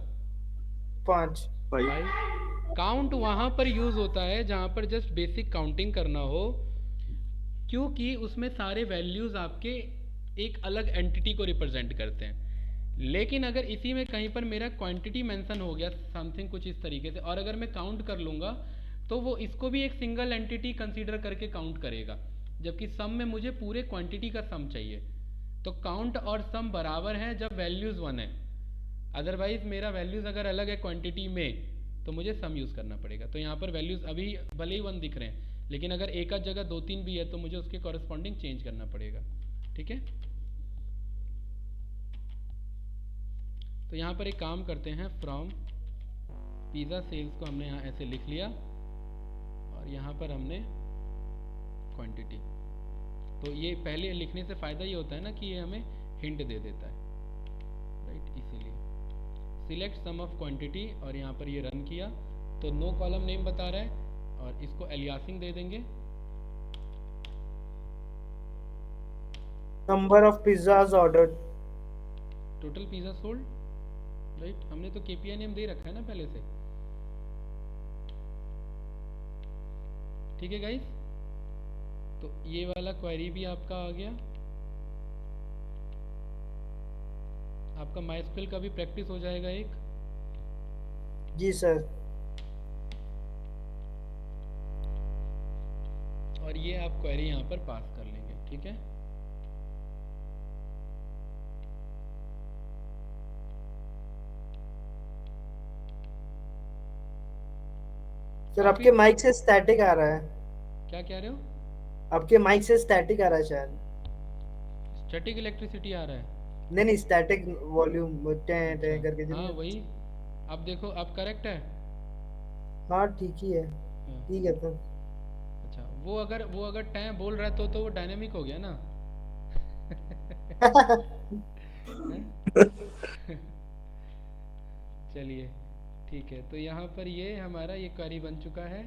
5। 5। काउंट वहाँ पर यूज होता है जहाँ पर जस्ट बेसिक काउंटिंग करना हो, क्योंकि उसमें सारे वैल्यूज आपके एक अलग एंटिटी को रिप्रेजेंट करते हैं। लेकिन अगर इसी में कहीं पर मेरा क्वांटिटी मेंशन हो गया समथिंग कुछ इस तरीके से, और अगर मैं काउंट कर लूँगा तो वो इसको भी एक सिंगल एंटिटी कंसीडर करके काउंट करेगा, जबकि सम में मुझे पूरे क्वांटिटी का सम चाहिए। तो काउंट और सम बराबर है जब वैल्यूज़ 1 है, अदरवाइज मेरा वैल्यूज़ अगर अलग है क्वांटिटी में तो मुझे सम यूज़ करना पड़ेगा। तो यहाँ पर वैल्यूज़ अभी भले ही 1 दिख रहे हैं, लेकिन अगर एक आध जगह 2 3 भी है तो मुझे उसके कॉरेस्पॉन्डिंग चेंज करना पड़ेगा, ठीक है। तो यहाँ पर एक काम करते हैं, फ्रॉम पिज़्ज़ा सेल्स को हमने यहाँ ऐसे लिख लिया और यहाँ पर हमने क्वांटिटी। तो ये पहले लिखने से फ़ायदा ये होता है ना कि ये हमें हिंट दे देता है, राइट। इसीलिए सिलेक्ट सम ऑफ क्वांटिटी, और यहाँ पर ये रन किया तो नो कॉलम नेम बता रहा है, और इसको एलियासिंग दे देंगे। Number of pizzas ordered, total pizza sold, right. हमने तो केपीआई नेम दे रखा है ना पहले से, ठीक है गाइस। तो ये वाला क्वेरी भी आपका आ गया। आपका माइस्क्वेल का भी प्रैक्टिस हो जाएगा एक। जी सर। और ये आप क्वेरी यहाँ पर पास कर लेंगे, ठीक है। सर आपके माइक से स्टैटिक आ रहा है, क्या कह रहे हो? आपके माइक से स्टैटिक आ रहा है शायद। स्टैटिक इलेक्ट्रिसिटी आ रहा है? नहीं स्टैटिक वॉल्यूम टें टें करके जो। हाँ वही, अब देखो अब करेक्ट है। हाँ ठीक ही है, हाँ। ठीक है सर। अच्छा, वो अगर टैं बोल रहा है तो वो डायनेमिक हो गया ना। चलिए ठीक है, तो यहाँ पर ये हमारा ये क्वेरी बन चुका है।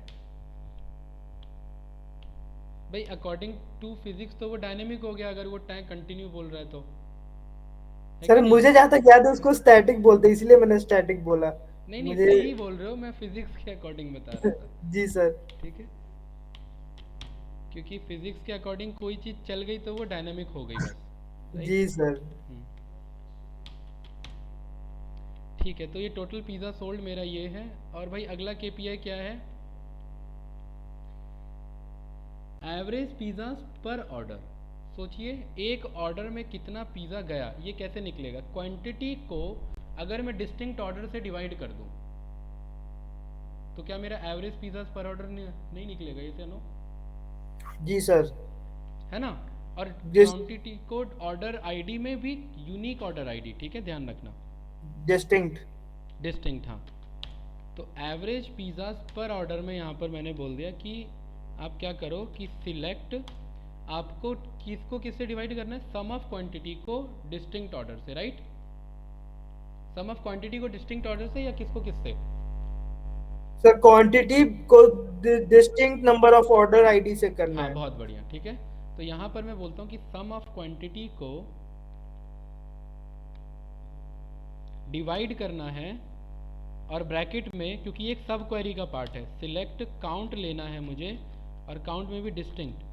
भाई अकॉर्डिंग टू फिजिक्स तो वो डायनेमिक हो गया अगर वो टैं कंटिन्यू बोल रहा है तो। सर मुझे जहाँ तक याद है उसको स्टैटिक बोलते हैं, इसलिए मैंने स्टैटिक बोला। नहीं मुझे सही बोल रहे हो, मैं फिजिक्स के अकॉर्डिंग बता रहा था। जी सर। ठीक है, क्योंकि फिजिक्स के अकॉर्डिंग कोई चीज चल गई तो वो डायनामिक हो गई बस। जी सर। ठीक है, तो ये टोटल पिज्जा सोल्ड मेरा ये है। और भाई अगला केपीआई क्या है? एवरेज पिज़्ज़ा पर ऑर्डर। सोचिए एक ऑर्डर में कितना पिज़्ज़ा गया, ये कैसे निकलेगा? क्वांटिटी को अगर मैं डिस्टिंक्ट ऑर्डर से डिवाइड कर दूं तो क्या मेरा एवरेज पिज़्ज़ा पर ऑर्डर नहीं निकलेगा? ये नो जी सर। है ना? और जिस क्वांटिटी को ऑर्डर आईडी में भी यूनिक ऑर्डर आईडी, ठीक है, ध्यान रखना, डिस्टिंक्ट। हाँ, तो एवरेज पिज़्ज़ा पर ऑर्डर में यहाँ पर मैंने बोल दिया कि आप क्या करो कि सिलेक्ट, आपको किसको किससे डिवाइड करना है? सम ऑफ क्वांटिटी को डिस्टिंक्ट ऑर्डर से, राइट? सम ऑफ क्वांटिटी को डिस्टिंक्ट ऑर्डर से या किसको किससे? सर क्वांटिटी को distinct number of order ID से करना हाँ, है। बहुत बढ़िया, ठीक है। तो यहाँ पर मैं बोलता हूँ कि सम ऑफ क्वांटिटी को डिवाइड करना है और ब्रैकेट में, क्योंकि एक सब क्वेरी का पार्ट है, सिलेक्ट काउंट लेना है मुझे, और काउंट में भी डिस्टिंक्ट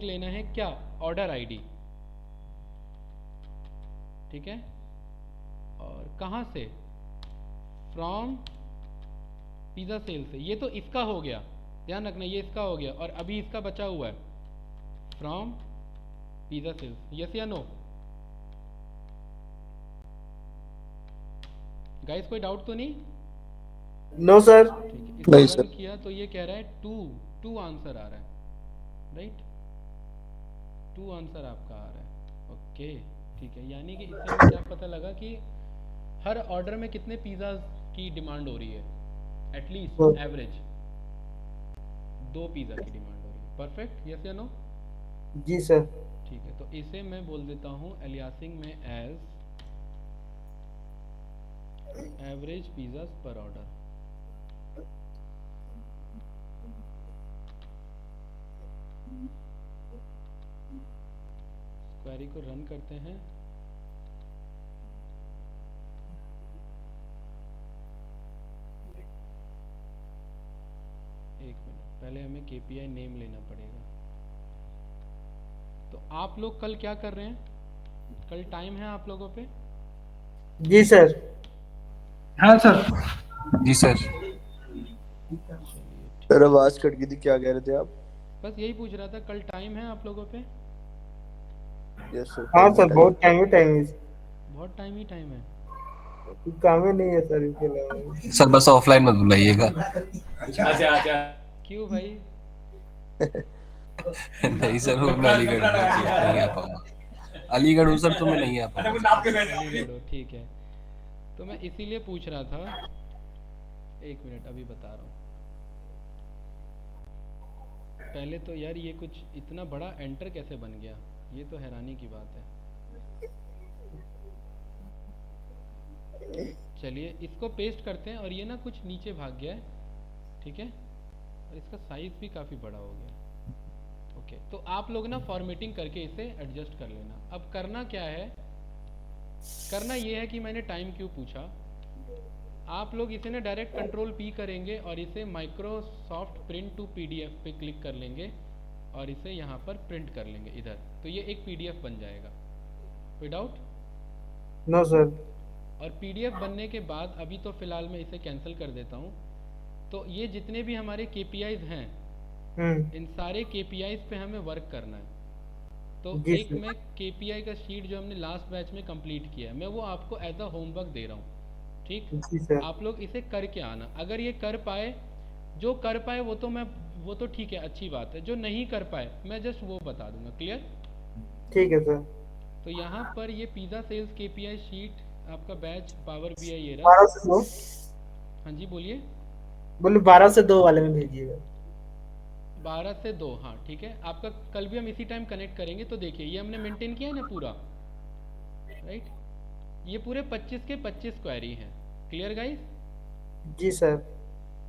लेना है, क्या? ऑर्डर आईडी, ठीक है। और कहाँ से? फ्रॉम पिज़्ज़ा सेल से। ये तो इसका हो गया, ध्यान रखना, ये इसका हो गया, और अभी इसका बचा हुआ है फ्रॉम पिज़्ज़ा सेल्स। यस या नो गाइस? कोई डाउट तो नहीं? No sir. ठीक है, इसको रन किया तो ये कह रहा है टू आंसर आ रहा है, राइट? 2 आंसर आपका आ रहा है, ओके, ठीक है। यानी कि इससे हमें क्या पता लगा कि हर ऑर्डर में कितने पिज़्ज़ा की डिमांड हो रही है? एटलीस्ट एवरेज 2 पिज़्ज़ा की डिमांड हो रही है। परफेक्ट, यस या नो? जी सर। ठीक है, तो इसे मैं बोल देता हूँ एलियासिंग में एज एवरेज पिज़्ज़ा पर ऑर्डर। क्वेरी को रन करते हैं। एक मिनट, पहले हमें KPI नेम लेना पड़ेगा। तो आप लोग कल क्या कर रहे हैं? कल टाइम है आप लोगों पे? जी सर। हाँ सर। जी सर। सर आवाज कट गई थी, क्या कह रहे थे आप? बस यही पूछ रहा था, कल टाइम है आप लोगों पे? Yes sir. हाँ सर, बहुत टाइम है। बहुत टाइम ही टाइम है। काम ही नहीं है सर इसके अलावा। सर बस ऑफलाइन मत बुलाइएगा। क्यों भाई? नहीं सर, वो मैं अलीगढ़ नहीं आ पाऊंगा। अलीगढ़ हूँ सर, तो मैं नहीं आ पाऊंगा। अलीगढ़ हो, ठीक है। तो मैं इसीलिए पूछ रहा था, एक मिनट अभी बता रहा हूँ। पहले तो यार ये कुछ इतना बड़ा एंटर कैसे बन गया, ये तो हैरानी की बात है। चलिए इसको पेस्ट करते हैं, और ये ना कुछ नीचे भाग गया है, ठीक है, और इसका साइज भी काफ़ी बड़ा हो गया। ओके, तो आप लोग ना फॉर्मेटिंग करके इसे एडजस्ट कर लेना। अब करना क्या है? करना ये है कि मैंने टाइम क्यों पूछा, आप लोग इसे ना डायरेक्ट कंट्रोल P करेंगे और इसे माइक्रोसॉफ्ट प्रिंट टू PDF पे क्लिक कर लेंगे और इसे यहाँ पर प्रिंट कर लेंगे इधर, तो ये एक PDF बन जाएगा। कोई डाउट? No sir. और PDF बनने के बाद अभी तो फिलहाल मैं इसे कैंसिल कर देता हूँ। तो ये जितने भी हमारे KPIs हैं, इन सारे KPIs पे हमें वर्क करना है। तो एक मैं KPI का शीट जो हमने लास्ट बैच में कंप्लीट किया है, मैं वो आपको एज अ होमवर्क दे रहा हूँ, ठीक? आप लोग इसे करके आना। अगर ये कर पाए, जो कर पाए वो तो ठीक है, अच्छी बात है। जो नहीं कर पाए मैं जस्ट वो बता दूंगा। क्लियर? ठीक है सर। तो यहाँ पर ये पिज़्ज़ा सेल्स KPI शीट आपका बैच पावर BI ये 12 से 2। हाँ जी बोलिए। बोले 12 से 2 वाले में भेजिएगा। 12 से 2, हाँ ठीक है। आपका कल भी हम इसी टाइम कनेक्ट करेंगे। तो देखिए ये हमने मेंटेन किया है ना पूरा, राइट? ये पूरे 25 के 25 क्वेरी हैं। Clear guys? जी सर।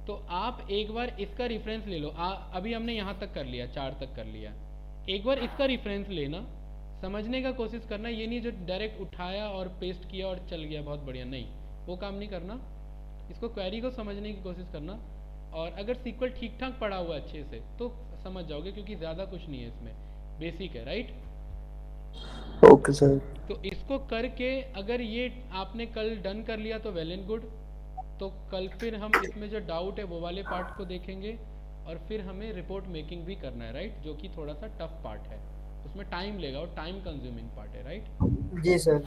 तो आप एक बार इसका रेफरेंस ले लो। अभी हमने यहाँ तक कर लिया, 4 तक कर लिया। एक बार इसका रेफरेंस लेना, समझने का कोशिश करना। ये नहीं जो डायरेक्ट उठाया और पेस्ट किया और चल गया बहुत बढ़िया, नहीं, वो काम नहीं करना। इसको क्वेरी को समझने की कोशिश करना, और अगर सीक्वल ठीक ठाक पढ़ा हुआ अच्छे से तो समझ जाओगे, क्योंकि ज़्यादा कुछ नहीं है इसमें, बेसिक है, राइट? Okay sir. तो इसको करके अगर ये आपने कल डन कर लिया तो वेल एंड गुड। तो कल फिर हम इसमें जो डाउट है वो वाले पार्ट को देखेंगे, और फिर हमें रिपोर्ट मेकिंग भी करना है, राइट, जो कि थोड़ा सा टफ पार्ट है, उसमें टाइम लेगा और टाइम कंज्यूमिंग पार्ट है, राइट। जी सर।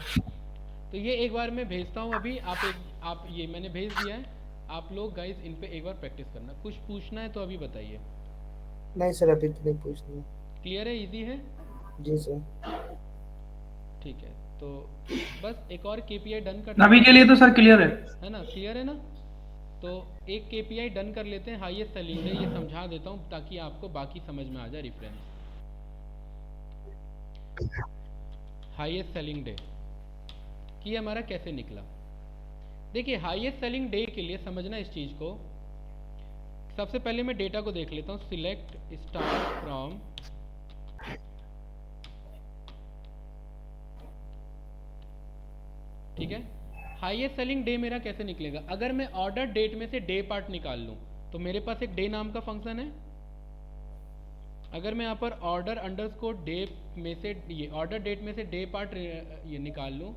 तो ये एक बार मैं भेजता हूँ अभी, आप ये मैंने भेज दिया है, आप लोग गाइस इन पे एक बार प्रैक्टिस करना। कुछ पूछना है तो अभी बताइए। नहीं सर, अभी तो नहीं पूछना। क्लियर है, इजी है? जी सर। ठीक है, तो बस एक और केपीआई डन करते अभी के लिए तो सर क्लियर है ना, क्लियर है ना। तो एक केपीआई डन कर लेते हैं, हाईएस्ट सेलिंग डे, ये समझा देता हूँ ताकि आपको बाकी समझ में आ जाए रेफरेंस। हाईएस्ट सेलिंग डे कि हमारा कैसे निकला। देखिए हाईएस्ट सेलिंग डे के लिए समझना इस चीज को, सबसे पहले मैं डेटा को देख लेता हूँ। सिलेक्ट स्टार्ट फ्रॉम, ठीक है। हाईएस्ट सेलिंग डे मेरा कैसे निकलेगा, अगर मैं ऑर्डर डेट में से डे पार्ट निकाल लूं तो मेरे पास एक डे नाम का फंक्शन है। अगर मैं यहाँ पर ऑर्डर अंडरस्कोर डे में से ये ऑर्डर डेट में से डे पार्ट ये निकाल लूं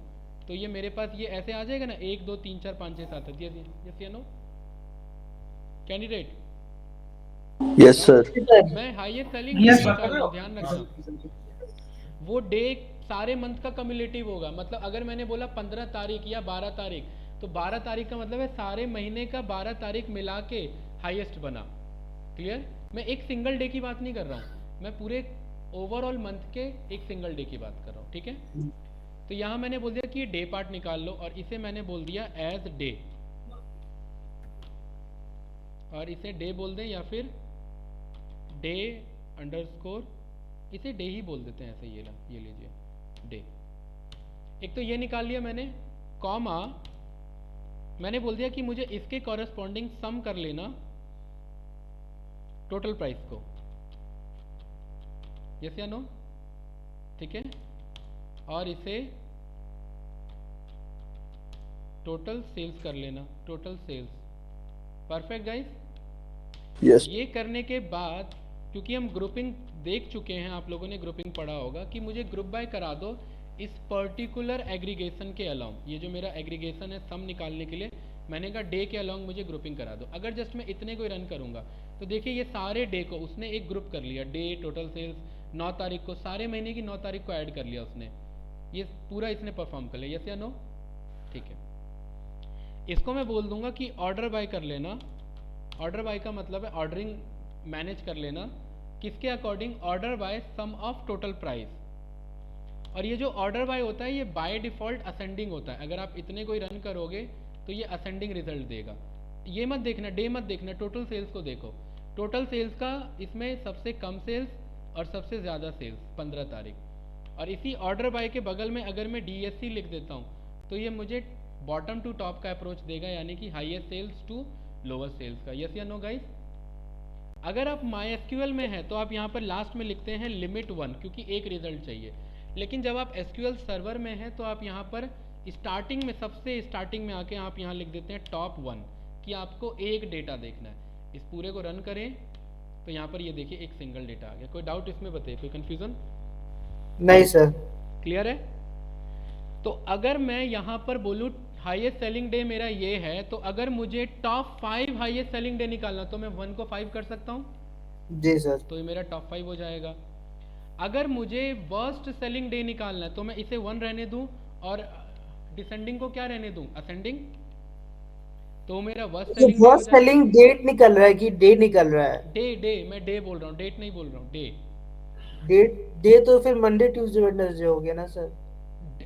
तो ये मेरे पास ये ऐसे आ जाएगा ना, 1 2 3 4 5 6 7 यस या नो कैंडिडेट? Yes sir. मैं हाईएस्ट सेलिंग Yes, डे sir. निकाल लूं, ध्यान रखना वो डे सारे मंथ का कम्युलेटिव होगा। मतलब अगर मैंने बोला 15 तारीख या 12 तारीख, तो 12 तारीख का मतलब है सारे महीने का 12 तारीख मिला के हाईएस्ट बना। क्लियर? मैं एक सिंगल डे की बात नहीं कर रहा हूँ, मैं पूरे ओवरऑल मंथ के एक सिंगल डे की बात कर रहा हूँ, ठीक है। तो यहाँ मैंने बोल दिया कि ये डे पार्ट निकाल लो और इसे मैंने बोल दिया एज डे, और इसे डे बोल दें या फिर डे अंडरस्कोर, इसे डे ही बोल देते हैं ऐसे, ये लीजिए डे। एक तो ये निकाल लिया मैंने, कॉमा मैंने बोल दिया कि मुझे इसके कॉरेस्पॉन्डिंग सम कर लेना टोटल प्राइस को, यस या नो, ठीक है। और इसे टोटल सेल्स कर लेना, total sales. Perfect guys. Yes. ये करने के बाद क्योंकि हम ग्रुपिंग देख चुके हैं, आप लोगों ने ग्रुपिंग पढ़ा होगा कि मुझे ग्रुप बाय करा दो इस पर्टिकुलर एग्रीगेशन के अलाउंग। ये जो मेरा एग्रीगेशन है सम निकालने के लिए, मैंने कहा डे के अलाउंग मुझे ग्रुपिंग करा दो। अगर जस्ट मैं इतने को रन करूंगा तो देखिए ये सारे डे को उसने एक ग्रुप कर लिया, डे टोटल सेल्स 9 तारीख को, सारे महीने की 9 तारीख को ऐड कर लिया उसने, ये पूरा इसने परफॉर्म कर लिया, यस या नो, ठीक है। इसको मैं बोल दूंगा कि ऑर्डर बाय कर लेना। ऑर्डर बाय का मतलब है ऑर्डरिंग मैनेज कर लेना, किसके according, order by sum of total price. और ये जो ऑर्डर बाय होता है ये बाय डिफॉल्ट असेंडिंग होता है, अगर आप इतने कोई रन करोगे तो ये असेंडिंग रिजल्ट देगा। ये मत देखना, डे मत देखना, टोटल सेल्स को देखो। टोटल सेल्स का इसमें सबसे कम सेल्स और सबसे ज़्यादा सेल्स 15 तारीख, और इसी ऑर्डर बाय के बगल में अगर मैं DSC लिख देता हूँ तो ये मुझे बॉटम टू टॉप का अप्रोच देगा, यानी कि highest sales to lowest sales का, यस या नो गाइस। अगर आप MySQL में है तो आप यहाँ पर लास्ट में लिखते हैं लिमिट 1 क्योंकि एक रिजल्ट चाहिए, लेकिन जब आप SQL सर्वर में है तो आप यहाँ पर स्टार्टिंग में, सबसे स्टार्टिंग में आके आप यहाँ लिख देते हैं टॉप 1 कि आपको एक डेटा देखना है। इस पूरे को रन करें तो यहाँ पर ये देखिए एक सिंगल डेटा आ गया। कोई डाउट इसमें बताइए, कोई कंफ्यूजन? नहीं सर। क्लियर है? तो अगर मैं यहाँ पर बोलूँ हाईएस्ट सेलिंग डे मेरा ये है, तो अगर मुझे टॉप 5 हाईएस्ट सेलिंग डे निकालना तो मैं 1 को 5 कर सकता हूँ, जी सर। तो ये मेरा टॉप 5 हो जाएगा। अगर मुझे वर्स्ट सेलिंग डे निकालना है तो मैं इसे 1 रहने दूं और डिसेंडिंग को क्या रहने दूं, असेंडिंग, तो मेरा वर्स्ट सेलिंग डे हो वर्स्ट सेलिंग डेट निकल रहा है कि डे निकल रहा है? डे मैं डे बोल रहा हूँ, डेट नहीं बोल रहा हूँ, डे। डे तो फिर मंडे ट्यूसडे वेडनेसडे हो गया ना सर?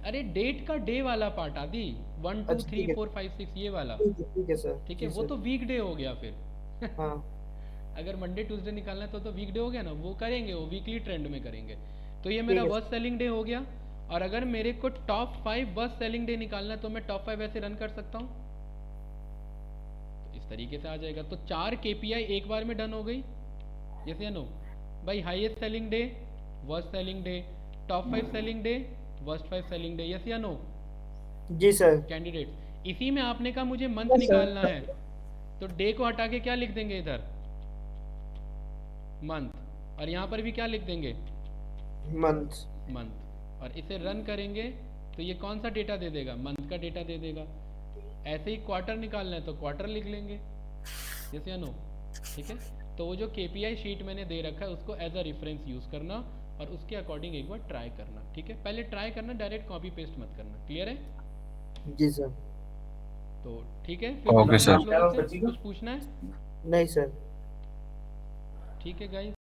अरे डेट का डे वाला पार्ट आदि 1 2 अच्छा, 3 4 5 6 ये वाला, ठीक है सर। ठीक है, वो तो वीक डे हो गया फिर। हाँ। अगर मंडे ट्यूसडे निकालना है तो वीकडे हो गया ना, वो करेंगे, वो वीकली ट्रेंड में करेंगे। तो ये मेरा वर्स्ट सेलिंग डे हो गया। और अगर मेरे को टॉप 5 वर्स्ट सेलिंग डे निकालना है तो मैं टॉप 5 ऐसे रन कर सकता हूँ, तो इस तरीके से आ जाएगा। तो 4 KPI एक बार में डन हो गई, यस या नो भाई। Highest selling day, worst selling day, top 5 selling day, worst 5 selling day, yes या नो जी सर। कैंडिडेट। इसी में आपने कहा मुझे मंथ निकालना है, तो डे को हटा के क्या लिख देंगे इधर, मंथ, और यहाँ पर भी क्या लिख देंगे, मंथ। और इसे रन करेंगे तो ये कौन सा डेटा दे देगा, मंथ का डेटा दे देगा। ऐसे ही क्वार्टर निकालना है तो क्वार्टर लिख लेंगे, यस या नो, ठीक है। तो वो जो KPI शीट मैंने दे रखा है उसको एज अ रेफरेंस यूज़ करना और उसके अकॉर्डिंग एक बार ट्राई करना, ठीक है? पहले ट्राई करना, डायरेक्ट कॉपी पेस्ट मत करना। क्लियर है? जी सर। तो ठीक है, फिर ओके सर। आप लोगों से कुछ पूछना है? नहीं सर। ठीक है गाइस।